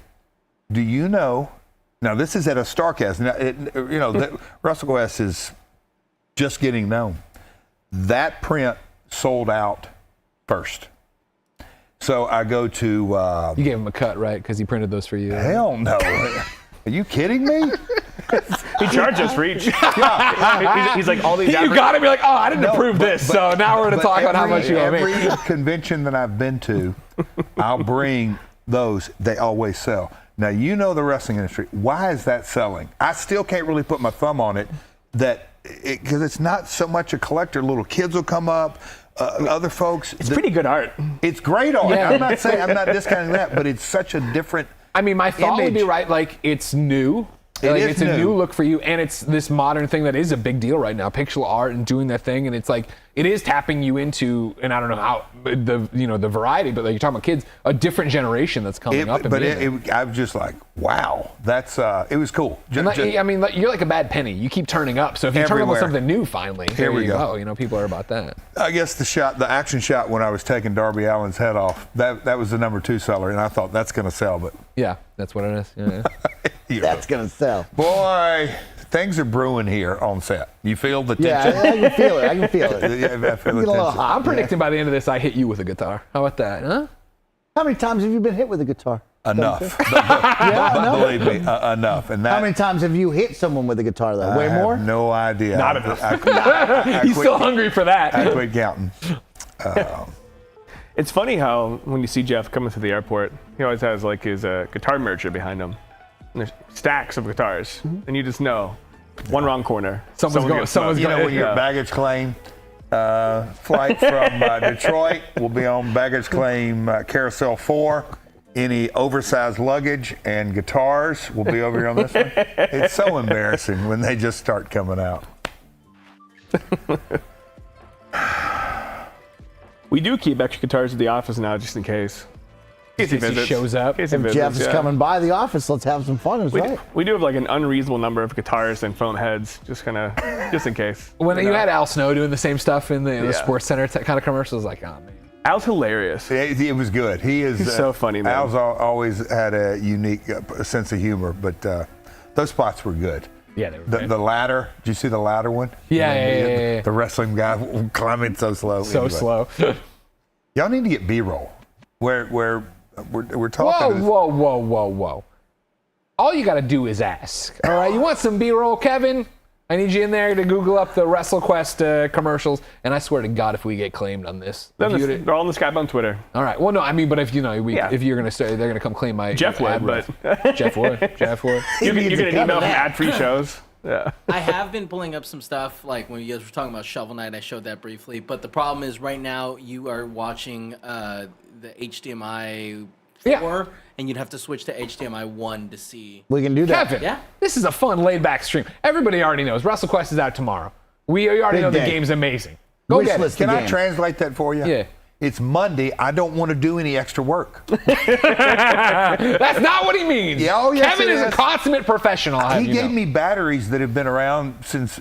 Do you know?" Now this is at a StarCast. Now, WrestleQuest is just getting known. That print sold out first. So I go to. You gave him a cut, right? Because he printed those for you. Hell no. Are you kidding me? He charged us for each. Yeah. He's like, all these. You got to be like, oh, I didn't approve this, so now we're going to talk about how much you owe me. Every convention that I've been to, I'll bring those. They always sell. Now, you know the wrestling industry. Why is that selling? I still can't really put my thumb on it, because it's not so much a collector. Little kids will come up, other folks. It's pretty good art. It's great art. Yeah. I'm not discounting that, but it's such a different. I mean, my thought would be image. right, like it's new. It's a new look for you, and it's this modern thing that is a big deal right now. Pixel art and doing that thing, and it's like it is tapping you into, and I don't know how the variety, but like you're talking about kids, a different generation that's coming up. But I was just like, wow, that's it was cool. I mean, you're like a bad penny. You keep turning up, so if you turn up with something new, finally, here we go. You know, people are about that. I guess the action shot when I was taking Darby Allin's head off, that was the number 2 seller, and I thought that's going to sell, but yeah, that's what it is. Yeah. That's going to sell. Boy, things are brewing here on set. You feel the tension? Yeah, I can feel it. I can feel it. I feel the Get a little tension. hot. I'm predicting by the end of this, I hit you with a guitar. How about that, huh? How many times have you been hit with a guitar? Enough. enough. Believe me, enough. And that, How many times have you hit someone with a guitar, though? Way more? I have no idea. Not enough. He's still hungry for that. I quit counting. It's funny how when you see Jeff coming through the airport, he always has like his guitar merger behind him. And there's stacks of guitars, and you just know one wrong corner. Someone's going. You know, when your baggage claim flight from Detroit will be on baggage claim Carousel 4. Any oversized luggage and guitars will be over here on this one. It's so embarrassing when they just start coming out. We do keep extra guitars at the office now, just in case. He shows up. If Jeff is coming by the office, let's have some fun. We do have like an unreasonable number of guitars and phone heads, just in case. When you had Al Snow doing the same stuff in the Sports Center kind of commercials, like, oh man. Al's hilarious. It was good. He's so funny, man. Al's always had a unique sense of humor, but those spots were good. Yeah, they were the ladder. Did you see the ladder one? Yeah. The wrestling guy climbing so slow. Slow. Y'all need to get B-roll. Where we're talking. Whoa. All you got to do is ask. All right, you want some B-roll, Kevin? I need you in there to Google up the WrestleQuest commercials, and I swear to God, if we get claimed on this, they're all on the Skype on Twitter. All right. Well, no, I mean, but if if you're gonna say they're gonna come claim my Jeff would, but Jeff would. You get an email from ad-free shows. Yeah. I have been pulling up some stuff, like when you guys were talking about Shovel Knight, I showed that briefly. But the problem is right now you are watching the HDMI 4, and you'd have to switch to HDMI 1 to see. We can do that. Kevin, Yeah. This is a fun, laid-back stream. Everybody already knows WrestleQuest is out tomorrow. We already know the game's amazing. Go get it. Can I translate that for you? Yeah. It's Monday. I don't want to do any extra work. That's not what he means. Yeah, oh, yes, Kevin it is a is. consummate professional. He gave me batteries that have been around since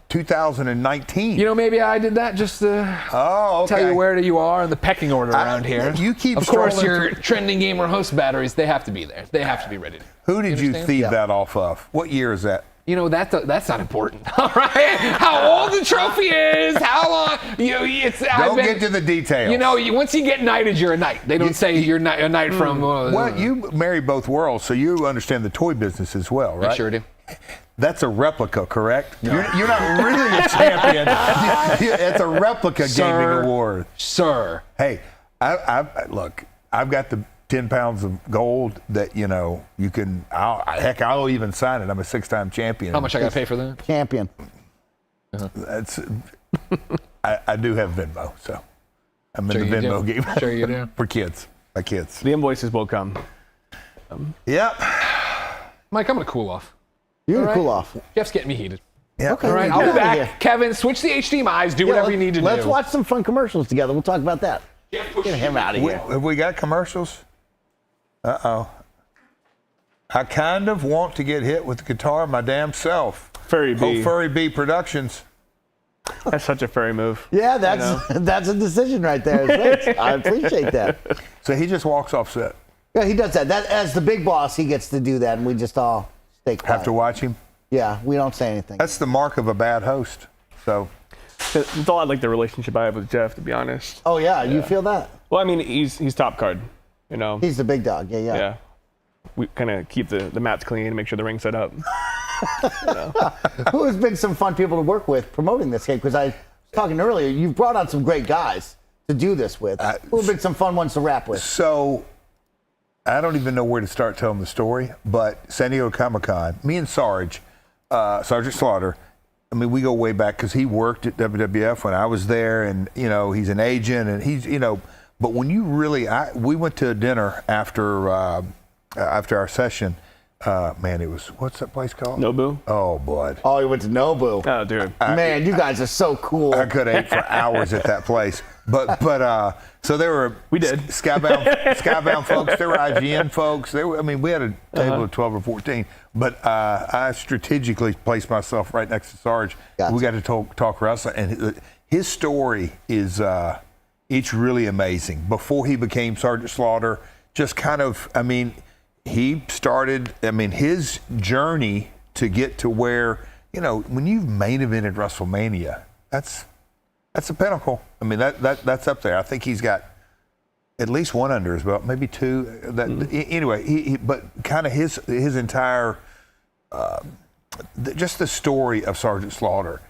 2019. You know, maybe I did that just to tell you where you are in the pecking order around here. You keep of course, strolling your trending gamer host batteries, they have to be there. They have to be ready. Who did you understand? thieve that off of? What year is that? You know, that's not important. All right? How old the trophy is, how long. Don't get to the details. You know, once you get knighted, you're a knight. They don't say you're a knight from. Well, you marry both worlds, so you understand the toy business as well, right? I sure do. That's a replica, correct? No. You're not really a champion. It's a replica gaming award. Sir. Hey, look, I've got the 10 pounds of gold that, you can, I'll even sign it. I'm a 6-time champion. How much I got to pay for that? Champion. That's, I do have Venmo, so I'm in the Venmo game. Sure you do. For kids, my kids. The invoices will come. Yep. Mike, I'm going to cool off. You're going to cool off. Jeff's getting me heated. Yeah. All right, I'll be back. Kevin, switch the HDMIs. Do whatever you need to do. Let's watch some fun commercials together. We'll talk about that. Get him out of here. Have we got commercials? Uh-oh. I kind of want to get hit with the guitar my damn self. Furry B. Furry B Productions. That's such a furry move. Yeah, that's a decision right there. I appreciate that. So he just walks off set. Yeah, he does that. That as the big boss, he gets to do that, and we just all stay quiet. Have to watch him. Yeah, we don't say anything. That's the mark of a bad host. So It's a lot like the relationship I have with Jeff, to be honest. Oh yeah, you feel that? Well, I mean, he's top card, you know. He's the big dog. Yeah, yeah. Yeah. We kind of keep the mats clean and make sure the ring's set up. Who has been some fun people to work with promoting this game? Because I was talking earlier, you've brought on some great guys to do this with. Who have been some fun ones to rap with? So I don't even know where to start telling the story, but San Diego Comic-Con, me and Sarge, Sergeant Slaughter, I mean, we go way back because he worked at WWF when I was there, and, you know, he's an agent, and he's, you know, but when you really, we went to a dinner after our session. Man, it was, what's that place called? Nobu? Oh, bud. Oh, he went to Nobu. Oh, dude. Man, you guys are so cool. I could have ate for hours at that place. But so there were Skybound folks, there were IGN folks. There were, I mean, we had a table of 12 or 14. But I strategically placed myself right next to Sarge. Gotcha. We got to talk wrestling, and his story is it's really amazing. Before he became Sergeant Slaughter, just kind of, I mean, he started, I mean, his journey to get to where, you know, when you've main evented WrestleMania, that's a pinnacle. I mean, that's up there. I think he's got at least one under his belt, maybe two. Anyway, he but kind of his entire, just the story of Sergeant Slaughter,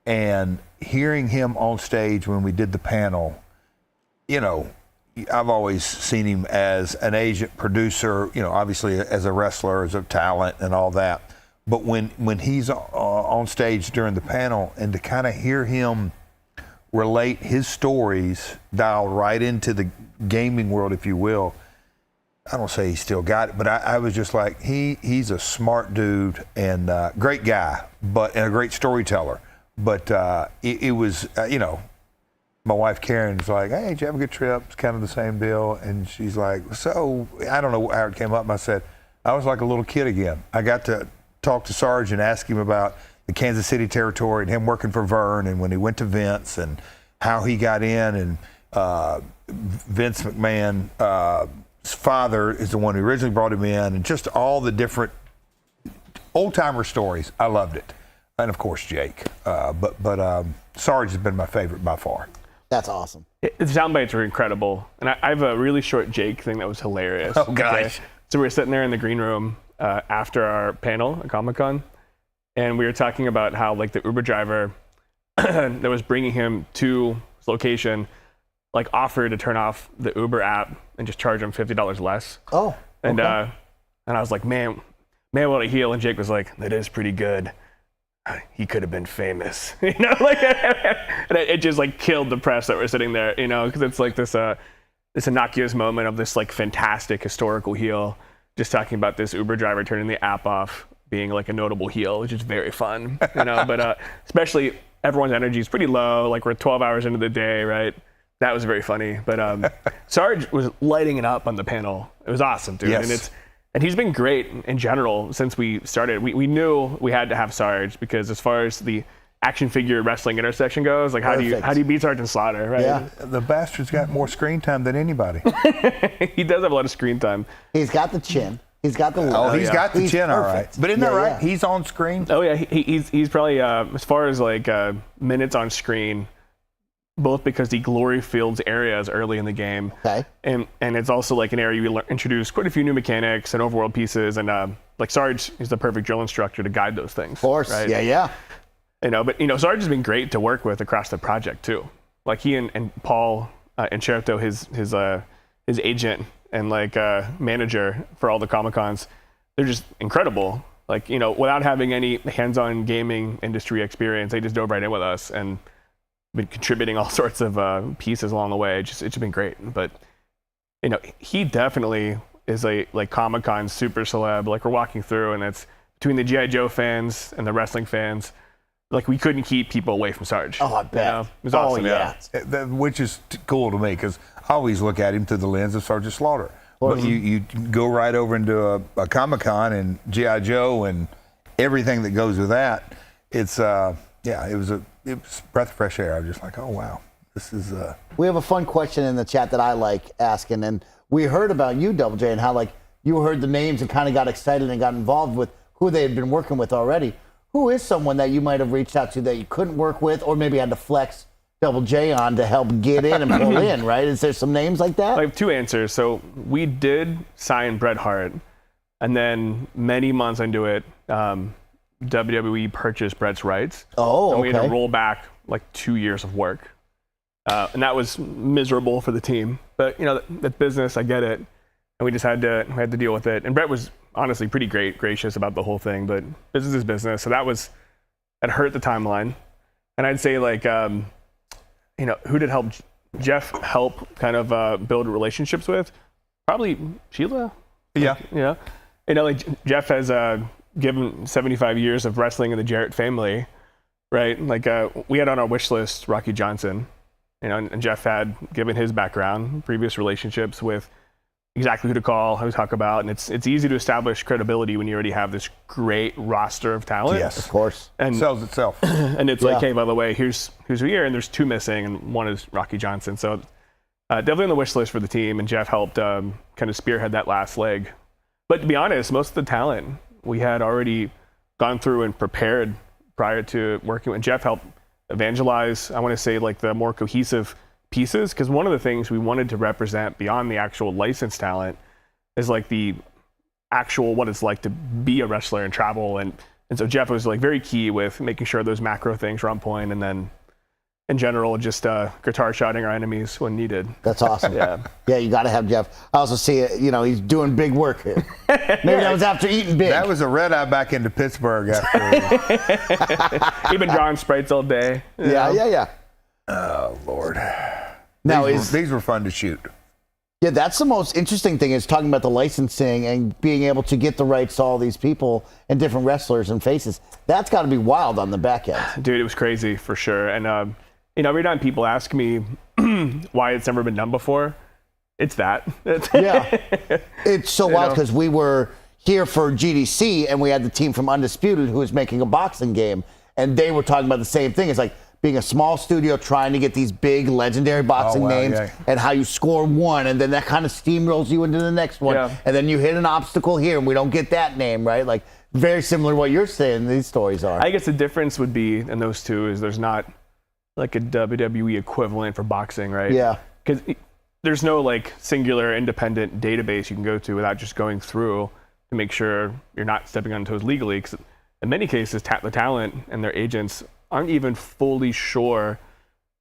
and hearing him on stage when we did the panel, you know, I've always seen him as an agent, producer, you know, obviously as a wrestler, as a talent and all that. But when he's on stage during the panel, and to kind of hear him relate his stories dialed right into the gaming world, if you will, I don't say he still got it, but I was just like, he's a smart dude and great guy, and a great storyteller. But it was, you know, my wife Karen's like, hey, did you have a good trip? It's kind of the same deal. And she's like, so I don't know how it came up. And I said, I was like a little kid again. I got to talk to Sarge and ask him about the Kansas City territory and him working for Vern, and when he went to Vince and how he got in, and Vince McMahon's father is the one who originally brought him in, and just all the different old-timer stories. I loved it. And, of course, Jake. But Sarge has been my favorite by far. That's awesome. The sound bites were incredible. And I have a really short Jake thing that was hilarious. Oh, gosh. Okay? So we were sitting there in the green room after our panel at Comic-Con, and we were talking about how, like, the Uber driver that was bringing him to his location, like, offered to turn off the Uber app and just charge him $50 less. Oh, and okay. And I was like, man, what a heel. And Jake was like, that is pretty good. He could have been famous, you know, like, and it just like killed the press that were sitting there, you know, because it's like this innocuous moment of this like fantastic historical heel, just talking about this Uber driver turning the app off, being like a notable heel, which is very fun, you know. But especially everyone's energy is pretty low, like we're 12 hours into the day, right? That was very funny. But Sarge was lighting it up on the panel. It was awesome, dude. Yes. And he's been great in general since we started. We knew we had to have Sarge because as far as the action figure wrestling intersection goes, like how do you beat Sergeant Slaughter, right? Yeah. The bastard's got more screen time than anybody. He does have a lot of screen time. He's got the chin. He's got the look. Oh, he's got the chin, all right. perfect. But isn't that right? Yeah. He's on screen. Oh yeah, he's probably as far as like minutes on screen, both because he glory fields areas early in the game, Okay. and it's also like an area you introduce quite a few new mechanics and overworld pieces, and like Sarge is the perfect drill instructor to guide those things. Of course. right? Yeah. You know, but you know, Sarge has been great to work with across the project too. Like he and Paul Incerto, his agent and like manager for all the Comic-Cons, they're just incredible. Like, you know, without having any hands-on gaming industry experience, they just dove right in with us and been contributing all sorts of pieces along the way. It's been great. But you know, he definitely is a like Comic-Con super celeb. Like we're walking through, and it's between the G.I. Joe fans and the wrestling fans. Like we couldn't keep people away from Sarge. Oh, I bet. You know? It was awesome. Yeah. Which is cool to me because I always look at him through the lens of Sergeant Slaughter. But you go right over into a Comic-Con and G.I. Joe and everything that goes with that. It's it was a breath of fresh air. I was just like, oh wow, this is. We have a fun question in the chat that I like asking, and we heard about you, Double J, and how like you heard the names and kind of got excited and got involved with who they had been working with already. who is someone that you might have reached out to that you couldn't work with, or maybe had to flex Double J on to help get in and pull in, right? Is there some names like that? I have two answers. So we did sign Bret Hart, and then many months into it, WWE purchased Bret's rights. Oh, and we had okay. to roll back like 2 years of work. And that was miserable for the team. But, that's business, I get it. And we had to deal with it. And Bret was honestly pretty gracious about the whole thing, but business is business. So that hurt the timeline. And I'd say like, who did help Jeff help kind of build relationships with? Probably Sheila. Yeah. Like Jeff has given 75 years of wrestling in the Jarrett family, right? Like we had on our wish list Rocky Johnson, and Jeff had, given his background, previous relationships with exactly who to call, who to talk about, and it's easy to establish credibility when you already have this great roster of talent. Yes, of course. And Sells itself. and it's like, hey, by the way, here's who's here, and there's two missing, and one is Rocky Johnson. So definitely on the wish list for the team, and Jeff helped kind of spearhead that last leg. But to be honest, most of the talent we had already gone through and prepared prior to working with. Jeff helped evangelize, I want to say, like the more cohesive pieces, because one of the things we wanted to represent beyond the actual licensed talent is like the actual what it's like to be a wrestler and travel, and so Jeff was like very key with making sure those macro things were on point, and then in general just guitar shouting our enemies when needed. That's awesome. Yeah, you got to have Jeff. I also see it, he's doing big work here. Maybe that was after eating big. That was a red eye back into Pittsburgh after. He'd been drawing sprites all day. Yeah. Oh, Lord. Now These were fun to shoot. Yeah, that's the most interesting thing, is talking about the licensing and being able to get the rights to all these people and different wrestlers and faces. That's got to be wild on the back end. Dude, it was crazy for sure. And every time people ask me why it's never been done before, it's that. Yeah. It's so wild because we were here for GDC and we had the team from Undisputed who was making a boxing game, and they were talking about the same thing. It's like being a small studio trying to get these big legendary boxing names, and how you score one and then that kind of steamrolls you into the next one. Yeah. And then you hit an obstacle here and we don't get that name, right? Like very similar to what you're saying these stories are. I guess the difference would be in those two is there's not like a WWE equivalent for boxing, right? Yeah. Because there's no like singular independent database you can go to without just going through to make sure you're not stepping on toes legally. Because in many cases, the talent and their agents aren't even fully sure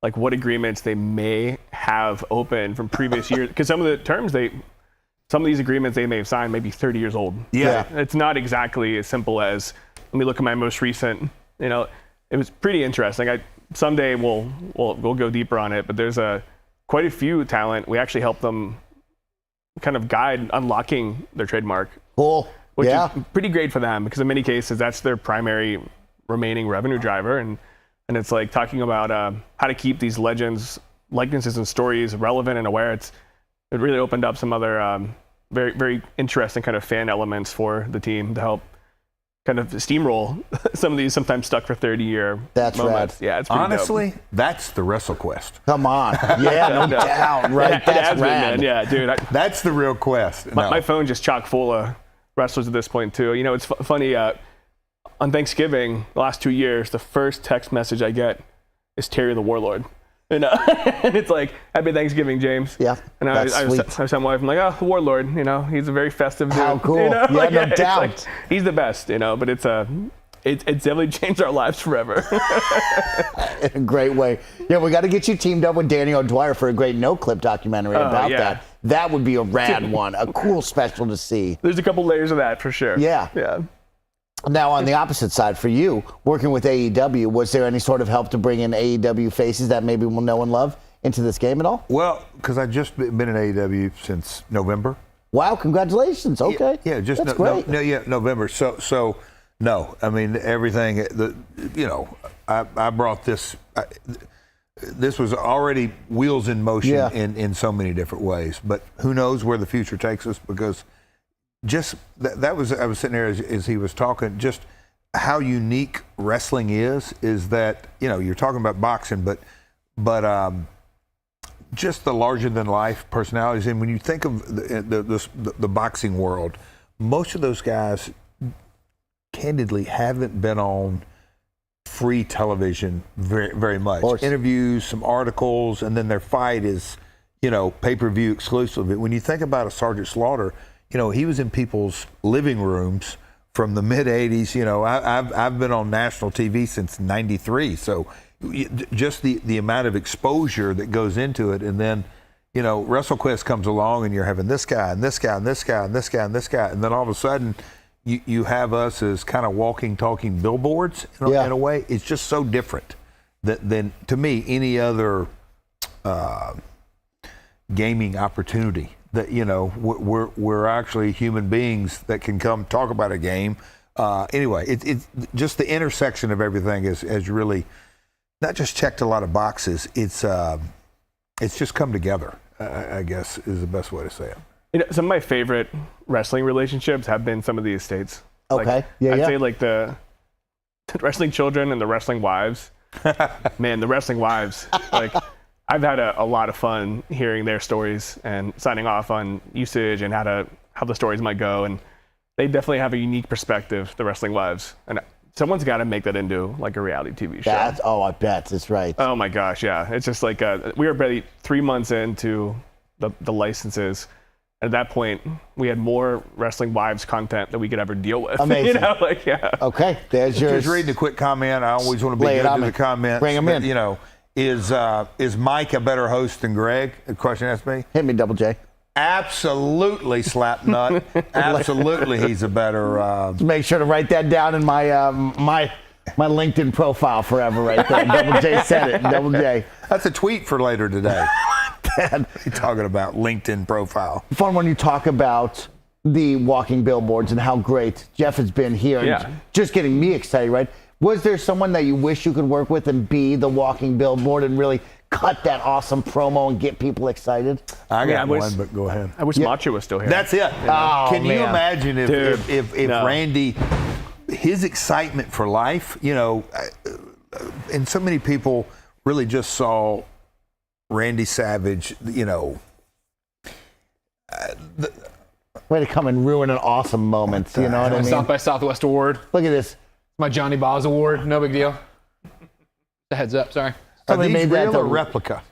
like what agreements they may have open from previous years. Because some of the terms some of these agreements they may have signed may be 30 years old. Yeah. It's not exactly as simple as, let me look at my most recent, it was pretty interesting. Someday we'll go deeper on it, but there's quite a few talent. We actually help them kind of guide unlocking their trademark. Cool. Which is pretty great for them, because in many cases that's their primary remaining revenue driver, and it's like talking about how to keep these legends, likenesses, and stories relevant and aware. It really opened up some other very, very interesting kind of fan elements for the team to help kind of steamroll some of these sometimes stuck for 30-year That's moments. rad. Yeah, it's pretty Honestly, dope. that's the WrestleQuest. Come on. Yeah, no doubt, right? It has That's been, rad. man. Yeah, dude. That's the real quest. My phone's just chock full of wrestlers at this point too. It's funny. On Thanksgiving, the last 2 years, the first text message I get is Terry the Warlord. And it's like, happy Thanksgiving, James. Yeah, And that's I sweet. was telling my wife, I'm like, oh, the Warlord, he's a very festive dude. How cool. Yeah, no it's doubt. like, he's the best, but it's definitely changed our lives forever. In a great way. Yeah, we got to get you teamed up with Danny O'Dwyer for a great no-clip documentary about that. That would be a rad one, a cool special to see. There's a couple layers of that for sure. Yeah. Yeah. Now, on the opposite side, for you, working with AEW, was there any sort of help to bring in AEW faces that maybe we'll know and love into this game at all? Well, because I've just been in AEW since November. Wow, congratulations. Okay. Yeah, just That's great. November. So no, I mean everything. I brought this. This was already wheels in motion in so many different ways. But who knows where the future takes us? Because just that was, I was sitting there as he was talking, just how unique wrestling is that you're talking about boxing, but just the larger than life personalities. And when you think of the boxing world, most of those guys candidly haven't been on free television very, very much. Interviews, some articles, and then their fight is, pay-per-view exclusive. When you think about a Sergeant Slaughter, he was in people's living rooms from the mid 80s. I've been on national TV since '93. So just the amount of exposure that goes into it. And then, WrestleQuest comes along and you're having this guy and this guy and this guy and this guy and this guy. And then all of a sudden you have us as kind of walking, talking billboards in a way. It's just so different than to me, any other gaming opportunity. That we're actually human beings that can come talk about a game. Anyway, it's just the intersection of everything has really not just checked a lot of boxes. It's just come together. I guess is the best way to say it. Some of my favorite wrestling relationships have been some of the estates. Okay, I'd say like the wrestling children and the wrestling wives. Man, the wrestling wives, like. I've had a lot of fun hearing their stories and signing off on usage and how the stories might go. And they definitely have a unique perspective, the wrestling wives. And someone's got to make that into like a reality TV show. I bet that's right. Oh my gosh, yeah. It's just like we were barely 3 months into the licenses. At that point, we had more wrestling wives content that we could ever deal with. Amazing. Okay, there's yours. Just reading a quick comment. I always want to be good to the comments. Bring them in. Is Mike a better host than Greg? The question asked me. Hit me, Double J. Absolutely, Slapnut. Absolutely, he's a better. Make sure to write that down in my my LinkedIn profile forever, right there. Double J said it. Double J. That's a tweet for later today. You're talking about LinkedIn profile. Fun when you talk about the walking billboards and how great Jeff has been here. And just getting me excited, right? Was there someone that you wish you could work with and be the walking billboard and really cut that awesome promo and get people excited? I got one, but go ahead. I wish Macho was still here. That's it. Can you imagine if Randy, his excitement for life, and so many people really just saw Randy Savage, way to come and ruin an awesome moment. You know what I mean? South by Southwest award. Look at this. My Johnny Boz award. No big deal. The heads up. Sorry. Are these real or replica?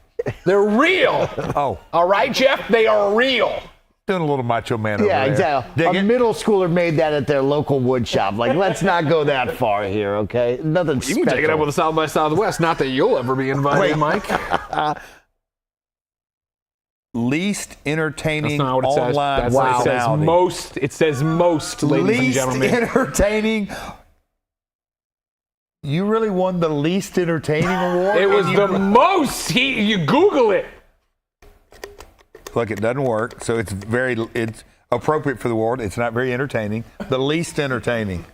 They're real. Oh. All right, Jeff. They are real. Doing a little Macho Man over there. Yeah, exactly. A middle schooler made that at their local wood shop. Like, let's not go that far here, okay? Nothing special. You can take it up with the South by Southwest. Not that you'll ever be invited, Mike. Least entertaining That's not what it says. online personality. It says most, ladies and gentlemen. Least entertaining. You really won the least entertaining award? It was the most. You Google it. Look, it doesn't work, so it's appropriate for the award. It's not very entertaining. The least entertaining.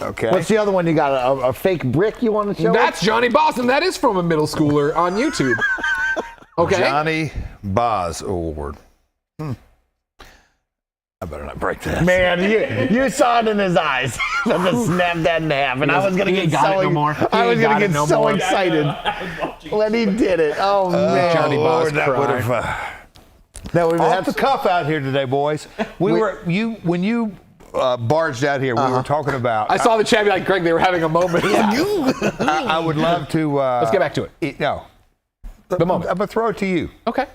Okay. What's the other one you got? A fake brick you want to show? That's Johnny Boz, and that is from a middle schooler on YouTube. Okay. Johnny Boz Award. I better not break that. Man, you saw it in his eyes. Let's snap that in half, and I was gonna get so excited when he did it. Oh man, Johnny Boz that would have. That would have the cuff out here today, boys. When you barged out here. We were talking about. I saw the chat be like, Greg, they were having a moment. I would love to. Let's get back to it. No. The moment. I'm going to throw it to you. Okay.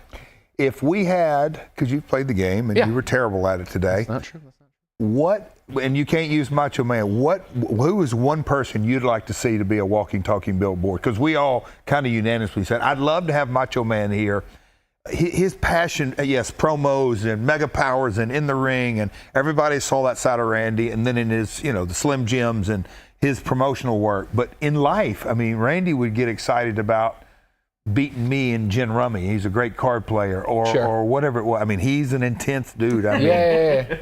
If we had, because you played the game and you were terrible at it today. That's not true. What, and you can't use Macho Man, who is one person you'd like to see to be a walking, talking billboard? Because we all kind of unanimously said, I'd love to have Macho Man here. His passion, yes, promos and mega powers and in the ring, and everybody saw that side of Randy, and then in his, the Slim Jims and his promotional work. But in life, I mean, Randy would get excited about beating me in gin rummy. He's a great card player, or whatever it was. I mean, he's an intense dude. I mean,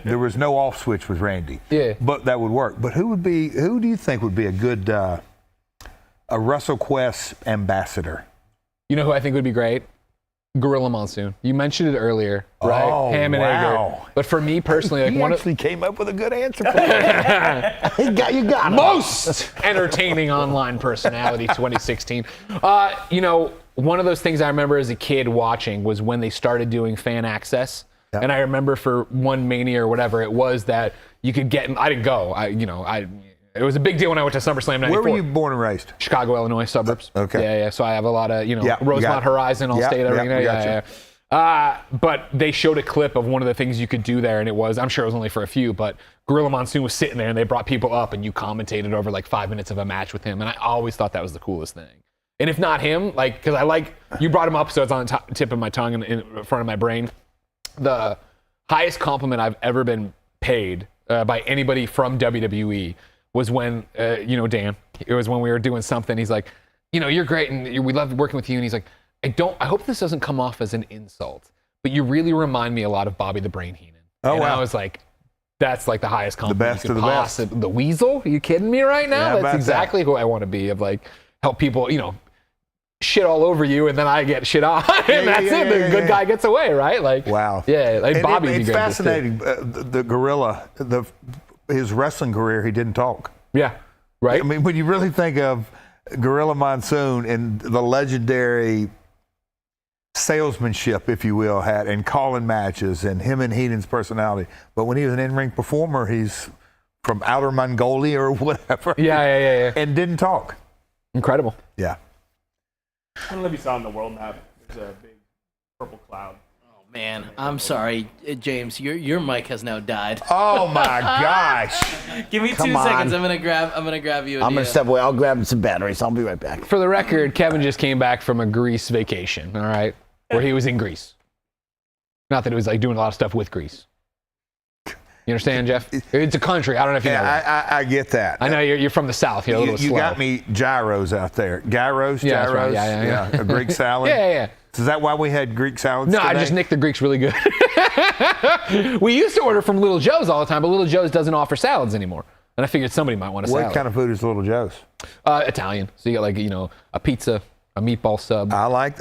there was no off switch with Randy. Yeah. But that would work. But who do you think would be a good a WrestleQuest ambassador? You know who I think would be great? Gorilla Monsoon. You mentioned it earlier, right? Oh, Ham and egger. But for me personally, like he actually came up with a good answer for you got him. Most entertaining online personality 2016. One of those things I remember as a kid watching was when they started doing fan access. Yep. And I remember for one Mania or whatever it was that you could get, I didn't go. It was a big deal when I went to SummerSlam '94. Where were you born and raised? Chicago, Illinois suburbs. Okay. Yeah. So I have a lot of, Yeah, Rosemont Horizon, Allstate Arena. gotcha. But they showed a clip of one of the things you could do there, and I'm sure it was only for a few, but Gorilla Monsoon was sitting there, and they brought people up, and you commentated over like 5 minutes of a match with him, and I always thought that was the coolest thing. And if not him, because you brought him up, so it's on the tip of my tongue and in front of my brain. The highest compliment I've ever been paid by anybody from WWE was when, Dan, it was when we were doing something. He's like, you're great, and we love working with you. And he's like, I hope this doesn't come off as an insult, but you really remind me a lot of Bobby the Brain Heenan. Oh, wow. I was like, that's like the highest compliment. The best you could of the best. The Weasel? Are you kidding me right now? Yeah, That's exactly who I want to be, of like, help people, shit all over you, and then I get shit on, and that's it. The good guy gets away, right? Like, wow. Yeah, like Bobby. It's fascinating. The Gorilla, his wrestling career, he didn't talk. Yeah, right. I mean, when you really think of Gorilla Monsoon and the legendary salesmanship, if you will, had and calling matches, and him and Heenan's personality. But when he was an in-ring performer, he's from outer Mongolia or whatever. Yeah. And didn't talk. Incredible. Yeah. I don't know if you saw on the world map. There's a big purple cloud. Oh man, I'm sorry, James. Your mic has now died. Oh my gosh. Give me 2 Come seconds. on. I'm gonna grab you. I'm going to step away. I'll grab some batteries. I'll be right back. For the record, Kevin just came back from a Greece vacation. All right, where he was in Greece. Not that it was like doing a lot of stuff with Greece. You understand, Jeff? It's a country. I don't know if you know. I get that. I know you're from the south. You're a little You slow. got me gyros out there. Gyros, Yeah, that's gyros. right. Yeah. A Greek salad. Yeah. Is that why we had Greek salads No, today? I just nicked the Greeks really good. We used to order from Little Joe's all the time, but Little Joe's doesn't offer salads anymore. And I figured somebody might want a salad. What kind of food is Little Joe's? Italian. So you got like, a pizza, a meatball sub. I like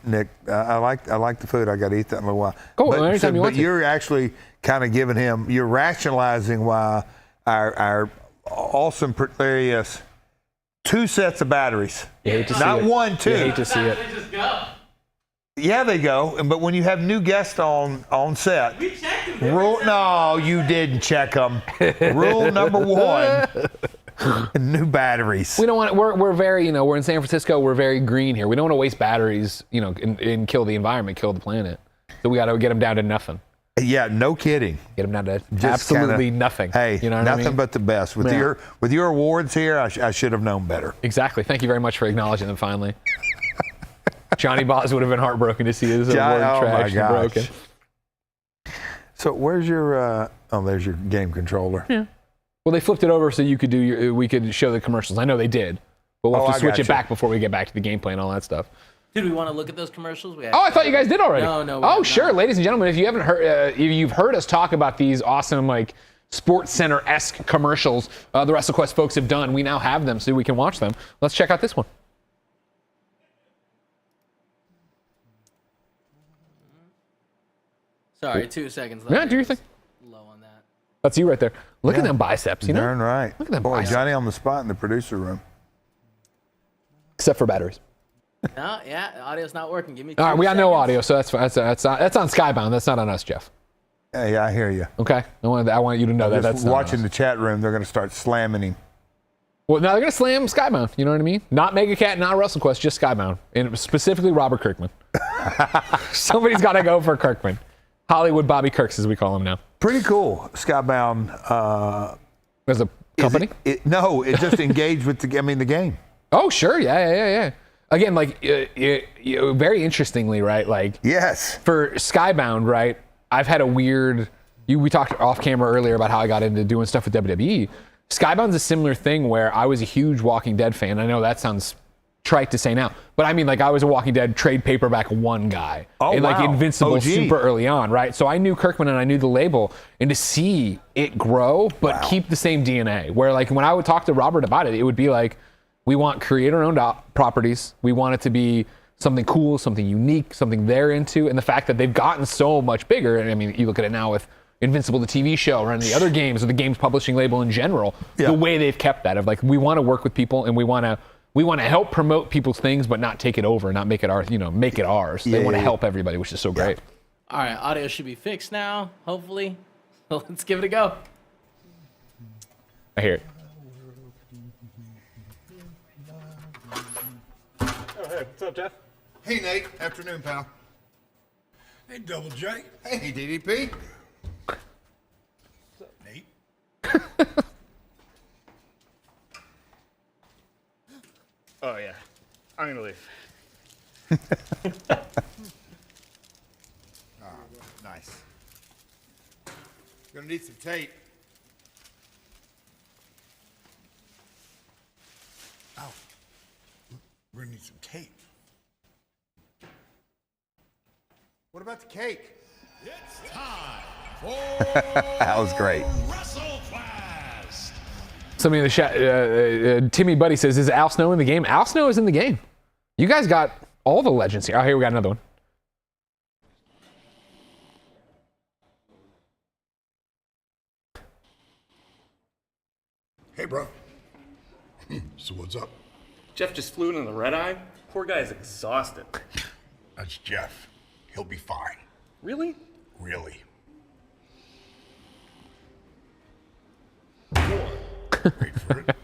Nick. I like the food. I got to eat that in a little while. Cool. Anytime you want but to. you're actually kind of giving him. You're rationalizing why our awesome hilarious 2 sets of batteries. You hate to see Not it. 1, 2. You hate to see it. Just go. Yeah, they go. But when you have new guests on set, We checked them. no, you didn't check them. Rule number 1: new batteries. We don't want. We're very. We're in San Francisco. We're very green here. We don't want to waste batteries. And kill the environment, kill the planet. So we got to get them down to nothing. Yeah, no kidding. Get them down to Just absolutely kinda, nothing. Hey, you know what nothing I mean? but the best. With your awards here, I should have known better. Exactly. Thank you very much for acknowledging them finally. Johnny Boz would have been heartbroken to see his award trashed and broken. So where's your? There's your game controller. Yeah. Well, they flipped it over so you could we could show the commercials. I know they did, but we'll have to switch it back before we get back to the gameplay and all that stuff. Did we want to look at those commercials? I thought you guys did already. No. Oh, sure, ladies and gentlemen, if you haven't heard, if you've heard us talk about these awesome like Sports Center-esque commercials the WrestleQuest folks have done, we now have them so we can watch them. Let's check out this one. Sorry, 2 seconds. Yeah, do your thing. Low on that. That's you right there. Look at them biceps, Darn right. Look at them Boy, biceps. Johnny on the spot in the producer room. Except for batteries. No, audio's not working. Give me 2 All right, we got seconds. no audio, so that's on Skybound. That's not on us, Jeff. Yeah, I hear you. Okay, I want you to know that. That's not on watching us. the chat room. They're going to start slamming him. Well, now they're going to slam Skybound. You know what I mean? Not MegaCat, not WrestleQuest, just Skybound. And specifically Robert Kirkman. Somebody's got to go for Kirkman. Hollywood Bobby Kirks, as we call him now. Pretty cool. Skybound. As a company? No, it just engaged with the game. Oh, sure. Yeah. Again, like, very interestingly, right? Like, yes. For Skybound, right? I've had a weird. We talked off camera earlier about how I got into doing stuff with WWE. Skybound's a similar thing where I was a huge Walking Dead fan. I know that sounds trite to say now, but I mean, like, I was a Walking Dead trade paperback 1 guy. Oh, and, like, wow. Invincible OG. super early on, right? So I knew Kirkman and I knew the label, and to see it grow, but keep the same DNA, where, like, when I would talk to Robert about it, it would be like, we want creator-owned properties. We want it to be something cool, something unique, something they're into, and the fact that they've gotten so much bigger, and I mean, you look at it now with Invincible, the TV show, or the other games, or the games publishing label in general, the way they've kept that, of like, we want to work with people, and we want to help promote people's things, but not take it over, not make it ours, make it ours. They want to help everybody, which is so great. All right, audio should be fixed now, hopefully. So let's give it a go. I hear it. Hey, what's up, Jeff? Hey, Nate. Afternoon, pal. Hey, Double J. Hey, DDP. What's up, Nate? Oh, yeah. I'm going to leave. Nice. Gonna need some tape. Oh, we're gonna need some tape. What about the cake? It's time for That was great. WrestleQuest. Somebody in the chat, Timmy Buddy says, is Al Snow in the game? Al Snow is in the game. You guys got all the legends here. Oh, here we got another one. Hey, bro. So what's up? Jeff just flew into the red eye. Poor guy is exhausted. That's Jeff. He'll be fine. Really? Really. Wait for it.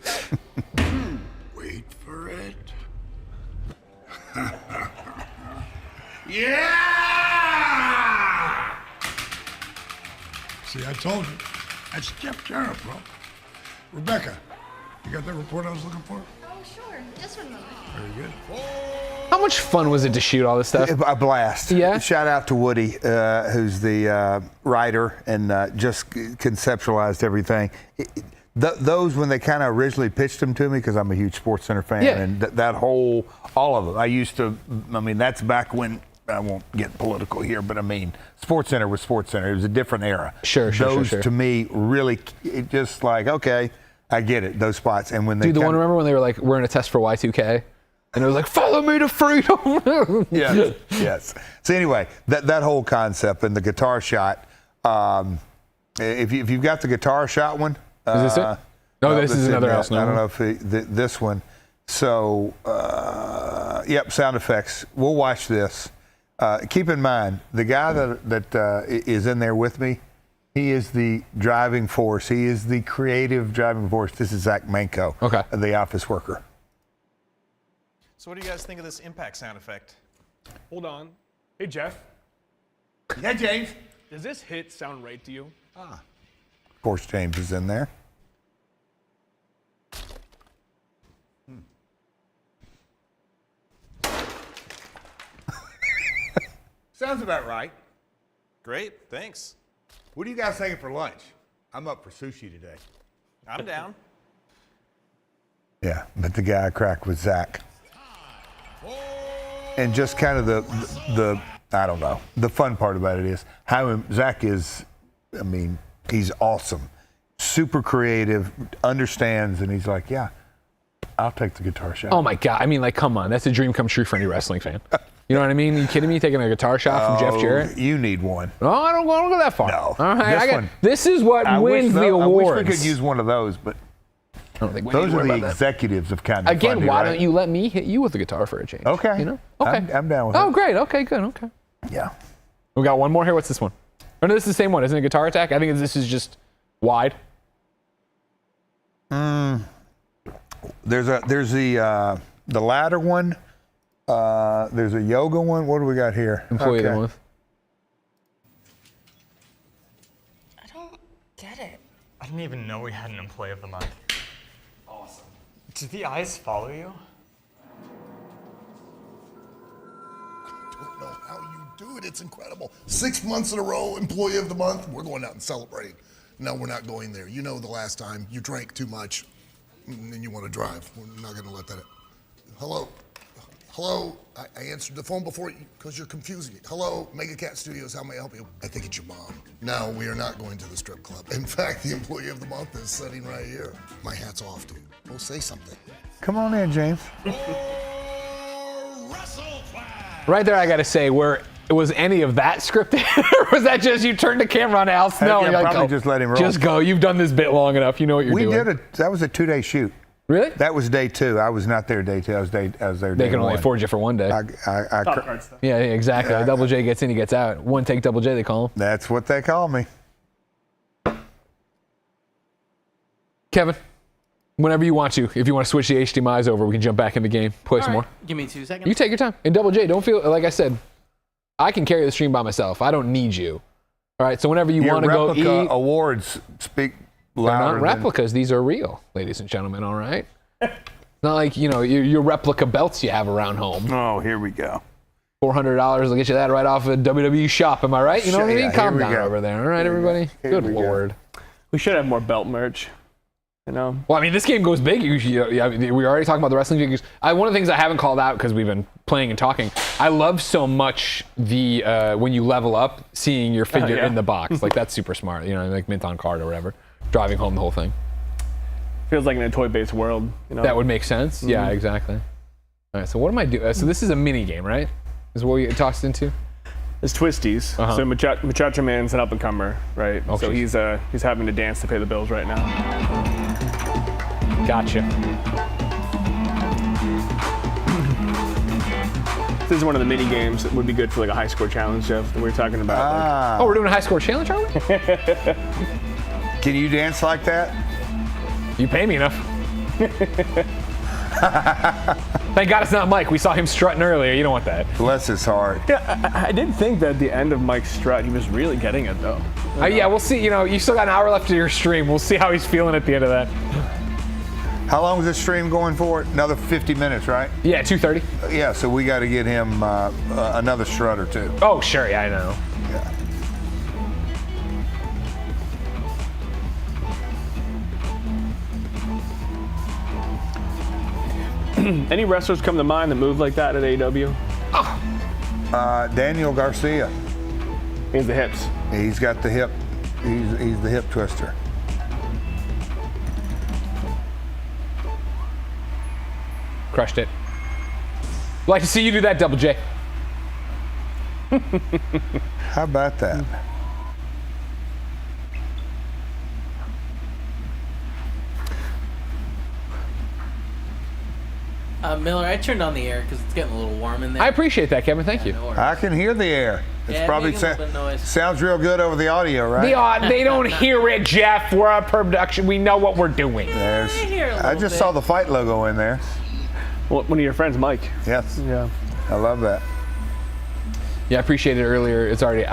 Wait for it. Yeah! See, I told you. That's Jeff Jarrett, bro. Rebecca, you got that report I was looking for? Oh, sure. Just one moment. Very good. How much fun was it to shoot all this stuff? A blast. Yeah? Shout out to Woody, who's the writer and just conceptualized everything. Those, when they kind of originally pitched them to me, because I'm a huge SportsCenter fan, Yeah. and that whole, all of them. That's back when, I won't get political here, but I mean, SportsCenter was SportsCenter. It was a different era. Sure. Those, to me, really, it just like, okay, I get it, those spots. And when they Dude, the one, remember when they were like, we're in a test for Y2K? And it was like, follow me to freedom. Yes. So anyway, that whole concept and the guitar shot, if you've got the guitar shot one. Is this it? No, this is another Al Snow. I don't know if this one. So, yep, sound effects. We'll watch this. Keep in mind, the guy that is in there with me, he is the driving force. He is the creative driving force. This is Zach Manko, the office worker. So what do you guys think of this impact sound effect? Hold on. Hey, Jeff. Yeah, James. Does this hit sound right to you? Of course, James is in there. Sounds about right. Great, thanks. What are you guys thinking for lunch? I'm up for sushi today. I'm down. Yeah, but the guy I cracked was Zach. And just kind of the I don't know, the fun part about it is how Zach is, I mean, he's awesome. Super creative, understands, and he's like, yeah, I'll take the guitar shot. Oh my God. I mean, like, come on. That's a dream come true for any wrestling fan. You know what I mean? Are you kidding me? Taking a guitar shot from Jeff Jarrett? You need one. No, I don't go that far. No. All right, This this is what wins the awards. I wish we could use one of those, but I don't think we those need to are worry the about that. executives of KindaFunny. Again, why right? don't you let me hit you with the guitar for a change? Okay. You know? Okay. I'm down with Oh, it. great. Okay, good. Okay. Yeah. We got one more here. What's this one? Oh, no, this is the same one. Isn't it Guitar Attack? I think this is just wide. There's the ladder one. There's a yoga one. What do we got here? Employee of the month. I don't get it. I didn't even know we had an employee of the month. Awesome. Do the eyes follow you? I don't know how you do it. It's incredible. 6 months in a row, employee of the month. We're going out and celebrating. No, we're not going there. You know the last time you drank too much and you want to drive. We're not going to let that. Hello? Hello? I answered the phone before because you're confusing me. Hello, Mega Cat Studios, how may I help you? I think it's your mom. No, we are not going to the strip club. In fact, the employee of the month is sitting right here. My hat's off to you. Well, say something. Come on in, James. Right there, I got to say, was any of that scripted? Or was that just you turned the camera on Al Snow and you're like, probably go, just let him roll. just go. You've done this bit long enough. You know what you're doing. That was a 2-day shoot. Really? That was day 2. I was not there day 2. I was there They day can only 1. afford you for one day. Yeah, exactly. Yeah, Double J gets in, he gets out. One take Double J, they call him. That's what they call me. Kevin, Whenever you want to. If you want to switch the HDMIs over, we can jump back in the game, play some more. Give me 2 seconds. You take your time. And Double J, don't feel, like I said, I can carry the stream by myself. I don't need you. All right, so whenever you want to go eat. Replica awards speak louder. They're not replicas. These are real, ladies and gentlemen, all right? Not like, your replica belts you have around home. Oh, here we go. $400 will get you that right off of WWE shop, am I right? You know what I mean? Yeah, Calm down go. over there, all right, everybody? Good Lord. We should have more belt merch. Well, I mean, this game goes big. We already talked about the wrestling figures. One of the things I haven't called out because we've been playing and talking, I love so much the when you level up, seeing your figure in the box. Like, that's super smart. Like mint on card or whatever. Driving home the whole thing. Feels like in a toy-based world. That would make sense. Mm-hmm. Yeah, exactly. All right, so what am I doing? So this is a mini game, right? Is what we tossed into? It's Twisties. So Muchacho Man's an up-and-comer, right? Oh, so he's having to dance to pay the bills right now. Gotcha. This is one of the mini games that would be good for like a high score challenge, Jeff, that we were talking about. We're doing a high score challenge, are we? Can you dance like that? You pay me enough. Thank God it's not Mike. We saw him strutting earlier. You don't want that. Bless his heart. Yeah, I did think that at the end of Mike's strut, he was really getting it, though. Yeah, we'll see. You still got an hour left of your stream. We'll see how he's feeling at the end of that. How long is this stream going for? Another 50 minutes, right? Yeah, 2:30. Yeah, so we got to get him another strut or two. Oh, sure. Yeah, I know. Yeah. Any wrestlers come to mind that move like that at AEW? Daniel Garcia. He's the hips. He's got the hip. He's the hip twister. Crushed it. Like to see you do that, Double J. How about that? Miller, I turned on the air because it's getting a little warm in there. I appreciate that, Kevin. Thank you. No I can hear the air. It's probably making a little bit of noise. sounds real good over the audio, right? They don't hear it, Jeff. We're a production. We know what we're doing. I just saw the fight logo in there. Well, one of your friends, Mike. Yes. Yeah. I love that. Yeah, I appreciated it earlier. It's already.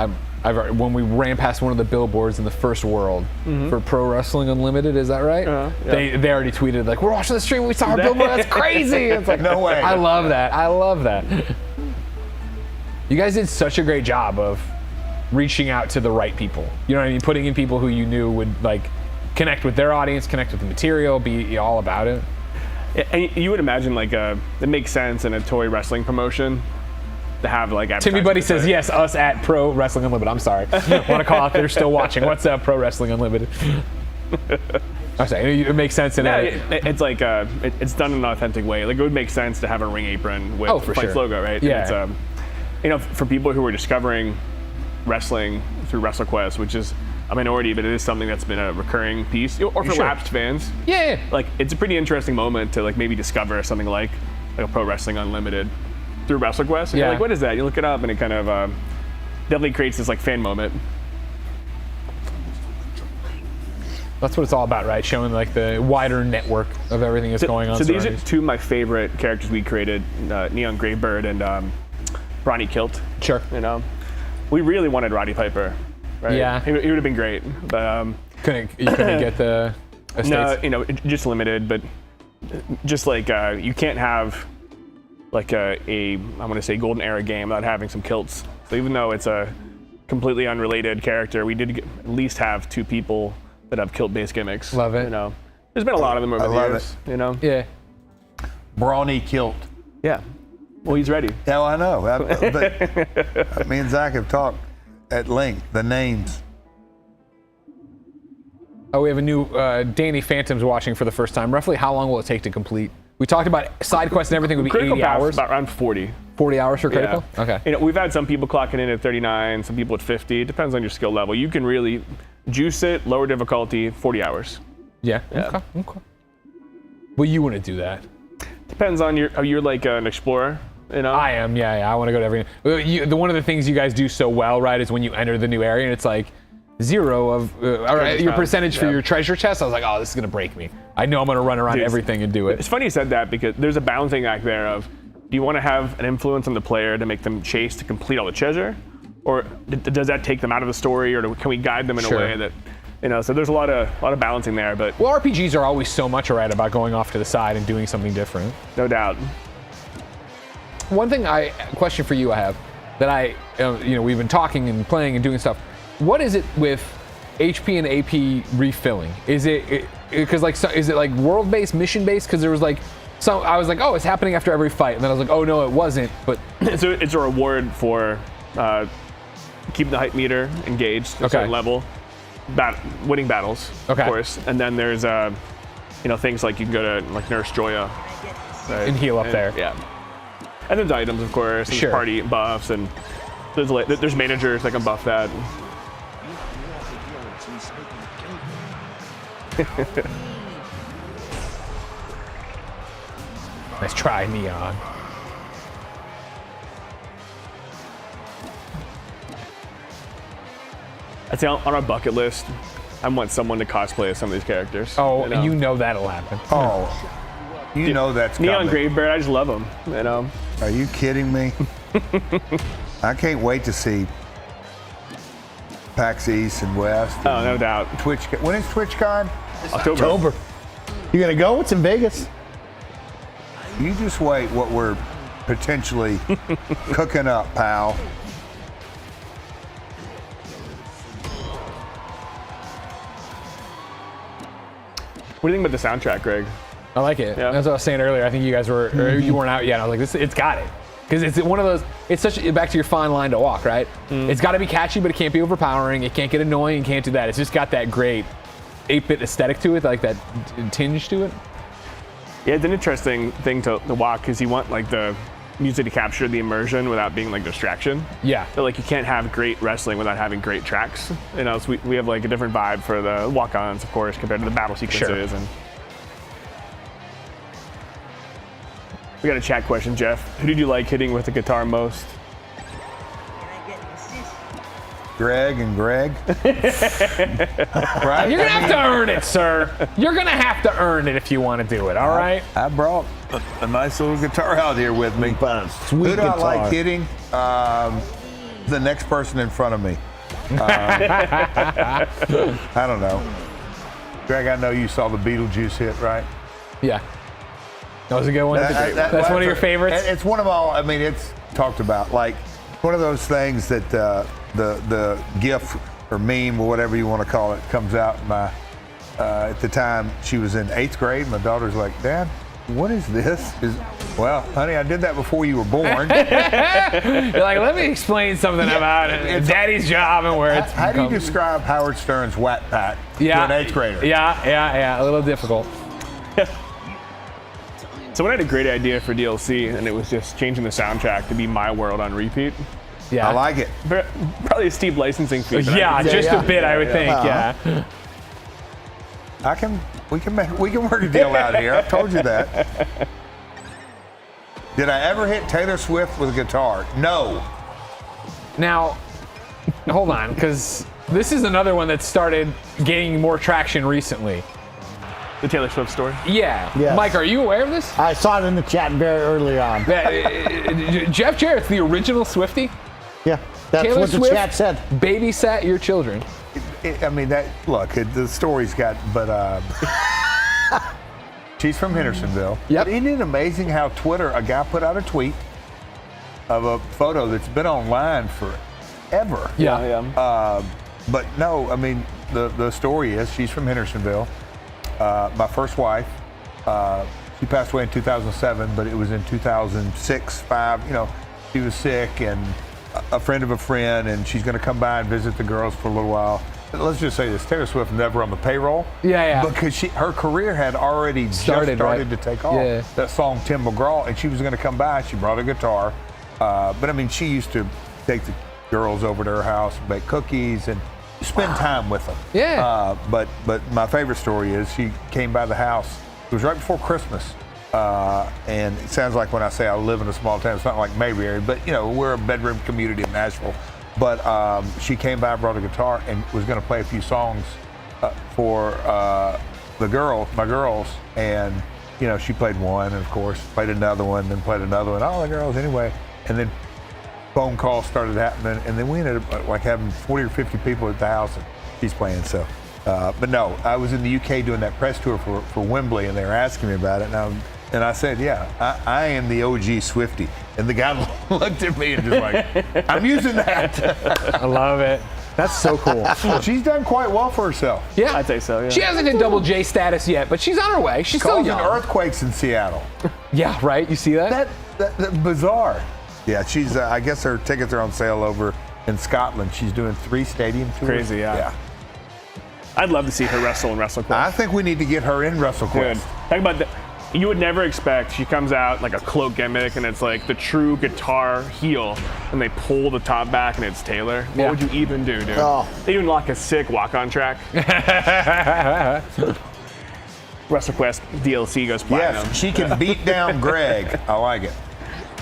When we ran past one of the billboards in the first world for Pro Wrestling Unlimited, is that right? Yeah. They already tweeted like, "We're watching the stream. We saw our billboard. That's crazy." It's like, no way. I love that. I love that. You guys did such a great job of reaching out to the right people. You know what I mean? Putting in people who you knew would like connect with their audience, connect with the material, be all about it. And you would imagine like it makes sense in a toy wrestling promotion to have like Timmy Buddy says yes, us at Pro Wrestling Unlimited. I'm sorry. Want to call out there still watching. What's up, Pro Wrestling Unlimited? I'm sorry, it makes sense in it's like it's done in an authentic way. Like it would make sense to have a ring apron with the Fight's logo, right? Yeah. And it's, for people who are discovering wrestling through WrestleQuest, which is a minority, but it is something that's been a recurring piece, or for lapsed fans. Yeah. Like it's a pretty interesting moment to like maybe discover something like a Pro Wrestling Unlimited through WrestleQuest. And you're like, what is that? You look it up, and it kind of definitely creates this like fan moment. That's what it's all about, right? Showing like the wider network of everything that's going on. So these are two of my favorite characters we created: Neon Graybird and Ronnie Kilt. Sure. We really wanted Roddy Piper. Right? Yeah. He would have been great, but you couldn't get the estates? No, just limited. But just like you can't have like I want to say golden era game without having some kilts. So even though it's a completely unrelated character, we did at least have two people that have kilt-based gimmicks. Love it. There's been a lot of them over the years. Yeah. Brawny Kilt. Yeah. Well, he's ready. Yeah, well, I know. But me and Zach have talked at length. The names. Oh, we have a new Danny Phantom's watching for the first time. Roughly how long will it take to complete? We talked about side quests and everything would be Critical 80 hours. About around 40. 40 hours for critical? Yeah. Okay. We've had some people clocking in at 39, some people at 50. It depends on your skill level. You can really juice it, lower difficulty, 40 hours. Yeah. Okay. Well, you want to do that. Depends on you're like an explorer. I am, yeah. I want to go to every. One of the things you guys do so well, right, is when you enter the new area and it's like, 0 of your chest, percentage for yeah. your treasure chest. I was like, oh, this is gonna break me. I know I'm gonna run around everything and do it. It's funny you said that because there's a balancing act there of, do you want to have an influence on the player to make them chase to complete all the treasure, or does that take them out of the story, or can we guide them in a way that, so there's a lot of balancing there. But well, RPGs are always so much about going off to the side and doing something different. No doubt. One question for you I have that we've been talking and playing and doing stuff. What is it with HP and AP refilling? Is it is it like world-based, mission-based? Because there was I was like, oh, it's happening after every fight, and then I was like, oh no, it wasn't. But it's a reward for keeping the hype meter engaged to a certain level, winning battles, of course. And then there's things like you can go to like Nurse Joya and heal up there. Yeah. And there's items, of course, and party buffs, and there's managers that can buff that. Let's try Neon. I'd say on our bucket list, I want someone to cosplay as some of these characters. Oh, you know that'll happen. Oh, you know that's Neon coming. Gravebeard, I just love him. Are you kidding me? I can't wait to see PAX East and West. Oh, no doubt. Twitch. When is TwitchCon? October. You gonna go? It's in Vegas. You just wait what we're potentially cooking up, pal. What do you think about the soundtrack, Greg? I like it. Yeah. That's what I was saying earlier. I think you guys or you weren't out yet. I was like, it's got it. Because it's one of those, it's back to your fine line to walk, right? It's got to be catchy, but it can't be overpowering. It can't get annoying. It can't do that. It's just got that great 8-bit aesthetic to it, like that tinge to it. Yeah, it's an interesting thing to walk because you want like the music to capture the immersion without being like distraction. Yeah. So like you can't have great wrestling without having great tracks. So we have like a different vibe for the walk-ons, of course, compared to the battle sequences. And we got a chat question, Jeff. Who did you like hitting with the guitar most? Greg and Greg. Right? You're gonna have to earn it, sir. You're gonna have to earn it if you want to do it. All right. I brought a nice little guitar out here with me. Sweet Who do I like guitar. hitting? The next person in front of me. I don't know. Greg, I know you saw the Beetlejuice hit, right? Yeah. That was a good one. That's one of your favorites. It's one of all. I mean, it's talked about like one of those things that the GIF or meme or whatever you want to call it comes out. At the time she was in 8th grade. My daughter's like, Dad, what is this? Well, honey, I did that before you were born. You're like, let me explain something about it. Daddy's job and where it's. How do you describe Howard Stern's Whack Pack to an 8th grader? Yeah. A little difficult. Someone had a great idea for DLC, and it was just changing the soundtrack to be My World on repeat. Yeah, I like it. Probably a steep licensing fee. Yeah, just a bit, I would think. Yeah. We can work a deal out here. I told you that. Did I ever hit Taylor Swift with a guitar? No. Now, hold on, because this is another one that started gaining more traction recently. The Taylor Swift story? Yeah. Yes. Mike, are you aware of this? I saw it in the chat very early on. Jeff Jarrett's the original Swiftie. Yeah, that's Taylor what the Swift chat said. Babysat your children. The story's got, but she's from Hendersonville. Yep. But isn't it amazing how Twitter, a guy put out a tweet of a photo that's been online forever. Yeah. But no, I mean, the story is she's from Hendersonville. My first wife, she passed away in 2007, but it was in 2006, 5, she was sick and a friend of a friend, and she's going to come by and visit the girls for a little while. Let's just say this, Taylor Swift never on the payroll. Yeah. Because her career had already started to take off. Yeah. That song, Tim McGraw, and she was going to come by. She brought a guitar. But I mean, she used to take the girls over to her house, bake cookies, and spend time with them. Yeah. But my favorite story is she came by the house. It was right before Christmas. And it sounds like when I say I live in a small town, it's not like Mayberry, but we're a bedroom community in Nashville. but she came by, brought a guitar, and was going to play a few songs for my girls, and she played one, and of course played another one, then played another one, all the girls anyway, and then phone calls started happening, and then we ended up like having 40 or 50 people at the house, and she's playing. So, but no, I was in the UK doing that press tour for Wembley, and they were asking me about it, and I said, yeah, I am the OG Swiftie. And the guy looked at me and just like, I'm using that. I love it. That's so cool. She's done quite well for herself. Yeah, I'd say so. Yeah. She hasn't hit double J status yet, but she's on her way. She's still young. Earthquakes in Seattle. Yeah, right. You see that? That bizarre. Yeah, she's. I guess her tickets are on sale over in Scotland. She's doing 3 stadium tours. Crazy, yeah. I'd love to see her wrestle in WrestleQuest. I think we need to get her in WrestleQuest. Good. Talk about that. You would never expect she comes out like a cloak gimmick and it's like the true guitar heel and they pull the top back and it's Taylor. What would you even do, dude? Oh. They even like a sick walk-on track. WrestleQuest DLC goes platinum. Yes, she can beat down Greg. I like it.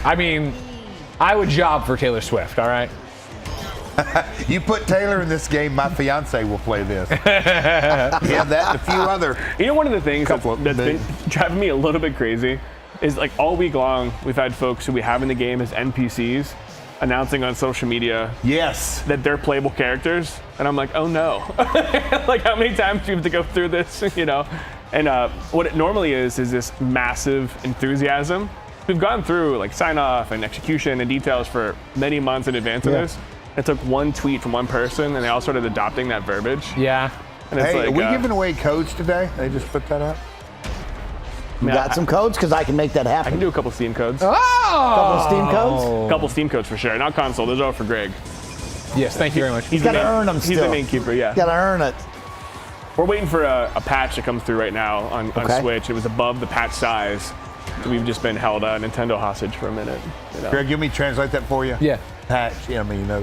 I mean, I would job for Taylor Swift, all right? You put Taylor in this game, my fiance will play this. Yeah, that and a few other. One of the things that's been driving me a little bit crazy is like all week long we've had folks who we have in the game as NPCs announcing on social media that they're playable characters, and I'm like, oh no. Like how many times do you have to go through this, And what it normally is this massive enthusiasm. We've gone through like sign off and execution and details for many months in advance of this. It took one tweet from one person, and they all started adopting that verbiage. Yeah. And it's are we giving away codes today? They just put that up. You got some codes? Because I can make that happen. I can do a couple Steam codes. Oh! Couple Steam codes? A couple Steam codes for sure. Not console. Those are all for Greg. Yes, thank you very much. He's got to earn them still. He's the main keeper, yeah. Got to earn it. We're waiting for a patch to come through right now on Switch. It was above the patch size. We've just been held Nintendo hostage for a minute. Greg, you want me to translate that for you? Yeah. Patch. Yeah, I mean, do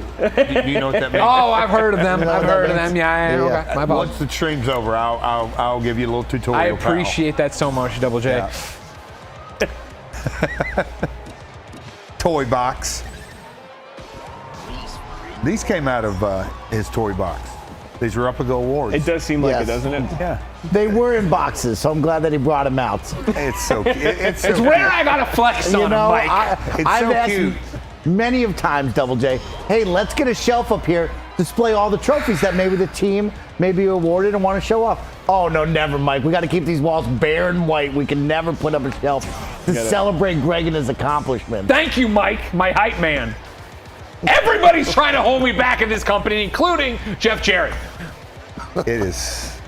you know what that means? Oh, I've heard of them. I've heard of them. Yeah. Okay. My apologies. Once the stream's over, I'll give you a little tutorial. I appreciate that so much, Double J. Yeah. Toy box. These came out of his toy box. These were Up-A-Go awards. It does seem like it, doesn't it? Yeah. They were in boxes, so I'm glad that he brought them out. It's so cute. It's so rare I got a flex on him, Mike. I've asked many of times, Double J, hey, let's get a shelf up here, display all the trophies that maybe the team may be awarded and want to show off. Oh, no, never, Mike. We got to keep these walls bare and white. We can never put up a shelf to celebrate Greg and his accomplishments. Thank you, Mike, my hype man. Everybody's trying to hold me back in this company, including Jeff Jarrett. It is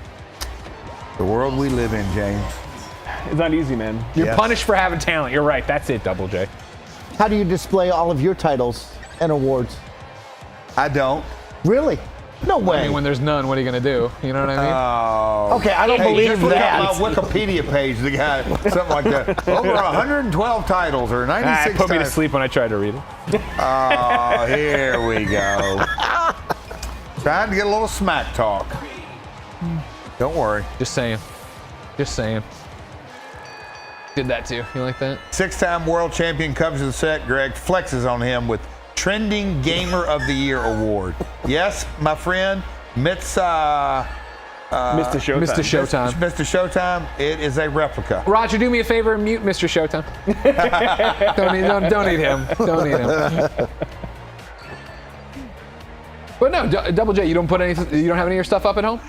the world we live in, James. It's not easy, man. You're punished for having talent. You're right. That's it, Double J. How do you display all of your titles and awards? I don't. Really? No way. I mean, when there's none, what are you going to do? You know what I mean? Oh. Okay, I don't believe just that. Look at my Wikipedia page. The guy, something like that. Over 112 titles or 96 put me to titles. sleep when I tried to read it. Oh, here we go. Trying to get a little smack talk. Don't worry. Just saying. Just saying. Did that too. You like that? 6-time world champion comes to the set. Greg flexes on him with Trending Gamer of the Year award. Yes, my friend, Mr. Showtime. Mr. Showtime. Mr. Showtime, it is a replica. Roger, do me a favor and mute Mr. Showtime. don't eat him. Don't eat him. But no, Double J, you don't have any of your stuff up at home?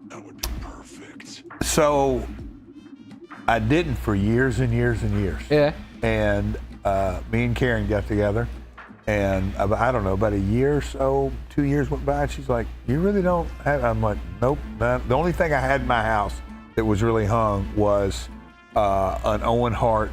That would be perfect. So I didn't for years and years and years. Yeah. And me and Karen got together, and I don't know, about a year or so, 2 years went by, and she's like, you really don't have, I'm like, nope. The only thing I had in my house that was really hung was an Owen Hart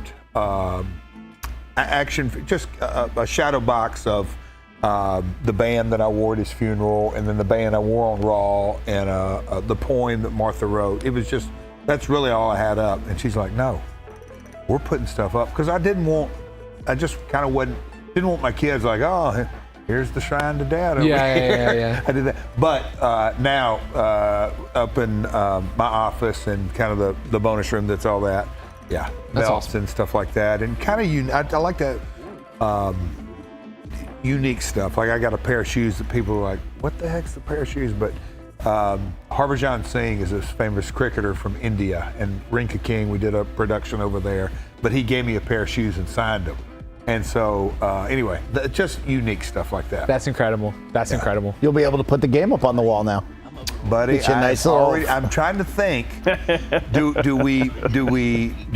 action, just a shadow box of the band that I wore at his funeral, and then the band I wore on Raw, and the poem that Martha wrote. It was just, that's really all I had up. And she's like, no, we're putting stuff up. Because I just kind of didn't want my kids like, oh, here's the shrine to Dad. Yeah. I did that. But now, up in my office and kind of the bonus room, that's all that. Yeah, that's belts awesome. and stuff like that. And kind of, I like that. unique stuff. Like I got a pair of shoes that people are like, what the heck's the pair of shoes? But Harbhajan Singh is this famous cricketer from India, and Rinka King, we did a production over there, but he gave me a pair of shoes and signed them. And so, anyway, just unique stuff like that. That's incredible. That's incredible. You'll be able to put the game up on the wall now. Buddy, Get you a nice little- I'm trying to think. Do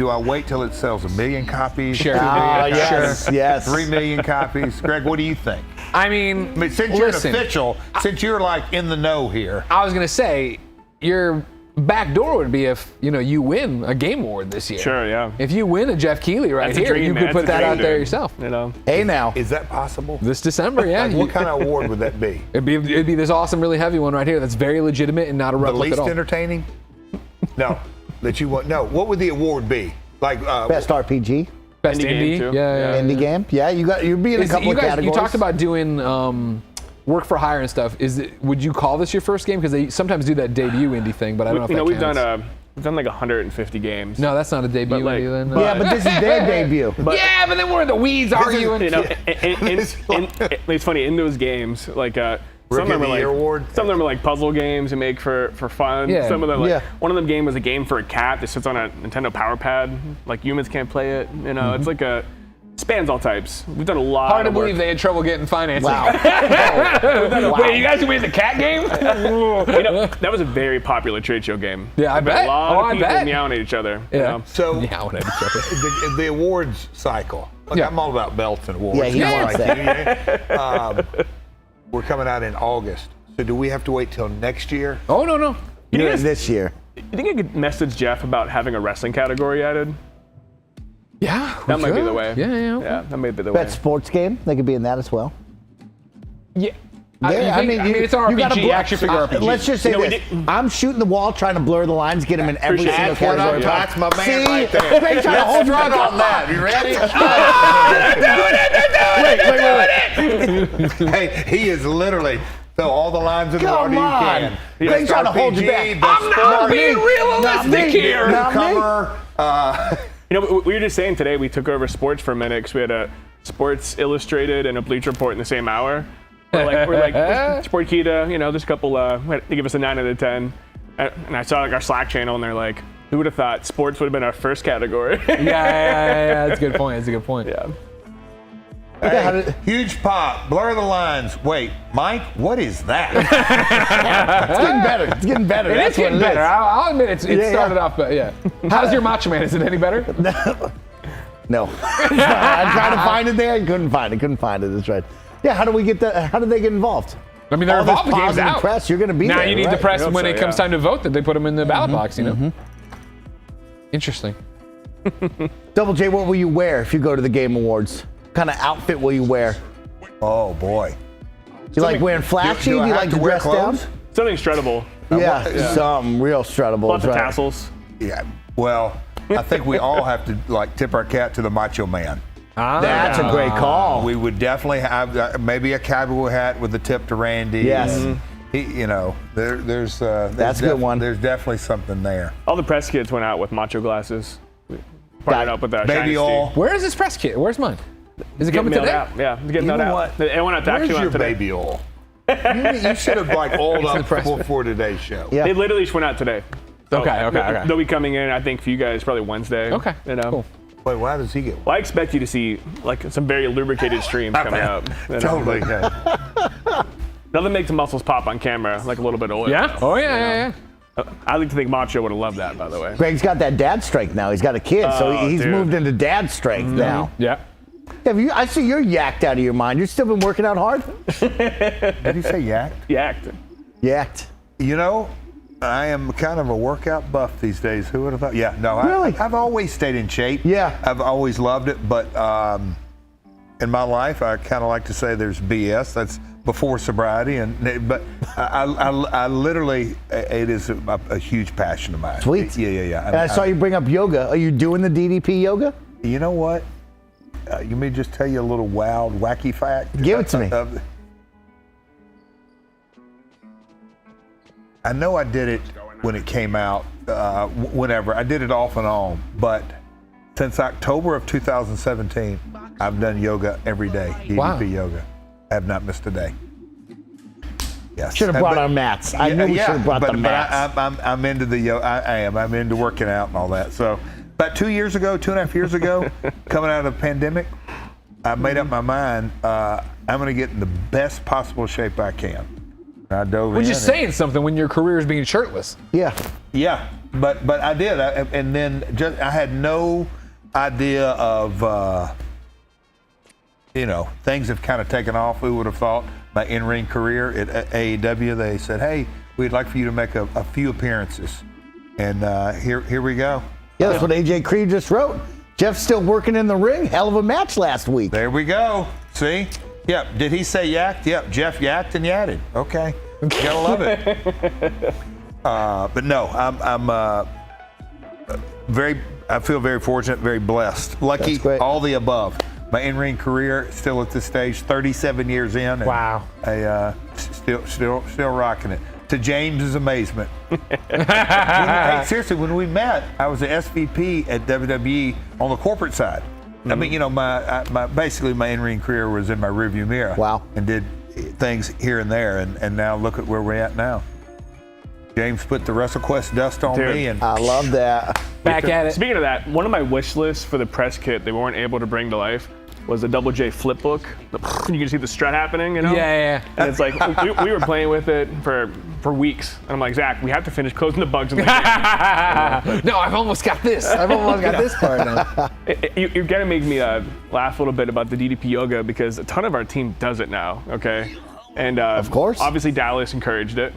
I wait till it sells 1 million copies? Sure. 2 million Yes, copies, yes. 3 million copies. Greg, what do you think? I mean, Since you're listen, an official, since you're like in the know here. I was gonna say your back door would be if you win a game award this year. Sure, yeah. If you win a Jeff Keighley right That's a here, dream, you man. could put That's a that out dream, there dude. yourself. Hey now. Is that possible? This December, yeah. Like, what kind of award would that be? It'd be this awesome, really heavy one right here. That's very legitimate and not a The replica least at all. entertaining? No. That you want? No. What would the award be? Like Best RPG? Best Indie indie, game, too. yeah. Indie game? Yeah, you'd be in a couple you of guys, categories. you talked about doing work for hire and stuff. Would you call this your first game? Because they sometimes do that debut indie thing, but I don't know if that we've counts. we've done like 150 games. No, that's not a debut But, like, indie then. Yeah, but this is their debut. yeah, but then we're in the weeds arguing. It's funny in those games, like some of Rookie of them are the like Year award? some of them are like puzzle games you make for fun. Yeah. Some of them, like Yeah. one of them game was a game for a cat that sits on a Nintendo Power Pad. Like humans can't play it. It's like spans all types. We've done a lot. Hard to of work. believe they had trouble getting financing. Wow. Wait, you guys made the cat game? That was a very popular trade show game. Yeah, I But bet. A lot Oh, of I people bet. meowing at each other. Yeah. So Meowing at each other. the awards cycle. Look, Yeah. I'm all about belts and awards. Yeah, he wants that. We're coming out in August. So do we have to wait till next year? Oh, no. You're in this year. You think I could message Jeff about having a wrestling category added? Yeah. That we might be could. the way. Yeah. Yeah, that might be the way. Bet sports game. They could be in that as well. Yeah. Yeah, I mean, it's an you gotta RPG, blur- action figure RPG. Let's just say we this. I'm shooting the wall, trying to blur the lines, get them in every Appreciate single it. category. That's my man See? right there. They try to hold you Run on on that. You ready? Wait. Hey, he is literally so all the lines in the Come order you on. can. They Best try to hold you RPG, back. best I'm not sport, being realistic here. Not me. newcomer. We were just saying today we took over sports for a minute because we had a Sports Illustrated and a Bleacher Report in the same hour. We're like Sportkita, there's a couple. They give us a 9 out of 10, and I saw like our Slack channel, and they're like, "Who would have thought sports would have been our first category?" Yeah. That's a good point. Yeah. Hey, huge pop. Blur the lines. Wait, Mike, what is that? It's getting better. It's getting better. It's getting better. I'll admit it started off, but yeah. How's your Macho Man? Is it any better? No. I tried to find it there. I couldn't find it. That's right. Yeah. How do we get that? How do they get involved? I mean, they're All this involved. The game's positive out. press. You're going to be now there. you need right? the press I hope when so, it comes yeah. time to vote that they put them in the ballot box. Interesting. Double J, what will you wear if you go to the Game Awards? What kind of outfit will you wear? Oh boy. You like wearing flashy? do I Do you have like to to wear dress down? clothes? Something shreddable. Yeah, something real struttable. Lots of right. tassels. Yeah. Well, I think we all have to tip our cap to the Macho Man. That's a great call. We would definitely have maybe a cowboy hat with the tip to Randy. Yes. There's That's a good one. There's definitely something there. All the press kids went out with macho glasses. Partnered up with that Baby oil. Where is this press kit? Where's mine? Is it coming mailed today? out. Yeah, it's getting You mailed know out. what? They went out to Where's actually your went today. baby oil? You should have oiled up before today's show. Yeah. They literally just went out today. So Okay. They'll be coming in, I think, for you guys probably Wednesday. Okay, Cool. Wait, why does he get? Well, I expect you to see some very lubricated streams coming up. Totally. Nothing makes the muscles pop on camera like a little bit of oil. Yeah? Oh, yeah. I like to think Macho would have loved that, by the way. Greg's got that dad strength now. He's got a kid, so he's dude. moved into dad strength now. Yeah. I see you're yacked out of your mind. You've still been working out hard? Did he say yak? Yacked. Yacked. I am kind of a workout buff these days. Who would have thought? Yeah, no, Really? I've always stayed in shape. Yeah. I've always loved it, but in my life, I kind of like to say there's BS. That's before sobriety, but I literally, it is a huge passion of mine. Sweet. Yeah. And I saw you bring up yoga. Are you doing the DDP yoga? You know what? You may just tell you a little wild, wacky fact. Give it to me. I know I did it when it came out, whenever. I did it off and on, but since October of 2017, I've done yoga every day, DDP yoga. have not missed a day. Yes. Should have brought our mats. I knew we should have brought the mats. But I'm into the I am. I'm into working out and all that. So about 2.5 years ago, coming out of the pandemic, I made up my mind. I'm going to get in the best possible shape I can. I dove in. Which is saying something when your career is being shirtless. Yeah. Yeah, but I did, and then I had no idea of things have kind of taken off. Who would have thought? My in-ring career at AEW, they said, "Hey, we'd like for you to make a few appearances," and here we go. Yeah, that's what AJ Creed just wrote. Jeff's still working in the ring. Hell of a match last week. There we go. See? Yep. Did he say yacked? Yep. Jeff yacked and yatted. Okay. You gotta love it. But no, I'm I feel very fortunate, very blessed, lucky, all the above. My in-ring career still at this stage, 37 years in. And wow. I still rocking it. To James's amazement. Hey, seriously, when we met, I was an SVP at WWE on the corporate side. I mean, basically my in-ring career was in my rearview mirror. Wow. And did things here and there, and now look at where we're at now. James put the WrestleQuest dust on me, and I love that. Back at it. Speaking of that, one of my wish lists for the press kit they weren't able to bring to life was a Double J flip book. You can see the strut happening, Yeah. And it's like we were playing with it for weeks, and I'm like, Zach, we have to finish closing the bugs in the game. No, I've almost got this. I've almost got this part now. You're gonna make me laugh a little bit about the DDP yoga because a ton of our team does it now. Okay, and of course, obviously Dallas encouraged it,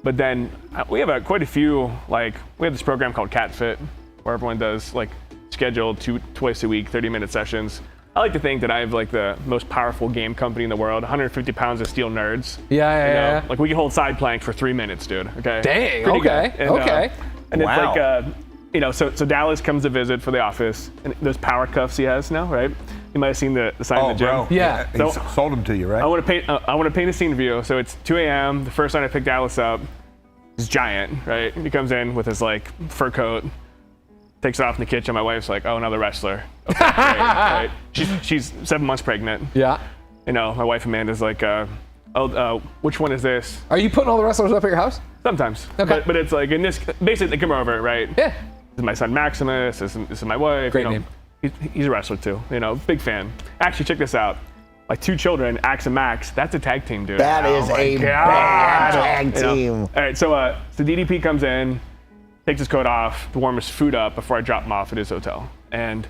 but then we have quite a few. Like we have this program called Cat Fit, where everyone does like scheduled twice a week 30-minute sessions. I like to think that I have like the most powerful game company in the world, 150 pounds of steel nerds. Yeah. Like we can hold side planks for 3 minutes, dude. Okay. Dang. Pretty Okay. good. And, okay. And wow. it's like, so Dallas comes to visit for the office, and those power cuffs he has now, right? You might have seen the sign in the gym. Bro. Yeah. He sold them to you, right? I want to paint a scene for you. So it's 2 a.m. The first night I pick Dallas up, he's giant, right? He comes in with his like fur coat. Takes it off in the kitchen. My wife's like, "Oh, another wrestler." Okay, great, right? She's 7 months pregnant. Yeah. My wife Amanda's like, which one is this? Are you putting all the wrestlers up at your house? Sometimes. Okay. But it's like in this, basically they come over, right? Yeah. This is my son Maximus. This is my wife. Great name. He's a wrestler too. Big fan. Actually, check this out. My 2 children, Axe and Max. That's a tag team, dude. That is a bad tag team. All right, so DDP comes in. Takes his coat off to warm his food up before I drop him off at his hotel. And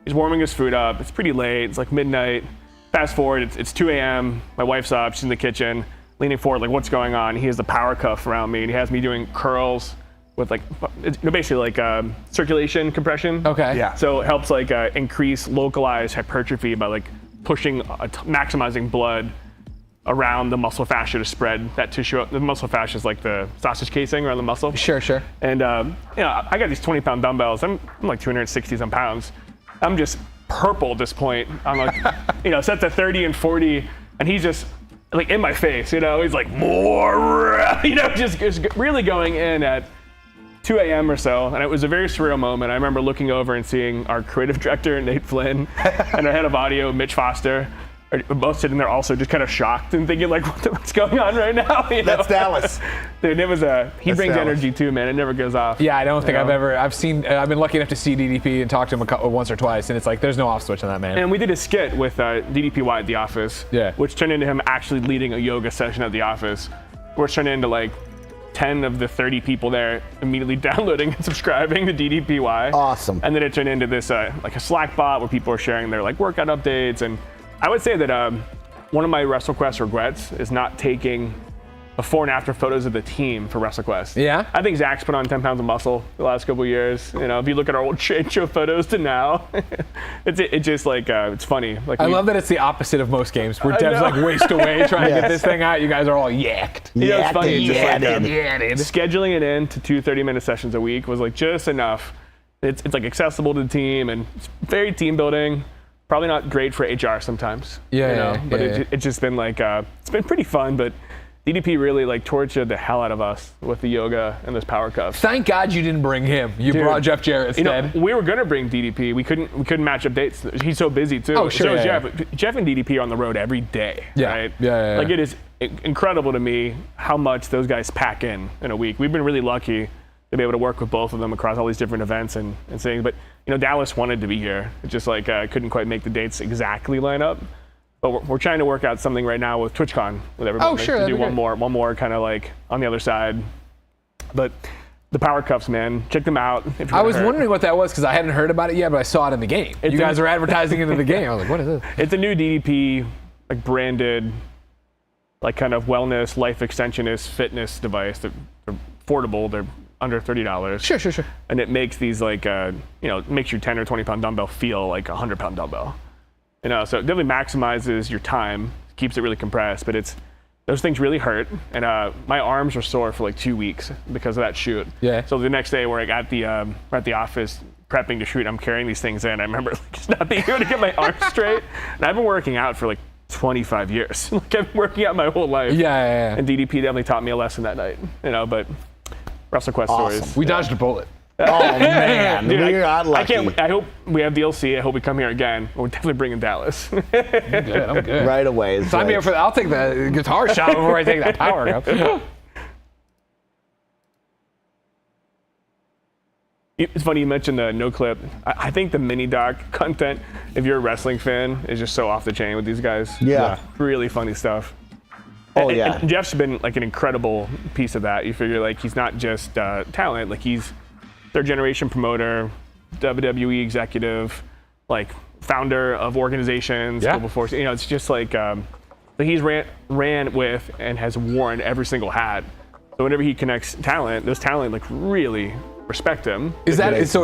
he's warming his food up. It's pretty late. It's like midnight. Fast forward, it's 2 a.m. My wife's up. She's in the kitchen, leaning forward, like, what's going on? He has the power cuff around me, and he has me doing curls with, like, basically like circulation compression. Okay. Yeah. So it helps, like, increase localized hypertrophy by, like, pushing, maximizing blood around the muscle fascia to spread that tissue. The muscle fascia is like the sausage casing around the muscle. Sure. And I got these 20-pound dumbbells. I'm like 260-some pounds. I'm just purple at this point. I'm like, set to 30 and 40, and he's just like in my face. He's like more. Just really going in at 2 a.m. or so, and it was a very surreal moment. I remember looking over and seeing our creative director Nate Flynn and our head of audio Mitch Foster. Are both sitting there also just kind of shocked and thinking like, what's going on right now? That's Dallas. Dude, he brings Dallas. energy too, man. It never goes off. Yeah, I don't think I've been lucky enough to see DDP and talk to him once or twice, and it's like, there's no off switch on that man. And we did a skit with DDPY at the office, which turned into him actually leading a yoga session at the office, which turned into like 10 of the 30 people there immediately downloading and subscribing to DDPY. Awesome. And then it turned into this like a Slack bot where people are sharing their like workout updates. And I would say that one of my WrestleQuest regrets is not taking before and after photos of the team for WrestleQuest. Yeah? I think Zach's put on 10 pounds of muscle the last couple of years. If you look at our old trade show photos to now, it's just like, it's funny. Like I love that it's the opposite of most games where devs like waste away trying to get this thing out. You guys are all yacked. It's funny. It's just like, yadded. scheduling it in to 2 30-minute sessions a week was like just enough. It's like accessible to the team and it's very team building. Probably not great for HR sometimes. But it's just been like, it's been pretty fun. But DDP really like tortured the hell out of us with the yoga and those power cuffs. Thank God you didn't bring him. You brought Jeff Jarrett instead. We were gonna bring DDP. We couldn't match up dates. He's so busy too. Oh, sure. So is Jeff. Jeff and DDP are on the road every day. Yeah. Right? Yeah. Like it is incredible to me how much those guys pack in a week. We've been really lucky to be able to work with both of them across all these different events and things. But Dallas wanted to be here. It just like couldn't quite make the dates exactly line up. But we're trying to work out something right now with TwitchCon with everybody. Oh, sure. To do one more kind of like on the other side. But the power cuffs, man, check them out. I was wondering what that was because I hadn't heard about it yet, but I saw it in the game. You guys are advertising it in the game. I was like, what is this? It's a new DDP, like branded, like kind of wellness, life extensionist, fitness device. They're affordable. They're under $30. Sure. And it makes these like, makes your 10 or 20 pound dumbbell feel like a 100 pound dumbbell. So it definitely maximizes your time, keeps it really compressed, but those things really hurt. And my arms were sore for like 2 weeks because of that shoot. Yeah. So the next day we're at the office prepping to shoot, I'm carrying these things in. I remember just not being able to get my arms straight. And I've been working out for like 25 years. Like I've been working out my whole life. Yeah. And DDP definitely taught me a lesson that night, but WrestleQuest stories. We dodged a bullet. Oh man, Dude, we got lucky. I hope we have DLC. I hope we come here again. We're definitely bringing Dallas. I'm good. Right away. Sign me up for that. I'll take the guitar shot before I take that power cup. It's funny you mentioned the no clip. I think the mini doc content, if you're a wrestling fan, is just so off the chain with these guys. Yeah. Really funny stuff. Oh yeah. And Jeff's been like an incredible piece of that. You figure like he's not just talent, like he's third generation promoter, WWE executive, like founder of organizations, global force. It's just like he's ran with and has worn every single hat. So whenever he connects talent, those talent like really respect him. Is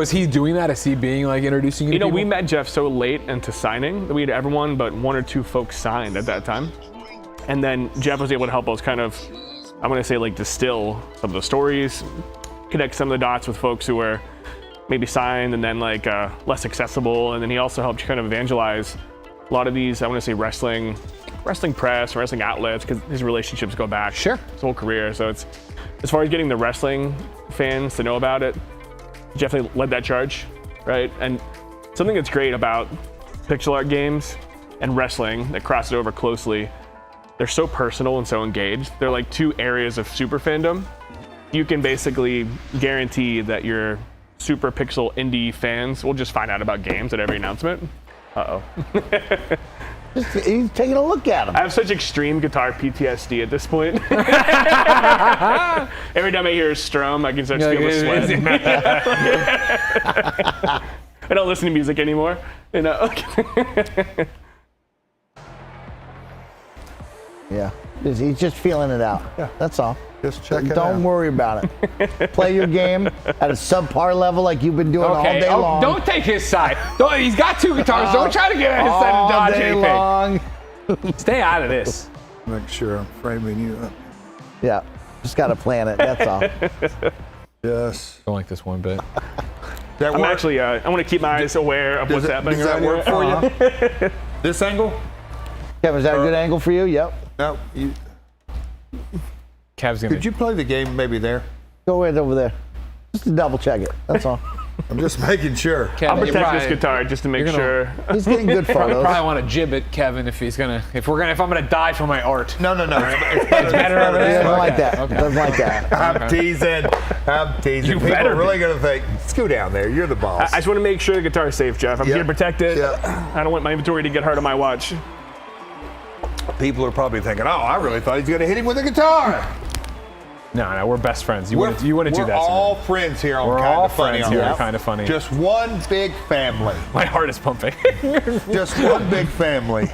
he doing that? Is he being like introducing you to people? We met Jeff so late into signing that we had everyone but one or two folks signed at that time. And then Jeff was able to help us kind of, I'm gonna say like distill some of the stories, connect some of the dots with folks who were maybe signed and then like less accessible. And then he also helped kind of evangelize a lot of these, I want to say wrestling press, wrestling outlets, because his relationships go back his whole career. So it's, as far as getting the wrestling fans to know about it, Jeff led that charge, right? And something that's great about pixel art games and wrestling that crosses over closely, they're so personal and so engaged. They're like two areas of super fandom. You can basically guarantee that your super pixel indie fans will just find out about games at every announcement. Uh-oh. He's taking a look at him. I have such extreme guitar PTSD at this point. Every time I hear strum, I can start to feel the sweat. I don't listen to music anymore. Yeah, he's just feeling it out. Yeah, that's all. Just check it out. Don't worry about it. Play your game at a subpar level like you've been doing all day long. Don't take his side. He's got two guitars. Don't try to get on his side and dodge anything. Long. Stay out of this. Make sure I'm framing you up. Yeah, just got to plan it. That's all. Yes. Don't like this one bit. I'm actually, I want to keep my eyes aware of what's happening. Does that work for you? This angle? Kevin, is that a good angle for you? Yep. No. Kev's gonna. Could you play the game maybe there? Go right over there. Just to double check it. That's all. I'm just making sure. Kevin, I'll protect this guitar just to make sure. He's getting good photos. Probably want to jib it, Kevin, if I'm gonna die for my art. No. It's better over He there. doesn't like that. Okay. Doesn't like that. I'm teasing. You People better are really going to think, scoot down there. You're the boss. I just want to make sure the guitar is safe, Jeff. I'm here to protect it. Yeah. I don't want my inventory to get hurt on my watch. People are probably thinking, oh, I really thought he's going to hit him with a guitar. No, we're best friends. You want to do that? We're all friends here on We're Kinda all Funny. friends here on Kinda Funny. Just one big family. My heart is pumping. Just one big family.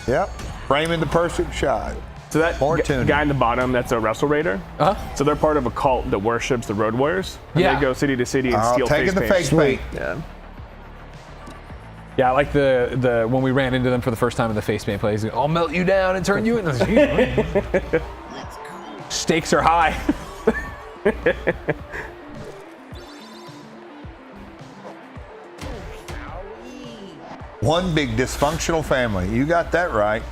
Yep. Framing the perfect shot. So that guy in the bottom, that's a Wrestle Raider. So they're part of a cult that worships the Road Warriors. And they go city to city and steal face taking the paint. face paint. Yeah. Yeah, I like the when we ran into them for the first time in the face paint plays. I'll melt you down and turn you into. Stakes are high. One big dysfunctional family. You got that right.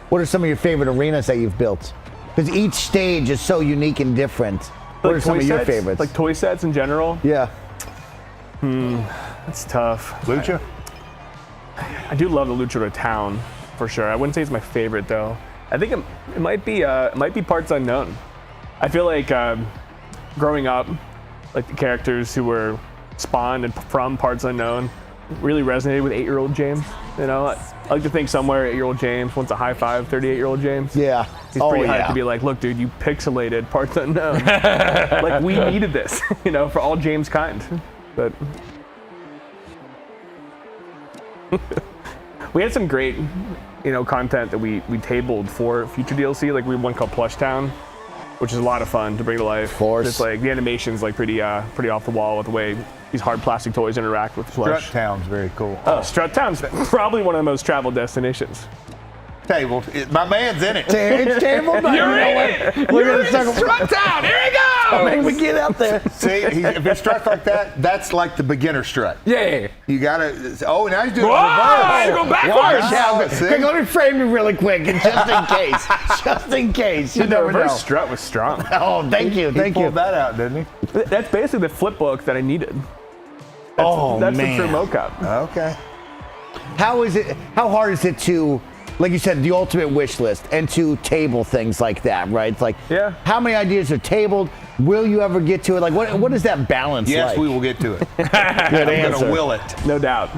What are some of your favorite arenas that you've built? Because each stage is so unique and different. What are some of your favorites? Like toy sets in general? Yeah. That's tough. Lucha? I do love the Luchador Town, for sure. I wouldn't say it's my favorite, though. I think it might be Parts Unknown. I feel like growing up, like the characters who were spawned and from Parts Unknown really resonated with 8-year-old James. You know, I like to think somewhere 8-year-old James wants a high five 38-year-old James. Yeah. He's pretty hyped to be like, look, dude, you pixelated Parts Unknown. Like, we needed this, you know, for all James kind. But we had some great, you know, content that we tabled for future DLC. Like we have one called Plush Town, which is a lot of fun to bring to life. Of course. It's like the animation's like pretty off the wall with the way these hard plastic toys interact with plush. Strut Town's very cool. Oh, Strut Town's probably one of the most traveled destinations. Table. My man's in it. It's table night. You're in it. You're in Strut Town. Here he goes. Make me get out there. See, if it's struck like that, that's like the beginner strut. Yeah. You gotta. Oh, now he's doing Whoa, reverse. you go backwards. Wow. See? Hey, let me frame you really quick, and just in case. Just in case. You The never reverse know. strut was strong. Oh, thank you. He Thank you. pulled that out, didn't he? That's basically the flip book that I needed. That's the true mocap. Okay. How is it? How hard is it to, like you said, the ultimate wish list, and to table things like that, right? It's like, Yeah. how many ideas are tabled? Will you ever get to it? Like, what is that balance Yes, like? we will get to it. Good I'm answer. gonna will it. No doubt.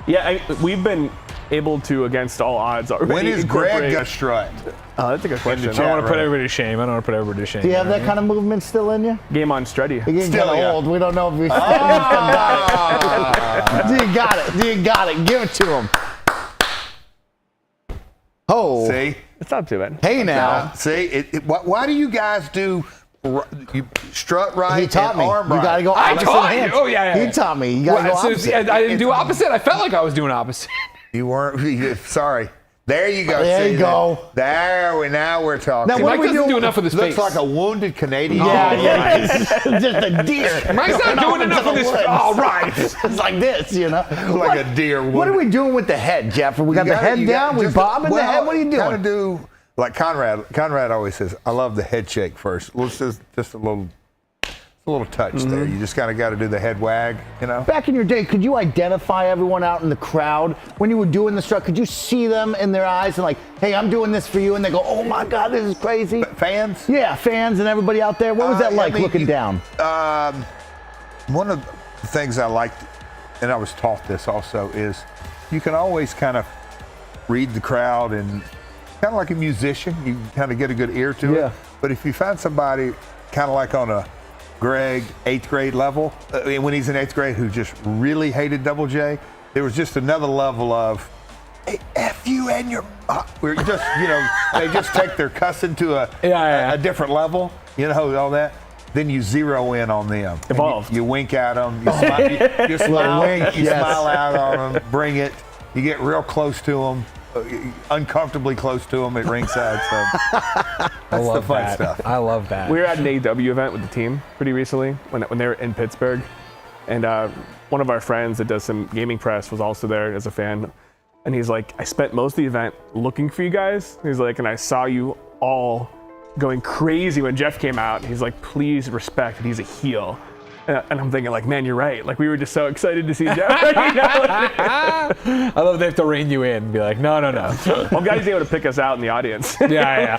Yeah, we've been able to, against all odds already. When is Greg incorporate- gonna strut? Oh, that's a good question. chat. I don't want to put right. everybody to shame. I don't want to put everybody to shame. Do you have that kind of movement still in you? Game on Strutty. You're getting Still, kind of yeah. old. We don't know if we got it. Do you got it? Do you got it? Give it to him. Oh. See? It's not too bad. Hey now. See? Why do you guys do you strut right He taught and me. arm You right? got to go I opposite taught you. hands. Oh, yeah. He taught me. You got to go Well, so, opposite. I didn't do opposite. I felt like I was doing opposite. You weren't. Sorry. There you go. There See you that? go. Now we're talking. Now, what Mike are we doesn't doing? do enough with his Looks face. like a wounded Canadian. Yeah. Just a deer. Mike's not Going doing off enough into of the this. woods. All right. It's like this, you know. Like a deer What are wounded. we doing with the head, Jeff? We got the head down. We bobbing the head. What are you Kind of doing? do like Conrad. Conrad always says, "I love the head shake first." Let's just a little touch there. You just kind of got to do the head wag, you know. Back in your day, could you identify everyone out in the crowd when you were doing the strut? Could you see them in their eyes and like, hey, I'm doing this for you, and they go, oh my God, this is crazy. Fans. Yeah, fans and everybody out there. What was that like I mean, looking down? One of the things I liked, and I was taught this also, is you can always kind of read the crowd and kind of like a musician, you kind of get a good ear to Yeah. it. But if you find somebody kind of like on a Greg 8th grade level, when he's in 8th grade, who just really hated Double J, there was just another level of, hey, F you and your, we're just, you know, they just take their cussing to a different level, you know, all that. Then you zero in on them. Evolved. You wink at them. You smile, you smile, wink, you yes. smile out on them. Bring it. You get real close to them, uncomfortably close to them at ringside. So that's the fun stuff. I love that. We were at an AEW event with the team pretty recently when they were in Pittsburgh, and one of our friends that does some gaming press was also there as a fan, and he's like, I spent most of the event looking for you guys. He's like, and I saw you all going crazy when Jeff came out. He's like, please respect that he's a heel. And I'm thinking, like, man, you're right. Like, we were just so excited to see Jeff. I love they have to rein you in and be like, no. Well, guys able to pick us out in the audience. Yeah.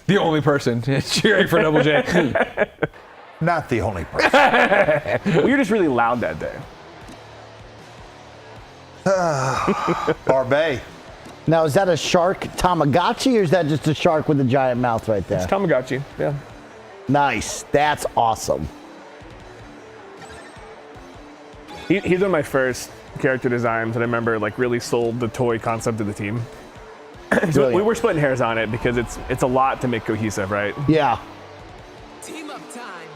The only person cheering for Double J. Not the only person. We were just really loud that day. Barbet. Now, is that a shark Tamagotchi, or is that just a shark with a giant mouth right there? It's Tamagotchi, yeah. Nice. That's awesome. He's one of my first character designs that I remember like really sold the toy concept to the team. So we were splitting hairs on it because it's a lot to make cohesive, right? Yeah. Team up time.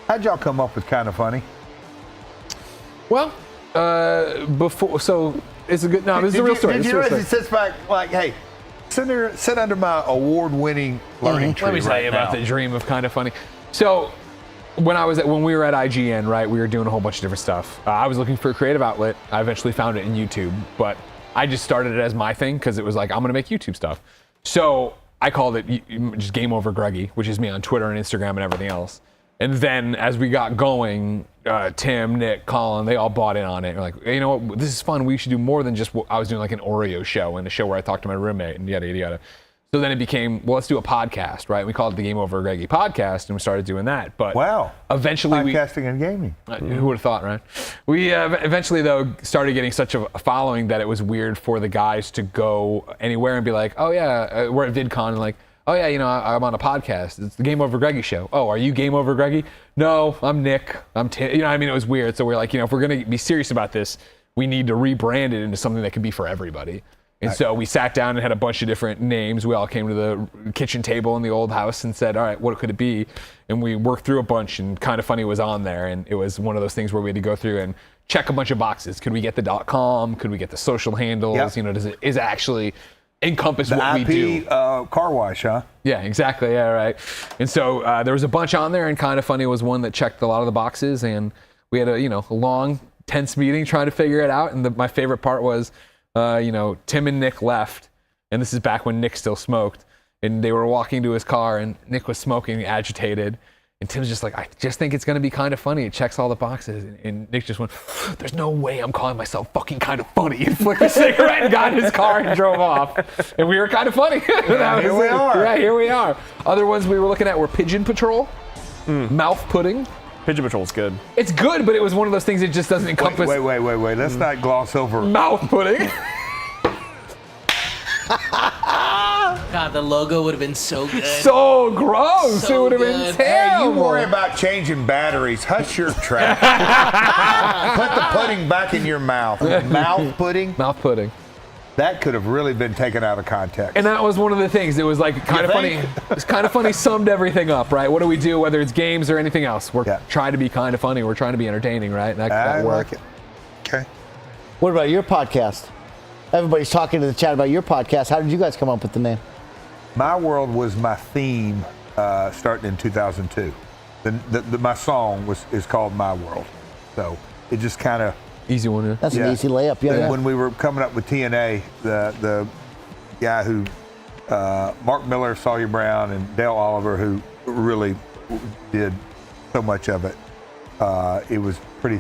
How'd y'all come up with KindaFunny? Well, before, so it's a good, no, this is a real story. Did It's you a real realize story. he sits back like, hey, sit under my award-winning learning tree Let me tell right you about now. the dream of KindaFunny. So when we were at IGN, right, we were doing a whole bunch of different stuff. I was looking for a creative outlet. I eventually found it in YouTube, but I just started it as my thing because it was like, I'm going to make YouTube stuff. So I called it just Game Over Greggy, which is me on Twitter and Instagram and everything else. And then as we got going, Tim, Nick, Colin, they all bought in on it. We're like, hey, you know what? This is fun. We should do more than just I was doing like an Oreo show and a show where I talked to my roommate and yada, yada, yada. So then it became, well, let's do a podcast, right? We called it the Game Over Greggy podcast, and we started doing that. But eventually podcasting and gaming. Who would have thought, right? We eventually, though, started getting such a following that it was weird for the guys to go anywhere and be like, oh, yeah, we're at VidCon, and like, oh, yeah, you know, I'm on a podcast. It's the Game Over Greggy show. Oh, are you Game Over Greggy? No, I'm Nick. I'm Tim. You know what I mean? It was weird. So we're like, you know, if we're going to be serious about this, we need to rebrand it into something that can be for everybody. And so we sat down and had a bunch of different names. We all came to the kitchen table in the old house and said, all right, what could it be? And we worked through a bunch, and KindaFunny was on there. And it was one of those things where we had to go through and check a bunch of boxes. Could we get the .com? Could we get the social handles? Yep. You know, does it actually encompass the what IP, we do? Car wash, huh? Yeah, exactly. Yeah, right. And so there was a bunch on there, and KindaFunny was one that checked a lot of the boxes. And we had a long, tense meeting trying to figure it out. And my favorite part was, Tim and Nick left, and this is back when Nick still smoked, and they were walking to his car, and Nick was smoking, agitated, and Tim's just like, I just think it's going to be kind of funny. It checks all the boxes. And Nick just went, there's no way I'm calling myself fucking kind of funny, and flicked a cigarette and got in his car and drove off. And we were kind of funny. Yeah, here we are. Yeah, here we are. Other ones we were looking at were Pigeon Patrol, Mouth Pudding. Pigeon Patrol's good. It's good, but it was one of those things that just doesn't encompass. Wait. Let's not gloss over Mouth Pudding. God, the logo would have been so good. So gross. So it would have good. been terrible. Hey, you worry about changing batteries. Hush your trap. Put the pudding back in your mouth. Mouth pudding? Mouth pudding. That could have really been taken out of context. And that was one of the things. It was like kind of funny. It's kind of funny. Summed everything up, right? What do we do, whether it's games or anything else? We're trying to be kind of funny. We're trying to be entertaining, right? That worked. Like it. Okay. What about your podcast? Everybody's talking to the chat about your podcast. How did you guys come up with the name? My World was my theme starting in 2002. My song is called My World. So it just kind of... Easy one, yeah. That's an easy layup, yeah. When we were coming up with TNA, the guy who, Mark Miller, Sawyer Brown, and Dale Oliver, who really did so much of it, it was pretty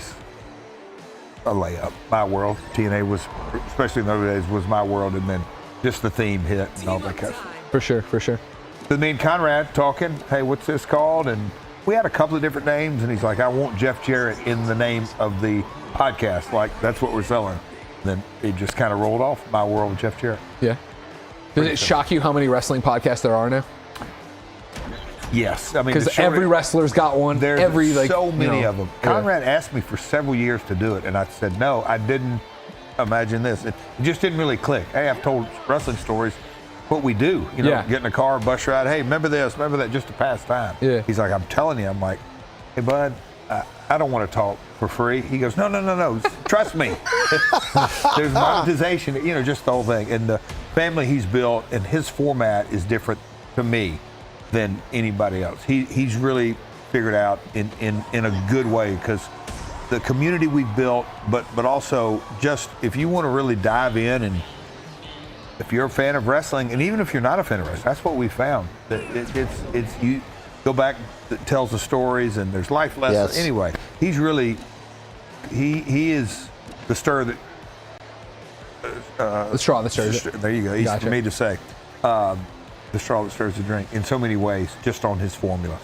a layup. My World. TNA was, especially in those days, was My World, and then just the theme hit and all that kind of stuff. For sure. So me and Conrad talking, hey, what's this called? And we had a couple of different names, and he's like, I want Jeff Jarrett in the name of the podcast. Like, that's what we're selling. Then it just kind of rolled off. My World with Jeff Jarrett. Yeah. Does it shock you how many wrestling podcasts there are now? Yes. I mean, because every wrestler's got one. There's so many of them. Yeah. Conrad asked me for several years to do it, and I said, no, I didn't imagine this. It just didn't really click. Hey, I've told wrestling stories. What we do, get in a car, bus ride. Hey, remember this, remember that, just to pass time. Yeah. He's like, I'm telling you. I'm like, hey, bud, I don't want to talk for free. He goes, no, trust me. There's monetization, just the whole thing. And the family he's built and his format is different to me than anybody else. He's really figured out in a good way, because the community we've built, but also just if you want to really dive in, and if you're a fan of wrestling, and even if you're not a fan of wrestling, that's what we found. It's you go back, it tells the stories, and there's life lessons. Yes. Anyway, he's really he is the stir that the straw that stirs it. There you go. Easy for me to say. The straw that stirs the drink in so many ways, just on his formula.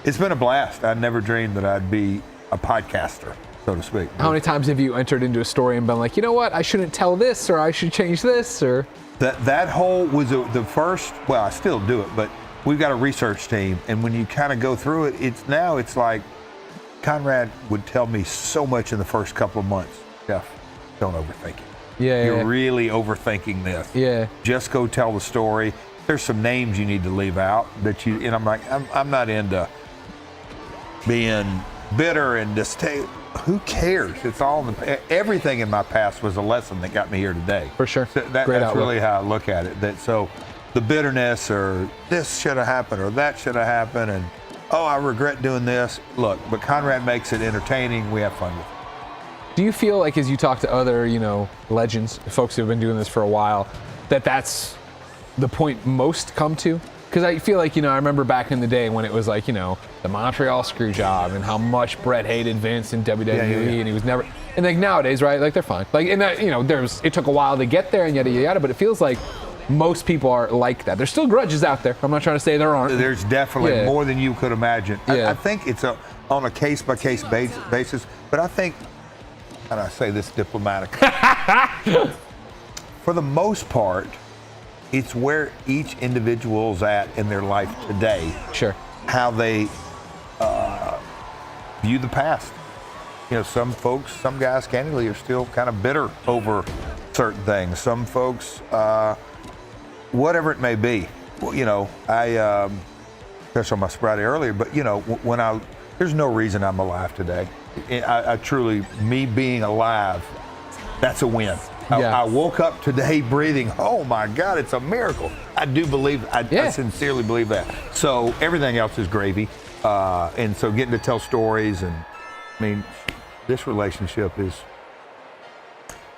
It's been a blast. I never dreamed that I'd be a podcaster, so to speak. How many times have you entered into a story and been like, you know what, I shouldn't tell this, or I should change this, or? That whole was the first, well, I still do it, but we've got a research team, and when you kind of go through it, it's like Conrad would tell me so much in the first couple of months. Jeff, don't overthink it. Yeah. You're really overthinking this. Yeah. Just go tell the story. There's some names you need to leave out and I'm like, I'm not into being bitter and just who cares? It's all everything in my past was a lesson that got me here today. For sure. So that's really how I look at it. So the bitterness, or this should have happened, or that should have happened, and I regret doing this. Look, but Conrad makes it entertaining. We have fun with it. Do you feel like as you talk to other, legends, folks who have been doing this for a while, that that's the point most come to? Because I feel like, I remember back in the day when it was like, the Montreal screw job and how much Bret hated Vince and WWE and he was never, and like nowadays, right? Like they're fine. Like, and that, it took a while to get there and yada, yada, yada, but it feels like most people are like that. There's still grudges out there. I'm not trying to say there aren't. There's definitely more than you could imagine. Yeah. I think it's on a case-by-case basis, but I think, and I say this diplomatically, for the most part, it's where each individual's at in their life today. Sure. How they view the past. Some folks, some guys, candidly, are still kind of bitter over certain things. Some folks, whatever it may be. Well, I touched on my sobriety earlier, but when there's no reason I'm alive today. I truly, me being alive, that's a win. I woke up today breathing. Oh my God, it's a miracle. I do believe, I sincerely believe that. So everything else is gravy. And so getting to tell stories, and I mean, this relationship is.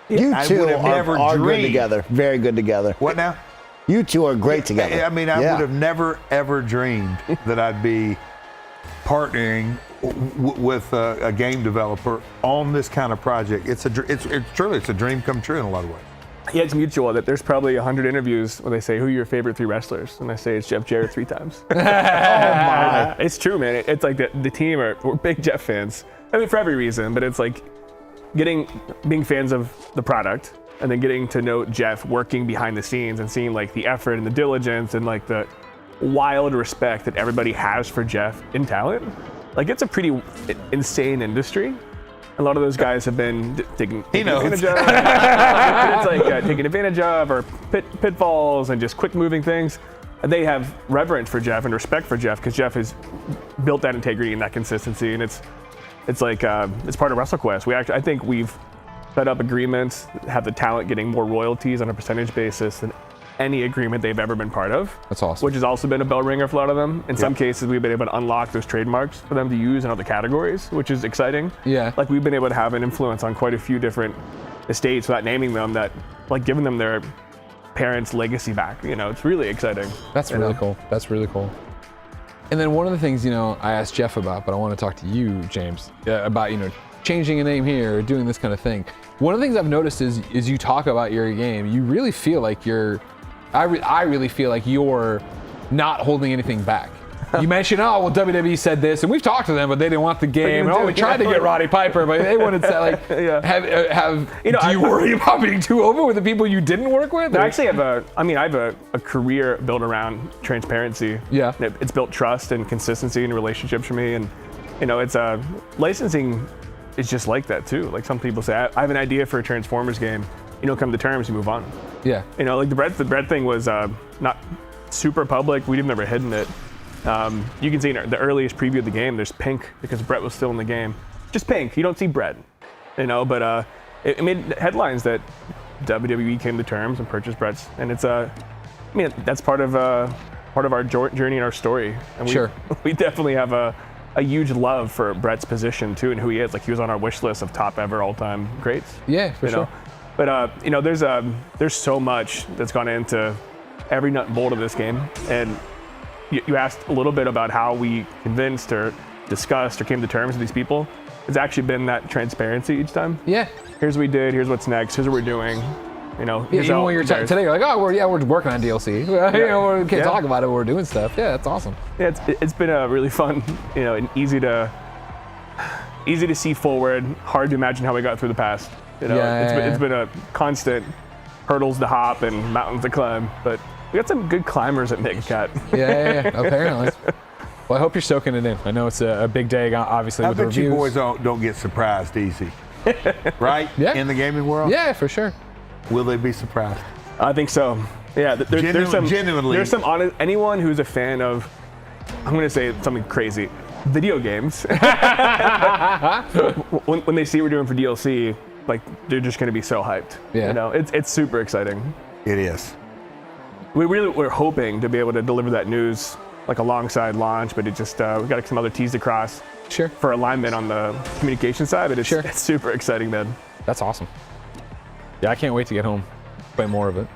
You two are good dreamed. together. Very good together. What now? You two are great together. I mean, I would have never ever dreamed that I'd be partnering with a game developer on this kind of project. It's truly a dream come true in a lot of ways. Yeah, it's mutual. That there's probably 100 interviews where they say, "Who are your favorite 3 wrestlers?" And I say it's Jeff Jarrett 3 times. Oh my! It's true, man. It's like the team we're big Jeff fans. I mean, for every reason, but it's like being fans of the product, and then getting to know Jeff working behind the scenes and seeing like the effort and the diligence and like the wild respect that everybody has for Jeff in talent. Like, it's a pretty insane industry. A lot of those guys have been taking advantage of. It's like taking advantage of, or pitfalls and just quick moving things. And they have reverence for Jeff and respect for Jeff because Jeff has built that integrity and that consistency. And it's like it's part of WrestleQuest. I think we've set up agreements, have the talent getting more royalties on a percentage basis than any agreement they've ever been part of. That's awesome. Which has also been a bell ringer for a lot of them. In some cases, we've been able to unlock those trademarks for them to use in other categories, which is exciting. Yeah. Like, we've been able to have an influence on quite a few different estates without naming them, that, like, giving them their parents' legacy back. It's really exciting. That's really cool. That's really cool. And then one of the things, I asked Jeff about, but I want to talk to you, James, about, changing a name here, or doing this kind of thing. One of the things I've noticed is you talk about your game, you really feel like I really feel like you're not holding anything back. You mentioned, WWE said this, and we've talked to them, but they didn't want the game. We tried to get Roddy Piper, but they wanted to like. Do you worry about being too open with the people you didn't work with? I actually have a career built around transparency. Yeah. It's built trust and consistency in relationships for me, and it's licensing is just like that too. Like, some people say, I have an idea for a Transformers game. Come to terms, you move on. Yeah. Like the Brett thing was not super public. We've never hidden it. You can see in the earliest preview of the game, there's pink because Brett was still in the game. Just pink. You don't see Brett. But it made headlines that WWE came to terms and purchased Brett's, and it's that's part of our journey and our story. And we definitely have a huge love for Brett's position too, and who he is. Like, he was on our wish list of top ever all-time greats. Yeah, for sure. But there's so much that's gone into every nut and bolt of this game. And you asked a little bit about how we convinced or discussed or came to terms with these people. It's actually been that transparency each time. Yeah. Here's what we did. Here's what's next. Here's what we're doing. Even when you're today, you're like, we're working on DLC. We can't talk about it, but we're doing stuff. Yeah, that's awesome. Yeah, it's been a really fun, and easy to see forward. Hard to imagine how we got through the past. It's been a constant hurdles to hop and mountains to climb, but we got some good climbers at Mega Cat. Yeah, apparently. Well, I hope you're soaking it in. I know it's a big day, obviously, with the reviews. I bet you boys don't get surprised easy, right? Yeah. In the gaming world? Yeah, for sure. Will they be surprised? I think so. Yeah, genuinely. There's some honest, anyone who's a fan of, I'm going to say something crazy, video games. when they see what we're doing for DLC, like, they're just going to be so hyped. Yeah. It's super exciting. It is. We're hoping to be able to deliver that news like alongside launch, but it just we got some other T's to cross. for alignment on the communication side. It's super exciting, man. That's awesome. Yeah, I can't wait to get home, play more of it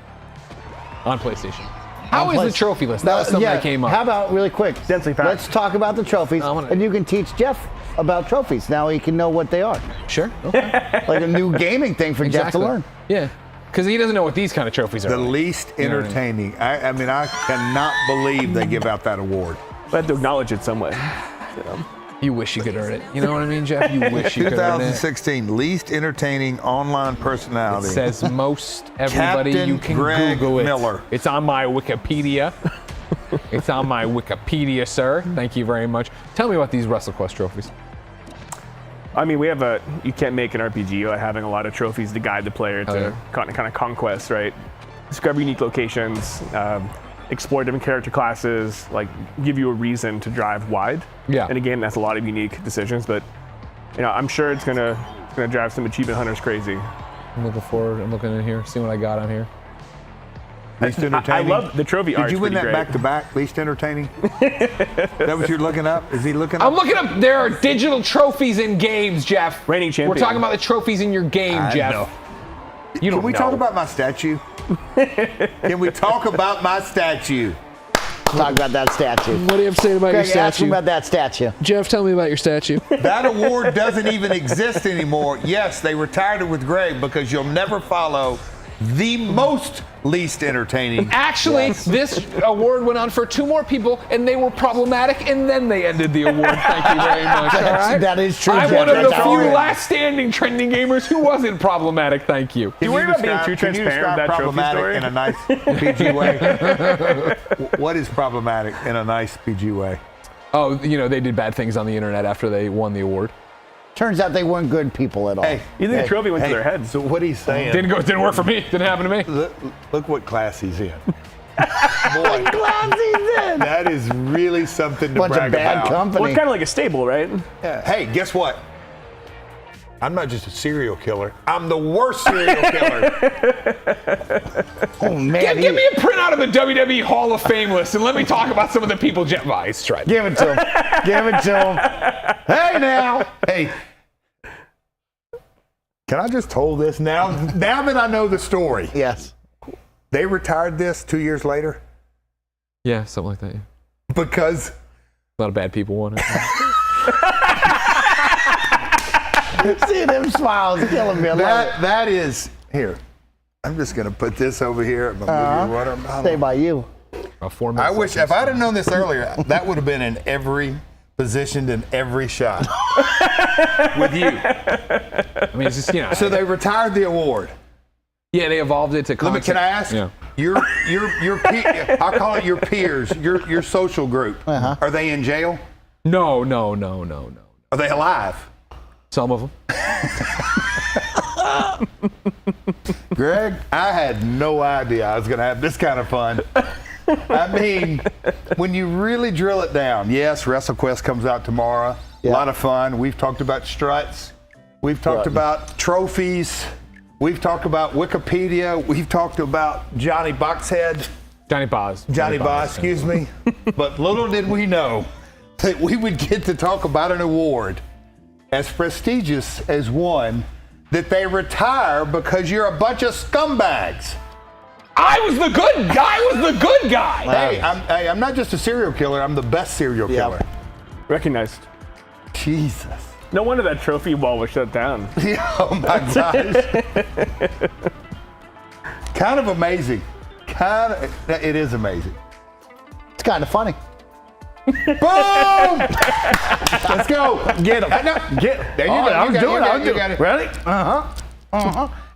on PlayStation. How is the trophy list? That was something that came up. How about really quick? Densely packed. Let's talk about the trophies, and you can teach Jeff about trophies. Now he can know what they are. Sure. Okay. Like a new gaming thing for Jeff to learn. Yeah. Because he doesn't know what these kind of trophies are. The least entertaining. I mean, I cannot believe they give out that award. I have to acknowledge it some way. You wish you could earn it. You know what I mean, Jeff? You wish you could earn it. 2016 least entertaining online personality. It says most everybody. Captain you can Greg Google it. Miller. It's on my Wikipedia. It's on my Wikipedia, sir. Thank you very much. Tell me about these WrestleQuest trophies. I mean, you can't make an RPG without having a lot of trophies to guide the player to kind of conquest, right? Discover unique locations, explore different character classes, like give you a reason to drive wide. Yeah. In a game that's a lot of unique decisions, but I'm sure it's gonna drive some achievement hunters crazy. I'm looking forward. I'm looking in here, seeing what I got on here. Least entertaining. I love the trophy art. Did you win that back to back? Least entertaining. That what you're looking up? Is he looking up? I'm looking up. There are digital trophies in games, Jeff. Reigning champion. We're talking about the trophies in your game, Jeff. know. You don't Can we know. talk about my statue? Can we talk about my statue? Talk about that statue. What do you have to say about Greg, your ask me statue? about that statue. Jeff, tell me about your statue. That award doesn't even exist anymore. Yes, they retired it with Greg because you'll never follow the most least entertaining. Actually, this award went on for 2 more people, and they were problematic, and then they ended the award. Thank you very much. All right? That is true. I'm Jeff. one of the That's few all. last standing trending gamers who wasn't problematic. Thank you. You worry about being too Can you transparent with describe that trophy problematic story? in a nice PG way? What is problematic in a nice PG way? Oh, they did bad things on the internet after they won the award. Turns out they weren't good people at all. Hey, You think the trophy went to their heads? So what he's saying? Didn't work for me. Didn't happen to me. Look what class he's in. Boy, that is really something to Bunch brag of bad about. company. Well, it's kind of like a stable, right? Yeah. Hey, guess what? I'm not just a serial killer. I'm the worst serial killer. Oh man, Give me a printout of the WWE Hall of Fame list and let me talk about some of the people Jeff Weiss tried. give it to him. Give it to him. Hey now. Hey, can I just hold this now? Now that I know the story, Yes. they retired this 2 years later Yeah, something like that. Yeah. because A lot of bad people won it. See them smiles killing me. I love it. that is here. I'm just gonna put this over here. I'm gonna give you water bottle. Stay by you. About 4 I minutes. wish if I'd have known this earlier, that would have been in every positioned in every shot with you. I mean, it's just, So they retired the award. yeah, they evolved it to. Can I ask? Yeah. Your I'll call it your peers, your social group. Are they in jail? No. Are they alive? Some of them. Greg, I had no idea I was going to have this kind of fun. I mean, when you really drill it down, yes, WrestleQuest comes out tomorrow. A lot of fun. We've talked about struts. We've talked about trophies. We've talked about Wikipedia. We've talked about Johnny Boxhead. Johnny Boz. Johnny Boz, excuse me. But little did we know that we would get to talk about an award as prestigious as one that they retire because you're a bunch of scumbags. I was the good guy. Hey, I'm not just a serial killer. I'm the best serial killer. Recognized. Jesus. No wonder that trophy wall was shut down. Oh my gosh. Kind of amazing. It is amazing. It's kind of funny. Boom! Let's go. Get him. There you go. I was doing it. Ready?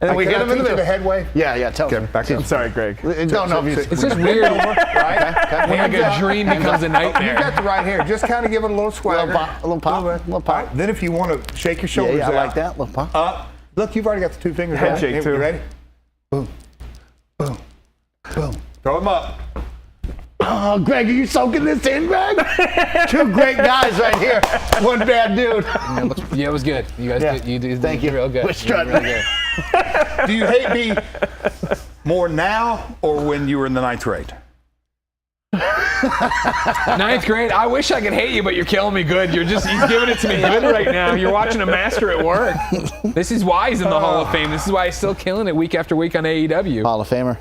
And then we hit him in the the middle. headway. Yeah. Tell him. I'm sorry, Greg. Don't know if you. It's just weird. Right? When like a dream becomes a You nightmare. got the right here. Just kind of give it a little swagger. Little pop. All right, then if you want to shake your shoulders Yeah, I out. like that. Little pop. Up. Look, you've already got the 2 fingers. Handshake, right? too. You ready? Boom. Boom. Boom. Throw them up. Oh, Greg, are you soaking this in, Greg? 2 great guys right here. 1 bad dude. Yeah, it was good. You guys did. You did. Thank you. Real good. We're strutting. Really good. Do you hate me more now or when you were in the 9th grade? Ninth grade. I wish I could hate you, but you're killing me good. He's giving it to me good right now. You're watching a master at work. This is why he's in the Hall of Fame. This is why he's still killing it week after week on AEW. Hall of Famer.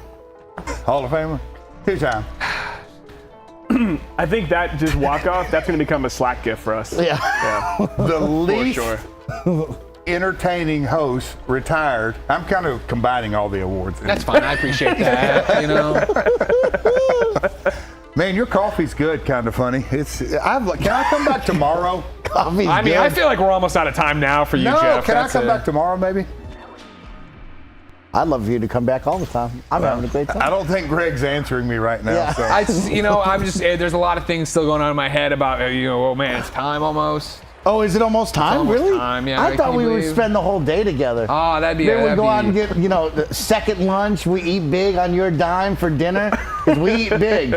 Hall of Famer. Two-time. I think that just walk-off, that's going to become a Slack gift for us. Yeah. The least sure. entertaining host retired. I'm kind of combining all the awards. That's fine. I appreciate that. You know. Man, your coffee's good. Kind of funny. Can I come back tomorrow? Coffee's I mean, good. I feel like we're almost out of time now for you, No, Jeff. can I come back tomorrow, maybe? I'd love for you to come back all the time. I'm having a great time. I don't think Greg's answering me right now. Yeah. So. I'm just, there's a lot of things still going on in my head about, oh man, it's time almost. Oh, is it almost time? almost Really? time, yeah. I thought Can you we would believe? spend the whole day together. Oh, that'd be. Then we that'd go be, out and get, the second lunch. We eat big on your dime for dinner because we eat big.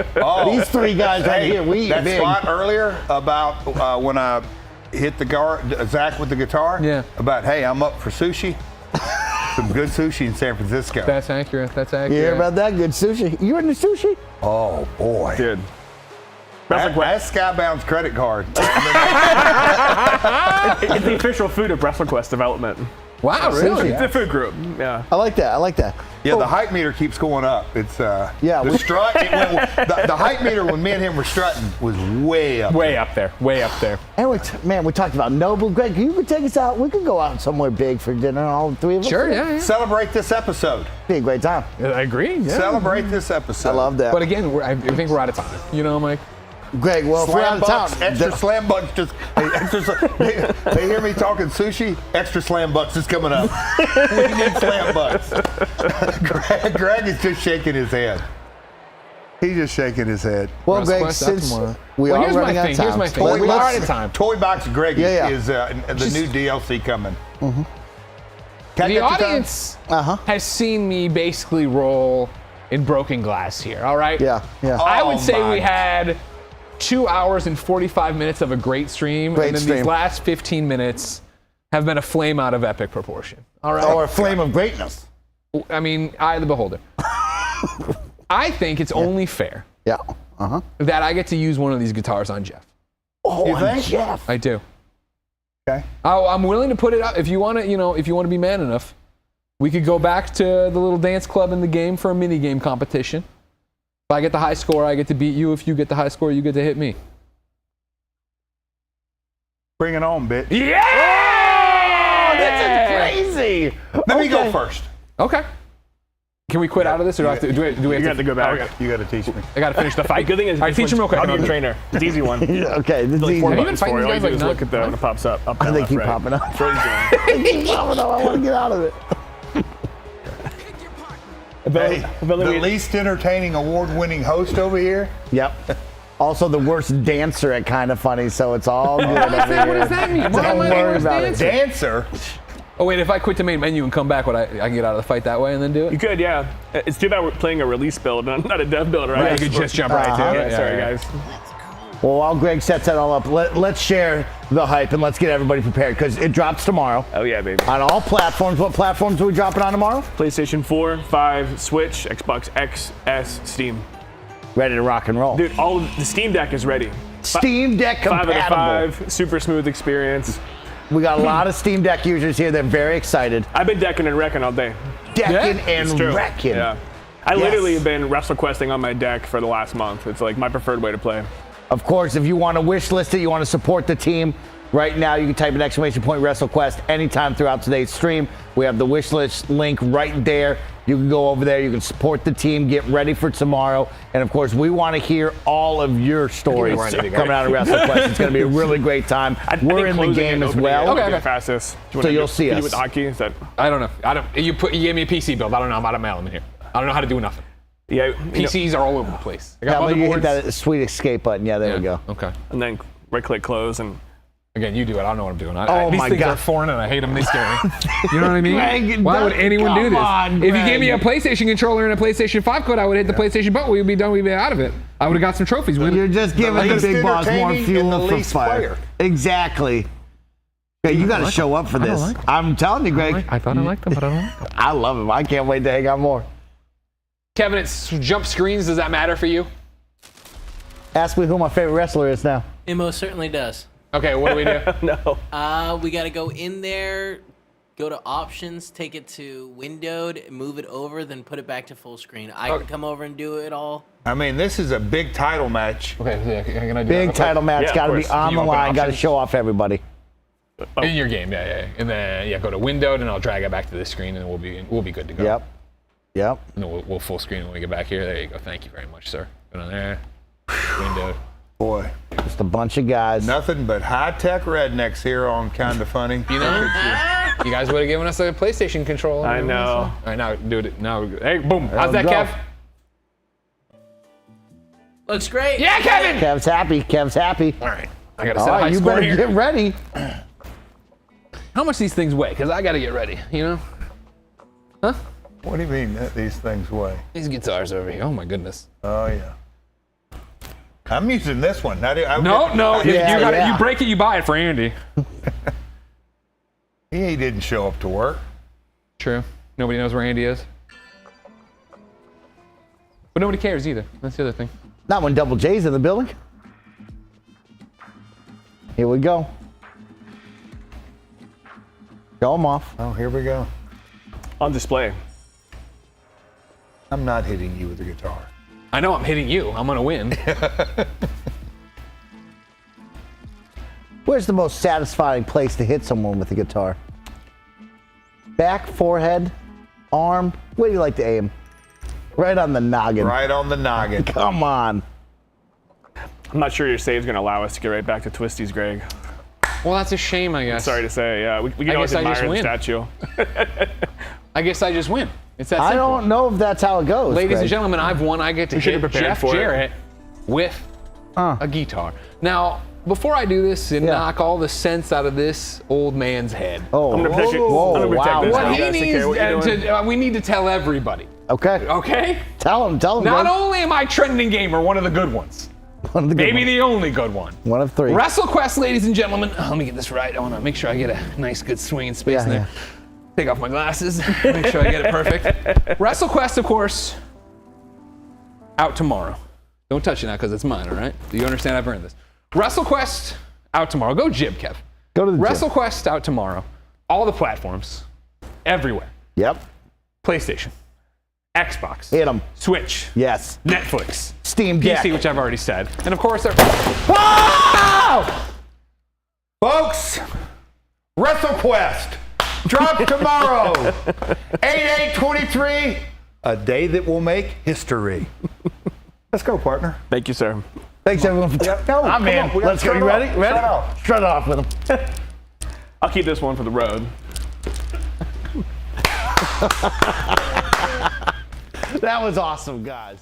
These three guys right here, we eat that big. spot earlier about when I hit the Zach with the guitar. Yeah. About, hey, I'm up for sushi. Some good sushi in San Francisco. That's accurate. That's accurate. You hear about that? Good sushi. You into sushi? Oh boy, Dude. That's Skybound's credit card. It's the official food of WrestleQuest development. Wow, really? It's a food group. Yeah. I like that. Yeah, the hype meter keeps going up. It's the we- strut. The hype meter when me and him were strutting was way up. Way up there. Way up there. And we talked about Noble. Greg, you could take us out. We could go out somewhere big for dinner, all three of us. Sure, yeah. Celebrate this episode. Be a great time. I agree. Yeah. Celebrate this episode. I love that. But again, I think we're out of time. You know, Mike? Greg, well, if we're out of Bucks, town, extra slam bucks just they hear me talking sushi, extra slam bucks is coming up. We need slam bucks. Greg is just shaking his head. He's just shaking his head. well, Greg, WrestleQuest since tomorrow. we Well, are here's my running out thing, of time, here's my thing. let's- We are out of time. Toy Box Greg Yeah. is the new DLC coming. Mm-hmm. Can I The get your time? audience has seen me basically roll in broken glass here, all right? Yeah. I would Oh say my we had 2 hours and 45 minutes of a great stream, Great and then stream. these last 15 minutes have been a flame out of epic proportion. All right. Or a flame of greatness. I mean, eye of the beholder. I think it's only fair Yeah. that I get to use one of these guitars on Jeff. Oh, You think? Jeff. I do. Okay. I'm willing to put it up if you want to. If you want to be man enough, we could go back to the little dance club in the game for a mini game competition. If I get the high score, I get to beat you. If you get the high score, you get to hit me. Bring it on, bitch. Yeah! This is crazy. Let me go first. Okay. Can we quit out of this, or do we have You got to go back. You got to teach me. I got to finish the fight. Good thing is, All right, teach him real quick. I'll be your trainer. It's an easy one. Okay, this is easy. Four Have you buttons been fighting for you. All these you guys do is like look at when it pops up. Up, down, They left, keep right. popping up. That's what he's doing. They keep popping up. I want to get out of it. Hey, the least entertaining award-winning host over here. Yep. Also the worst dancer at KindaFunny, so it's all good over What here. does that mean? Why Don't am I the worry worst about it. Dancer. Oh wait, if I quit the main menu and come back, I can get out of the fight that way and then do You it? could, yeah. It's too bad we're playing a release build, not a dev build, right? Yeah, you could just jump right to it. Yeah, sorry, guys. Well, while Greg sets that all up, let's share the hype and let's get everybody prepared because it drops tomorrow Oh, yeah, baby. on all platforms. What platforms are we dropping on tomorrow? PlayStation 4, 5, Switch, Xbox X, S, Steam. Ready to rock and roll. Dude, all of the Steam Deck is ready. Steam Deck 5 out compatible. of 5, super smooth experience. We got a lot of Steam Deck users here. They're very excited. I've been decking and wrecking all day. Decking It's and true. wrecking. Yeah. I Yes. literally have been WrestleQuesting on my deck for the last month. It's like my preferred way to play. Of course, if you want to wish list it, you want to support the team, right now you can type an exclamation point WrestleQuest anytime throughout today's stream. We have the wish list link right there. You can go over there. You can support the team, get ready for tomorrow. And of course, we want to hear all of your stories coming out of WrestleQuest. It's going to be a really great time. We're in the game as well. Okay. Fastest. So you'll see us. With hockey, is that? I don't know. You gave me a PC build. I don't know. I'm out of mail in here. I don't know how to do nothing. Yeah. PCs are all over the place. I Yeah, got but you hit motherboards. that sweet escape button. Yeah, there we go. Okay. And then right-click close and. Again, you do it. I don't know what I'm doing. Oh these my things God. are foreign and I hate them. They scare me. You know what I mean? Greg, Why would anyone do come this? on, If you gave me a Greg. PlayStation controller and a PlayStation 5 code, I would hit the PlayStation button. We'd be done. We'd be out of it. I would have got some trophies. You're just giving the least big boss more entertaining fuel and the for least fire. player. Exactly. Okay, you got to show up for this. like 'em. I'm telling you, Greg. I thought I liked them, but I don't like them. I love him. I can't wait to hang out more. Kevin, it's jump screens. Does that matter for you? Ask me who my favorite wrestler is now. It most certainly does. Okay, what do we do? No. We got to go in there, go to options, take it to windowed, move it over, then put it back to full screen. I can come over and do it all. I mean, this is a big title match. Okay, yeah, can I do Big that? title match, Yeah, got to of be course. on Can the you open line, got to options? show off everybody. In your game, yeah. And then go to windowed, and I'll drag it back to this screen, and we'll be good to go. Yep. And then we'll full screen when we get back here. There you go. Thank you very much, sir. Go down there. Windowed. Boy, Just a bunch of guys. nothing but high-tech rednecks here on KindaFunny. You know, you guys would have given us a PlayStation controller. I know. All right, now do it. Now, hey, boom. How's that, go. Kev? Looks great. Yeah, Kevin. Kev's happy. All right, I gotta All set a high right, you score better here. get ready. How much these things weigh? Because I gotta get ready. You know? Huh? What do you mean that these things weigh? These guitars over here. Oh my goodness. Oh, yeah. I'm using this one. No. Yeah. You break it, you buy it for Andy. He didn't show up to work. True. Nobody knows where Andy is. But nobody cares either. That's the other thing. Not when Double J's in the building. Here we go. Show them off. Oh, here we go. On display. I'm not hitting you with the guitar. I know I'm hitting you. I'm gonna win. Where's the most satisfying place to hit someone with a guitar? Back, forehead, arm? Where do you like to aim? Right on the noggin. Right on the noggin. Come on. I'm not sure your save's going to allow us to get right back to Twisties, Greg. Well, that's a shame, I guess. Sorry to say. Yeah, we can I always guess I just admire the win. statue. I guess I just win. It's that simple. I don't know if that's how it goes. Ladies Greg. and gentlemen, I've won. I get to should hit have prepared Jeff for it. Jarrett with a guitar. Now, before I do this and knock all the sense out of this old man's head, Oh, I'm going to protect it. whoa, I'm going to protect wow. this. what You he guys take care needs of what you're doing. we need to tell everybody. Okay. Okay? Tell him. Not Greg. only am I trending gamer, one of the good ones. One of the good Maybe ones. the only good one. One of three. WrestleQuest, ladies and gentlemen. Let me get this right. I want to make sure I get a nice, good swinging space in there. Take off my glasses. Make sure I get it perfect. WrestleQuest, of course, out tomorrow. Don't touch it now because it's mine, all right? Do you understand I've earned this? WrestleQuest out tomorrow. Go jib, Kev. Go to the gym. WrestleQuest out tomorrow. All the platforms. Everywhere. Yep. PlayStation. Xbox. Hit them. Switch. Yes. Netflix. Steam Deck. PC, which I've already said. And of course, Wow! Folks, WrestleQuest drops tomorrow. 8/8/23. A day that will make history. Let's go, partner. Thank you, sir. Thanks, everyone. No, I'm in. we gotta Let's go. shut You ready? off. Ready? Shut off. Shut off with them. I'll keep this one for the road. That was awesome, guys.